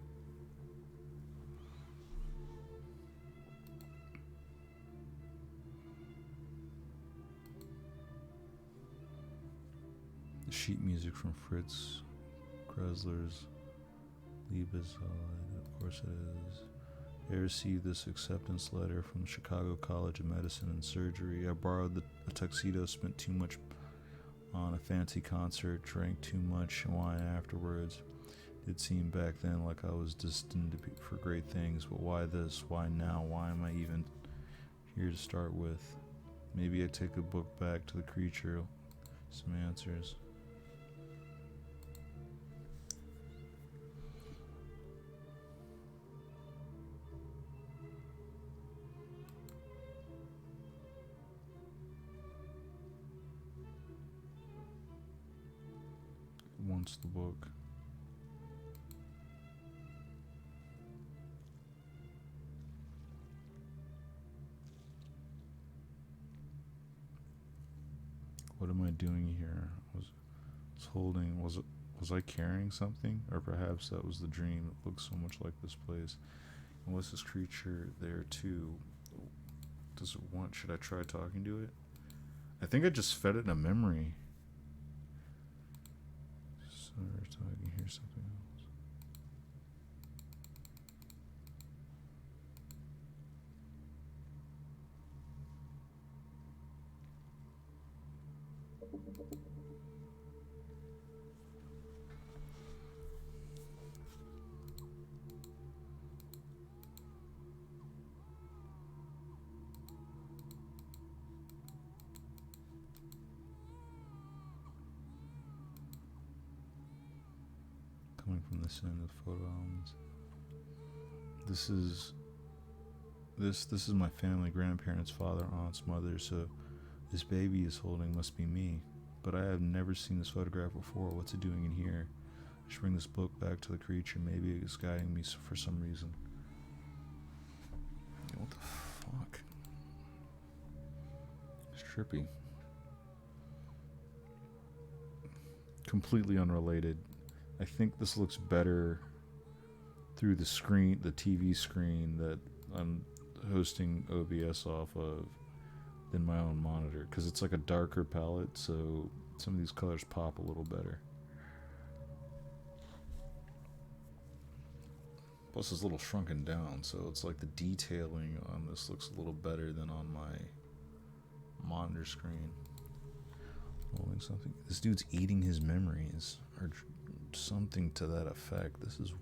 The sheet music from Fritz Kreisler's Liebeslied, of course it is. I received this acceptance letter from the Chicago College of Medicine and Surgery. I borrowed a tuxedo, spent too much on a fancy concert, drank too much wine afterwards. It seemed back then like I was destined to be for great things, but why this? Why now? Why am I even here to start with? Maybe I take a book back to the creature, some answers. Wants the book. What am I doing here? Was holding? Was I carrying something, or perhaps that was the dream? It looks so much like this place. Was this creature there too? Does it want? Should I try talking to it? I think I just fed it a memory. So I can hear something else. Coming from this end of photo albums. This is my family, grandparents, father, aunts, mother, so this baby is holding must be me. But I have never seen this photograph before. What's it doing in here? I should bring this book back to the creature. Maybe it's guiding me for some reason. What the fuck? It's trippy. Completely unrelated. I think this looks better through the screen, the TV screen that I'm hosting OBS off of, than my own monitor, because it's like a darker palette, so some of these colors pop a little better. Plus it's a little shrunken down, so it's like the detailing on this looks a little better than on my monitor screen. Holding something. This dude's eating his memories, or something to that effect. This is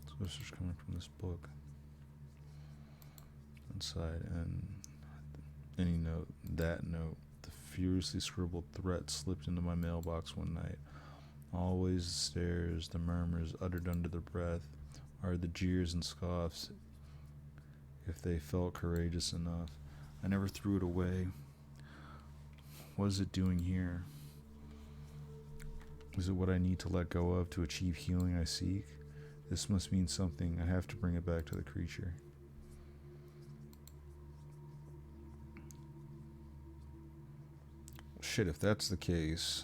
so this is coming from this book inside, and any note, that note, the furiously scribbled threat slipped into my mailbox one night. Always the stares, the murmurs uttered under the breath, are the jeers and scoffs, if they felt courageous enough. I never threw it away. What is it doing here? Is it what I need to let go of to achieve healing I seek? This must mean something. I have to bring it back to the creature. Shit, if that's the case,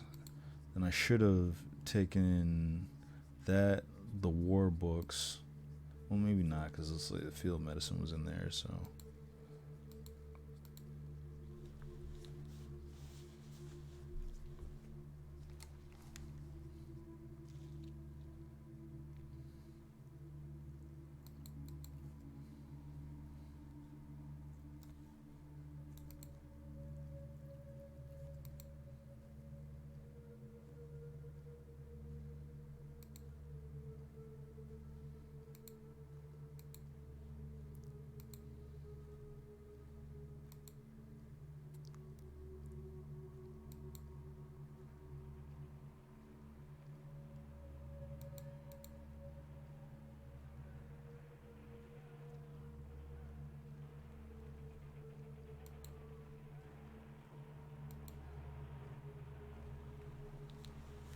then I should have taken that, the war books. Well, maybe not, because it's like the field medicine was in there, so.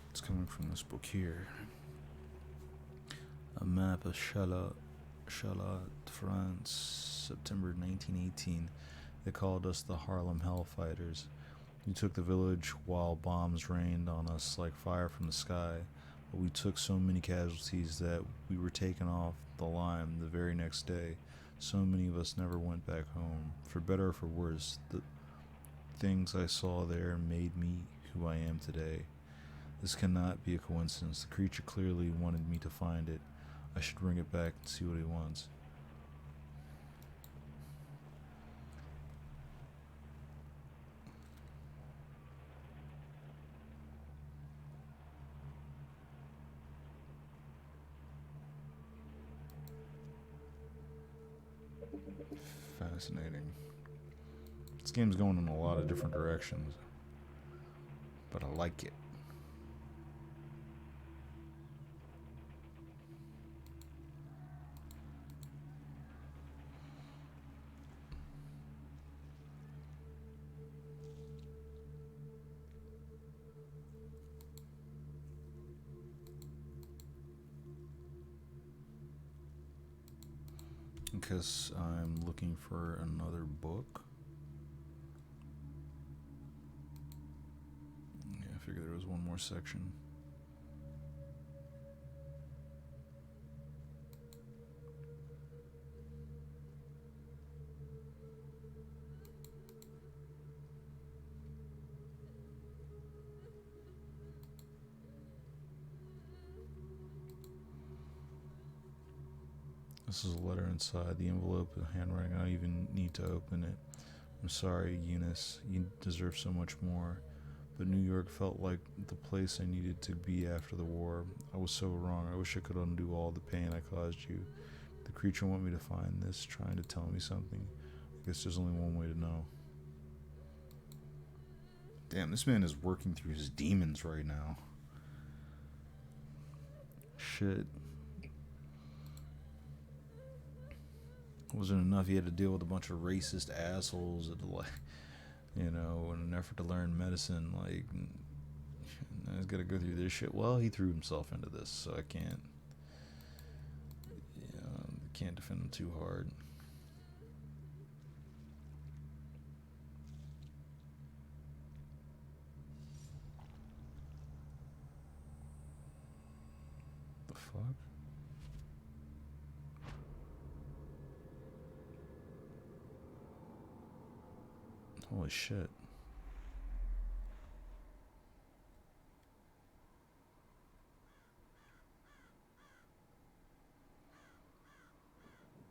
It's coming from this book here. A map of Charlotte, France, September 1918. They called us the Harlem Hellfighters. We took the village while bombs rained on us like fire from the sky, but we took so many casualties that we were taken off the line the very next day. So many of us never went back home. For better or for worse, the things I saw there made me who I am today. This cannot be a coincidence. The creature clearly wanted me to find it. I should bring it back and see what he wants. Fascinating. This game's going in a lot of different directions, but I like it. Because I'm looking for another book. Yeah, I figured there was one more section. This is a letter inside the envelope, the handwriting. I don't even need to open it. I'm sorry, Eunice. You deserve so much more. But New York felt like the place I needed to be after the war. I was so wrong. I wish I could undo all the pain I caused you. The creature want me to find this, trying to tell me something. I guess there's only one way to know. Damn, this man is working through his demons right now. Shit. Wasn't enough. He had to deal with a bunch of racist assholes that, like, you know, in an effort to learn medicine. Like, I was gonna go through this shit. Well, he threw himself into this, so I can't, you know, can't defend him too hard. The fuck? Holy shit.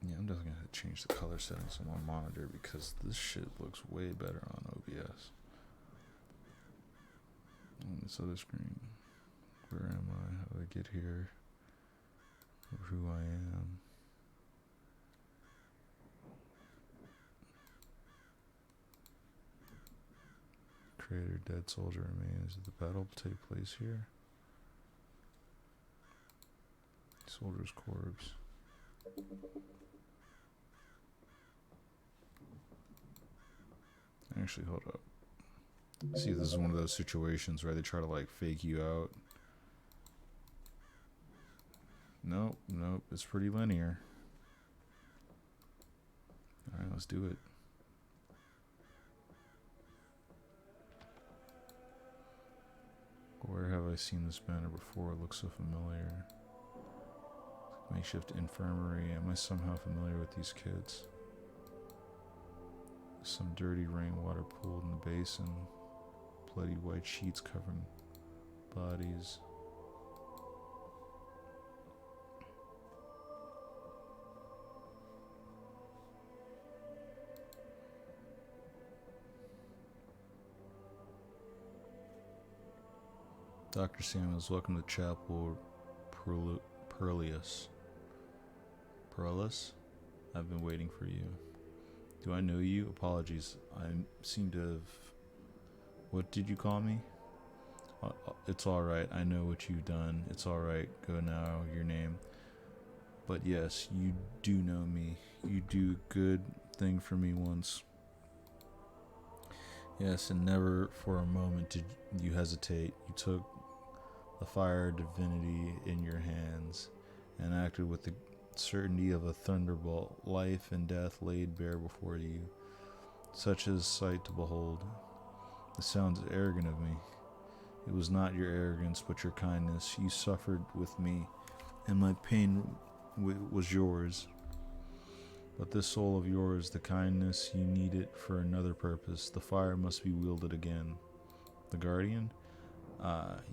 Yeah, I'm definitely gonna change the color settings on my monitor because this shit looks way better on OBS. On this other screen. Where am I? How did I get here? Who I am. Creator, dead soldier remains. Did the battle take place here? Soldier's corpse. Actually, hold up. See, this is one of those situations where they try to like fake you out. Nope, nope, it's pretty linear. Alright, let's do it. Where have I seen this banner before? It looks so familiar. Makeshift infirmary. Am I somehow familiar with these kids? Some dirty rainwater pooled in the basin. Bloody white sheets covering bodies. Dr. Samuels, welcome to Chapel Perlius. Perlius? I've been waiting for you. Do I know you? Apologies. I seem to have... What did you call me? It's alright. I know what you've done. It's alright. Go now. Your name. But yes, you do know me. You do a good thing for me once. Yes, and never for a moment did you hesitate. You took the fire divinity in your hands and acted with the certainty of a thunderbolt. Life and death laid bare before you. Such a sight to behold. It sounds arrogant of me. It was not your arrogance, but your kindness. You suffered with me, and my pain was yours. But this soul of yours, the kindness, you need it for another purpose. The fire must be wielded again. The Guardian?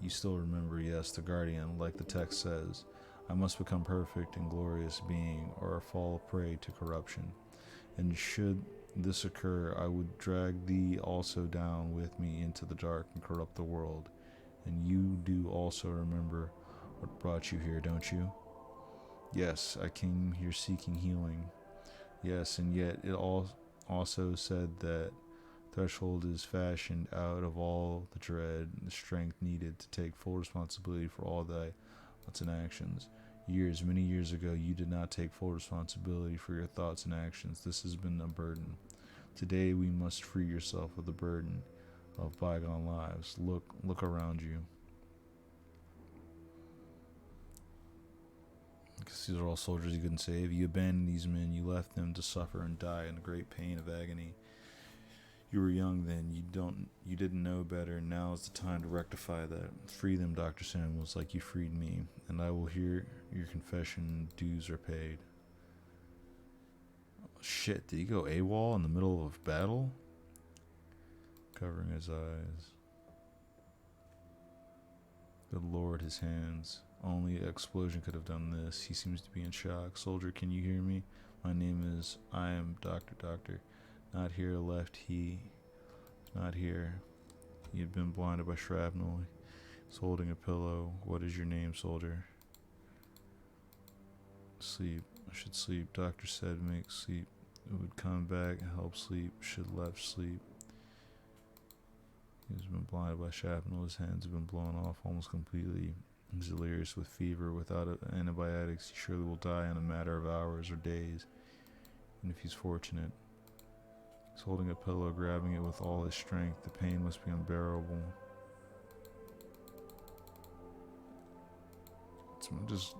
You still remember, yes, the Guardian, like the text says. I must become perfect and glorious being, or fall a prey to corruption. And should this occur, I would drag thee also down with me into the dark and corrupt the world. And you do also remember what brought you here, don't you? Yes, I came here seeking healing. Yes, and yet it also said that threshold is fashioned out of all the dread and the strength needed to take full responsibility for all thy thoughts and actions. Many years ago, you did not take full responsibility for your thoughts and actions. This has been a burden. Today, we must free yourself of the burden of bygone lives. Look around you. Because these are all soldiers you couldn't save. You abandoned these men. You left them to suffer and die in the great pain of agony. You were young then. You didn't know better. Now is the time to rectify that. Free them, Dr. Samuels, like you freed me, and I will hear your confession. Dues are paid. Oh, shit, did he go AWOL in the middle of battle? Covering his eyes. Good Lord, his hands. Only an explosion could have done this. He seems to be in shock. Soldier, can you hear me? My name is... I am Doctor. Not here, left. He... Not here. He had been blinded by shrapnel. He's holding a pillow. What is your name, soldier? Sleep. I should sleep. Doctor said make sleep. It would come back and help sleep. Should left sleep. He's been blinded by shrapnel. His hands have been blown off almost completely. He's delirious with fever. Without antibiotics, he surely will die in a matter of hours or days, even if he's fortunate. He's holding a pillow, grabbing it with all his strength. The pain must be unbearable. So I'm just...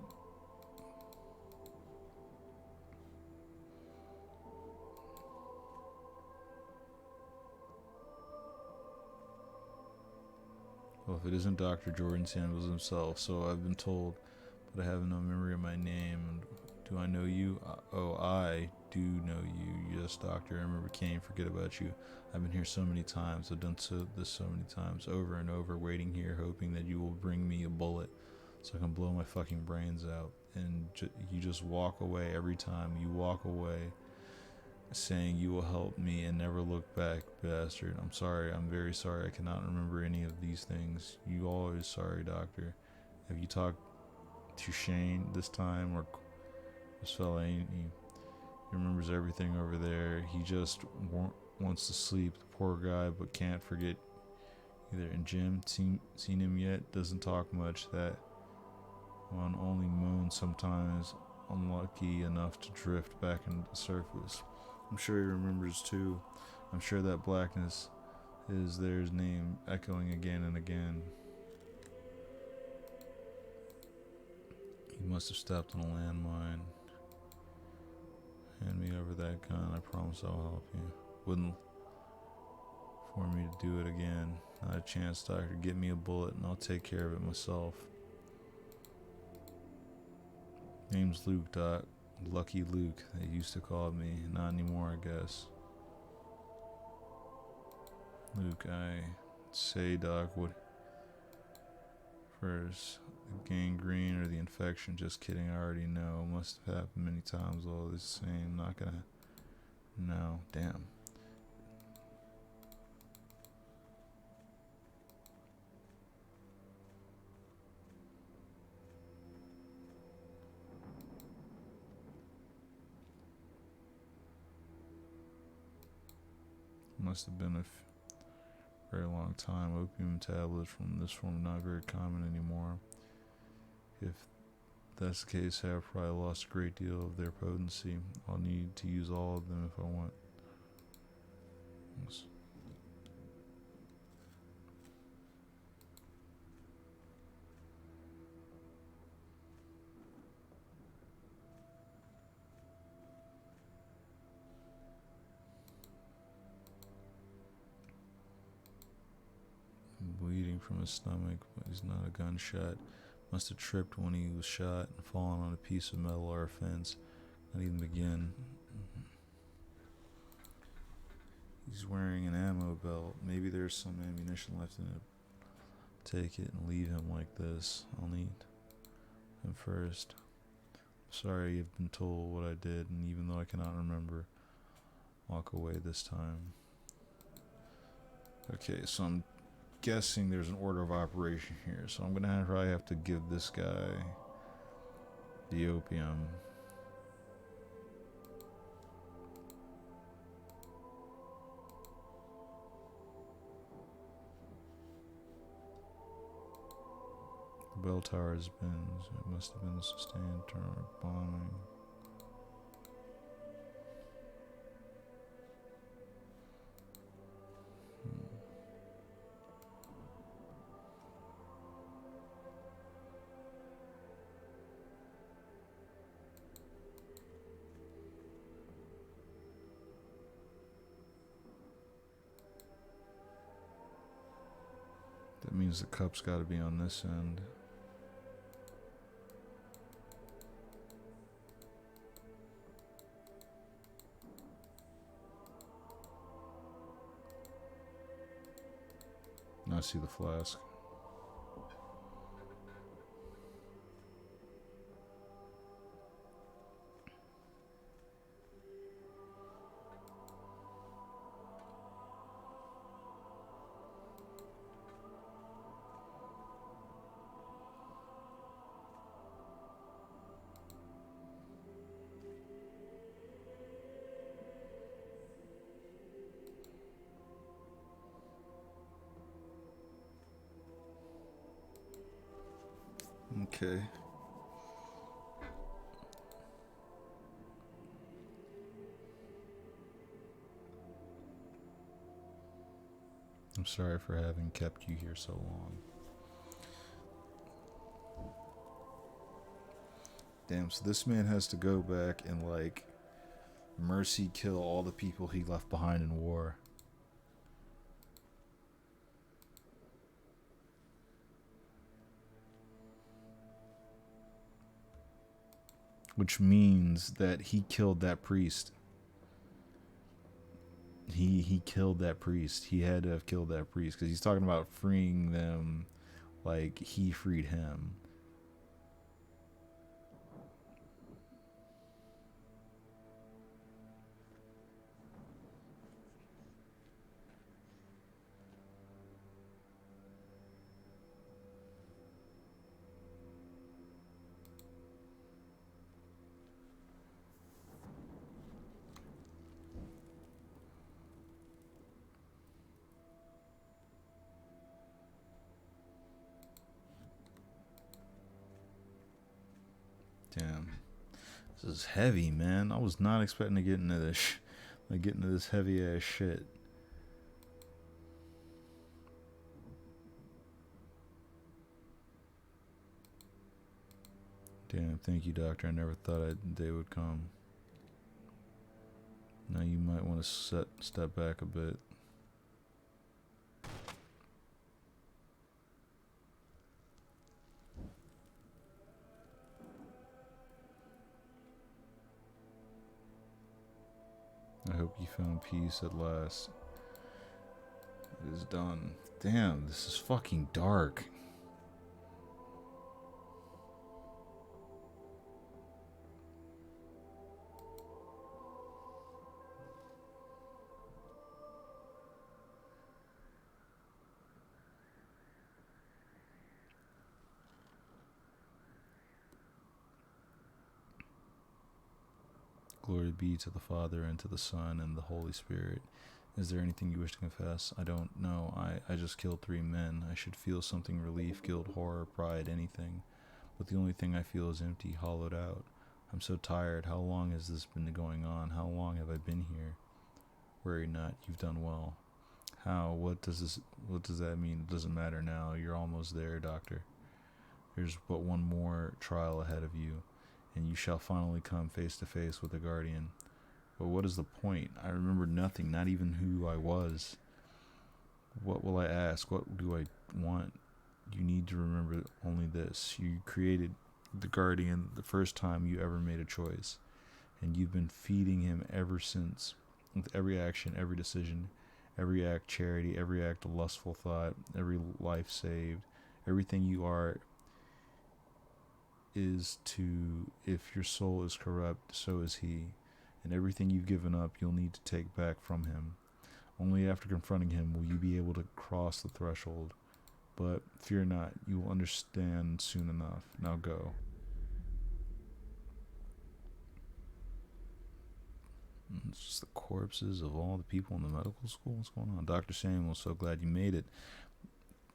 Well, if it isn't Dr. Jordan Samuels himself, so I've been told, but I have no memory of my name. Do I know you? Oh, I do know you. Yes, Doctor. I remember Kane. Forget about you. I've been here so many times. I've done this so many times, over and over, waiting here, hoping that you will bring me a bullet so I can blow my fucking brains out. And you just walk away every time. You walk away saying you will help me and never look back, bastard. I'm sorry. I'm very sorry. I cannot remember any of these things. You always sorry, Doctor. Have you talked to Shane this time, or this fella ain't he remembers everything over there? He just wants to sleep, the poor guy, but can't forget either. And Jim, seen him yet? Doesn't talk much. That one only moans sometimes, unlucky enough to drift back into the surface. I'm sure he remembers too. I'm sure that blackness is there's name echoing again and again. He must have stepped on a landmine. Hand me over that gun. I promise I'll help you. Wouldn't for me to do it again. Not a chance, Doctor. Get me a bullet and I'll take care of it myself. Name's Luke, Doc. Lucky Luke, they used to call me. Not anymore, I guess. Luke, I say, Doc, what first? The gangrene or the infection? Just kidding, I already know. Must have happened many times, all the same. Not gonna... No, damn. Must have been a very long time. Opium tablets from this form not very common anymore. If that's the case, I have probably lost a great deal of their potency. I'll need to use all of them if I want. Bleeding from his stomach, but he's not a gunshot. Must have tripped when he was shot and fallen on a piece of metal or a fence. Not even begin. He's wearing an ammo belt. Maybe there's some ammunition left in it. Take it and leave him like this. I'll need him first. Sorry you've been told what I did, and even though I cannot remember, walk away this time. Okay, so I'm guessing there's an order of operation here, so I'm gonna probably have to give this guy the opium. The bell tower has been, it must have been a sustained turn of bombing. That means the cup's got to be on this end. Now I see the flask. Okay. I'm sorry for having kept you here so long. Damn, so this man has to go back and, like, mercy kill all the people he left behind in war. Which means that he killed that priest. He killed that priest. He had to have killed that priest because he's talking about freeing them like he freed him. Damn, this is heavy, man. I was not expecting to get into this, like get into this heavy ass shit. Damn, thank you, doctor. I never thought a day would come. Now you might want to step back a bit. I hope you found peace at last. It is done. Damn, this is fucking dark. Glory be to the Father, and to the Son, and the Holy Spirit. Is there anything you wish to confess? I don't know. I just killed 3 men. I should feel something: relief, guilt, horror, pride, anything. But the only thing I feel is empty, hollowed out. I'm so tired. How long has this been going on? How long have I been here? Worry not. You've done well. How? What does that mean? It doesn't matter now. You're almost there, doctor. There's but one more trial ahead of you, and you shall finally come face to face with the guardian. But what is the point? I remember nothing, not even who I was. What will I ask? What do I want? You need to remember only this. You created the guardian the first time you ever made a choice, and you've been feeding him ever since, with every action, every decision, every act charity, every act of lustful thought, every life saved. Everything you are is to, if your soul is corrupt, so is he. And everything you've given up, you'll need to take back from him. Only after confronting him will you be able to cross the threshold. But fear not, you will understand soon enough. Now go. It's just the corpses of all the people in the medical school. What's going on? Dr. Samuel, so glad you made it.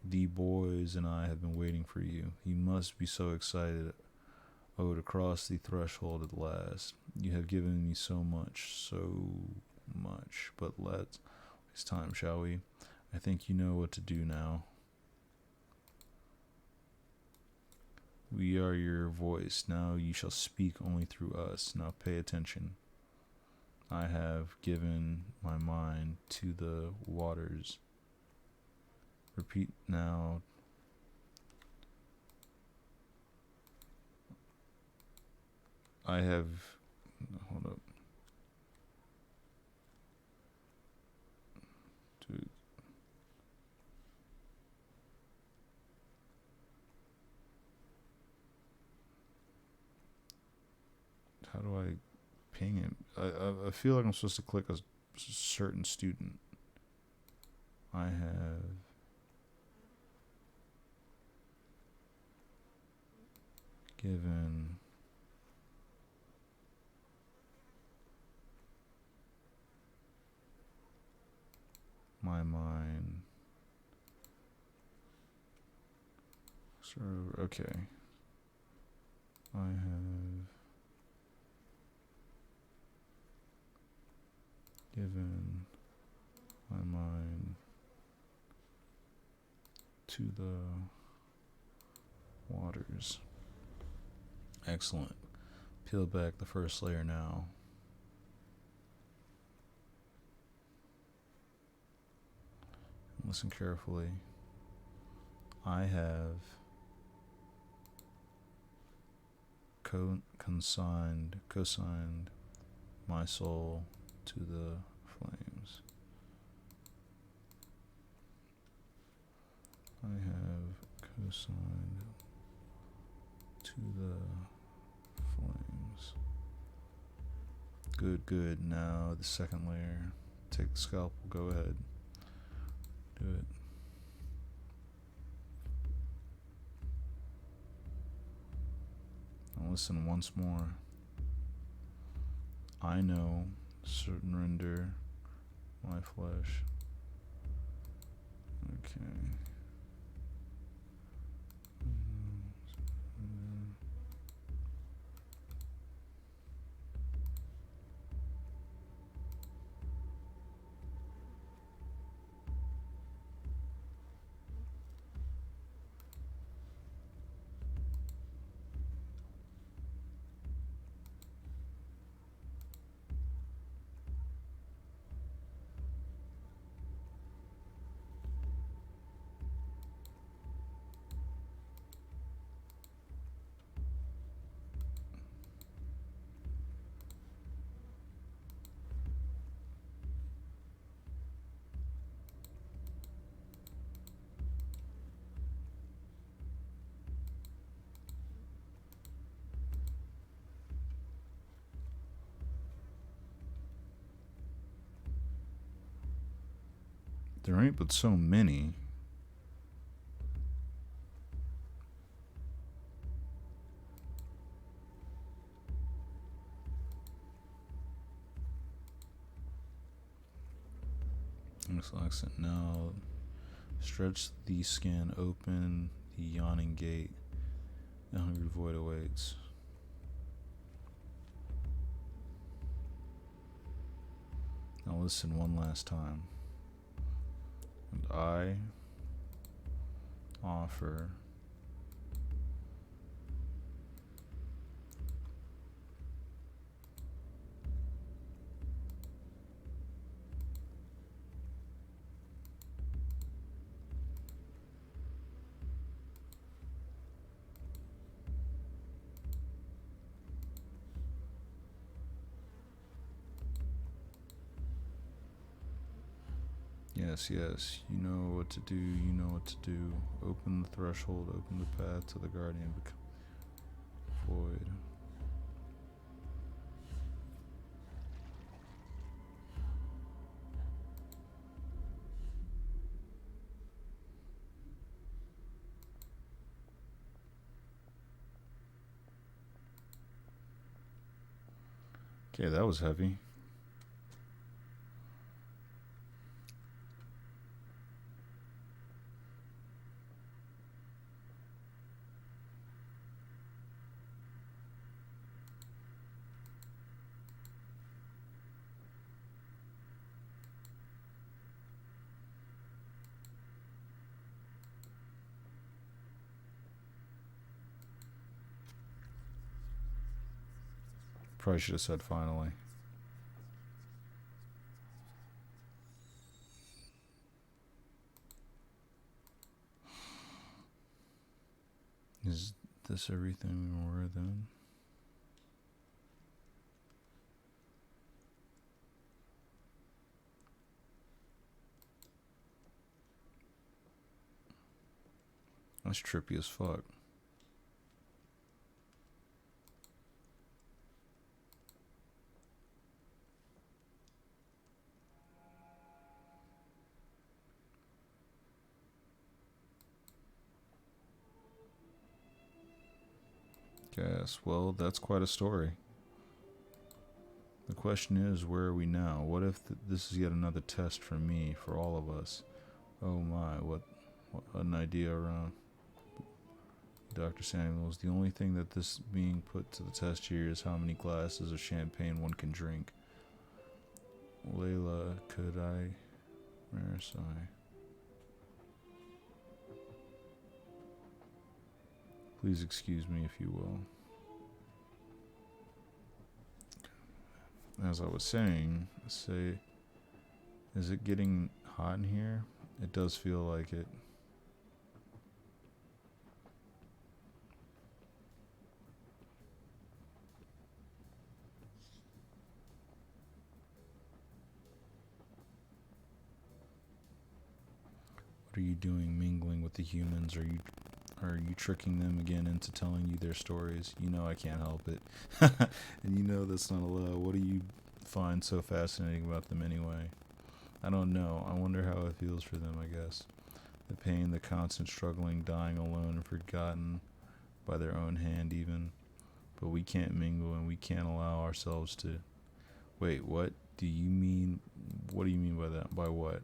The boys and I have been waiting for you. You must be so excited. Oh, to cross the threshold at last. You have given me so much. But let's waste time, shall we? I think you know what to do now. We are your voice. Now you shall speak only through us. Now pay attention. I have given my mind to the waters. repeat now. I have, hold up. Dude. How do I ping him? I feel like I'm supposed to click a certain student. I have given my mind. So, okay. I have given my mind to the waters. Excellent. Peel back the first layer now. Listen carefully. I have cosigned my soul to the flames. I have cosigned to the flames. Good, good. Now the second layer. Take the scalpel, go ahead. Do it. Now listen once more. I know, surrender my flesh. Okay. There ain't but so many. Accent now. Stretch the skin, open the yawning gate. The hungry void awaits. Now listen one last time. And I offer yes, yes, you know what to do, you know what to do. Open the threshold, open the path to the guardian void. Okay, that was heavy. Probably should have said finally. Is this everything we were then? That's trippy as fuck. Guess, well, that's quite a story. The question is, where are we now? What if this is yet another test for me, for all of us? Oh my, what an idea around. Dr. Samuels, the only thing that this being put to the test here is how many glasses of champagne one can drink. Layla, could I? Marisai. Please excuse me if you will. As I was saying, is it getting hot in here? It does feel like it. What are you doing mingling with the humans? Are you tricking them again into telling you their stories? You know I can't help it. And you know that's not allowed. What do you find so fascinating about them anyway? I don't know. I wonder how it feels for them, I guess. The pain, the constant struggling, dying alone and forgotten by their own hand even. But we can't mingle and we can't allow ourselves to... Wait, what do you mean? What do you mean by that? By what?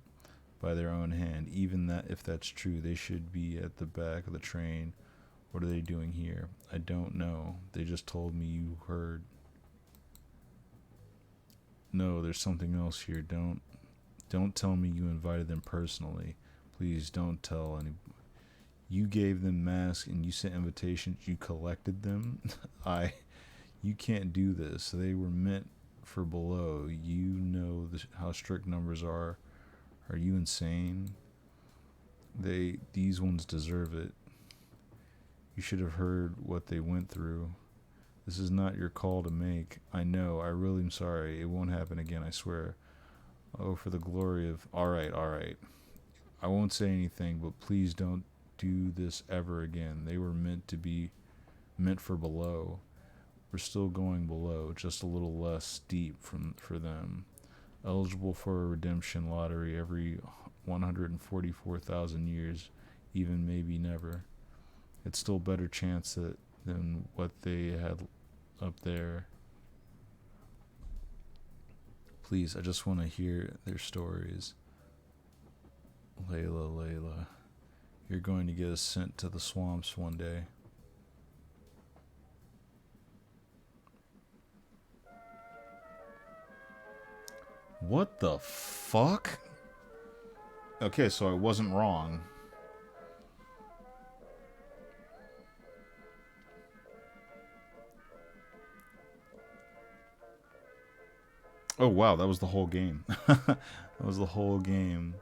By their own hand. Even that, if that's true, they should be at the back of the train. What are they doing here? I don't know. They just told me you heard. No, there's something else here. Don't tell me you invited them personally. Please don't tell anybody. You gave them masks and you sent invitations. You collected them. You can't do this. They were meant for below. You know how strict numbers are. Are you insane? These ones deserve it. You should have heard what they went through. This is not your call to make. I know. I really am sorry. It won't happen again, I swear. Oh, for the glory of... All right. I won't say anything, but please don't do this ever again. They were meant for below. We're still going below, just a little less steep for them. Eligible for a redemption lottery every 144,000 years, even maybe never. It's still better chance than what they had up there. Please, I just want to hear their stories. Layla, you're going to get us sent to the swamps one day. What the fuck? Okay, so I wasn't wrong. Oh wow, that was the whole game. That was the whole game.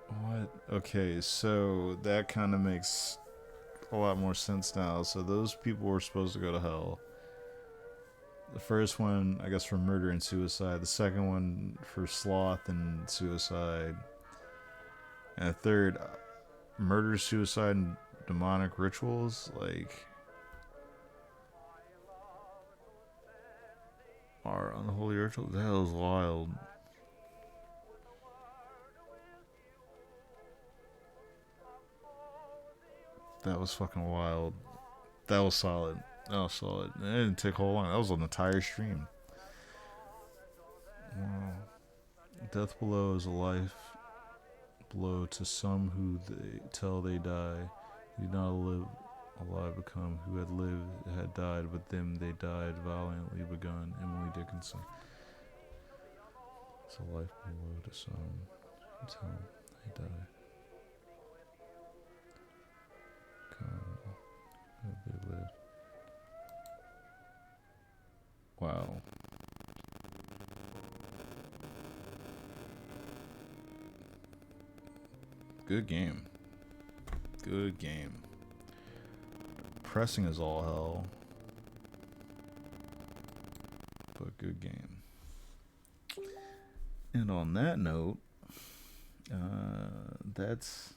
What? Okay, so that kind of makes a lot more sense now. So those people were supposed to go to hell. The first one, I guess, for murder and suicide. The second one for sloth and suicide. And the third, murder, suicide, and demonic rituals. Like, our unholy rituals. That was wild. That was fucking wild. That was solid. That was solid. It didn't take a whole long. That was an entire stream. Wow. Death below is a life blow to some who they tell they die. Do not live alive become who had lived had died, but them they died valiantly begun. Emily Dickinson. It's a life below to some who tell they die. They lived. Wow. good game. Good game. Pressing as all hell, but good game. And on that note, that's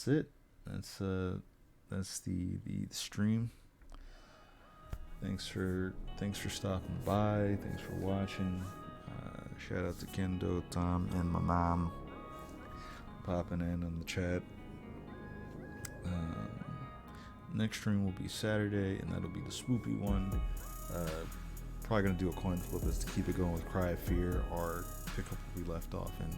it. That's the stream. Thanks for stopping by. Thanks for watching. Shout out to Kendo, Tom, and my mom popping in on the chat. Next stream will be Saturday, and that'll be the swoopy one. Probably gonna do a coin flip is to keep it going with Cry of Fear, or pick up where we left off in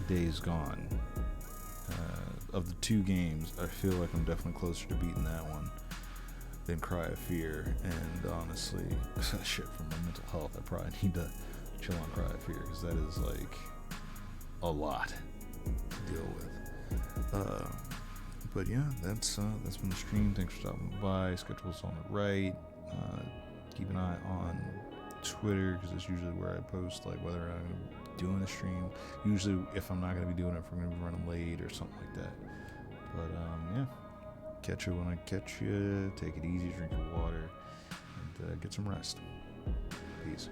Days Gone. Of the two games, I feel like I'm definitely closer to beating that one than Cry of Fear. And honestly, shit, for my mental health, I probably need to chill on Cry of Fear, because that is like a lot to deal with. But yeah, that's been the stream. Thanks for stopping by. Schedule's on the right. Keep an eye on Twitter, because it's usually where I post like whether I'm gonna be doing a stream. Usually, if I'm not gonna be doing it, if we're gonna be running late or something like that. But yeah, catch you when I catch you. Take it easy, drink your water, and get some rest. Peace.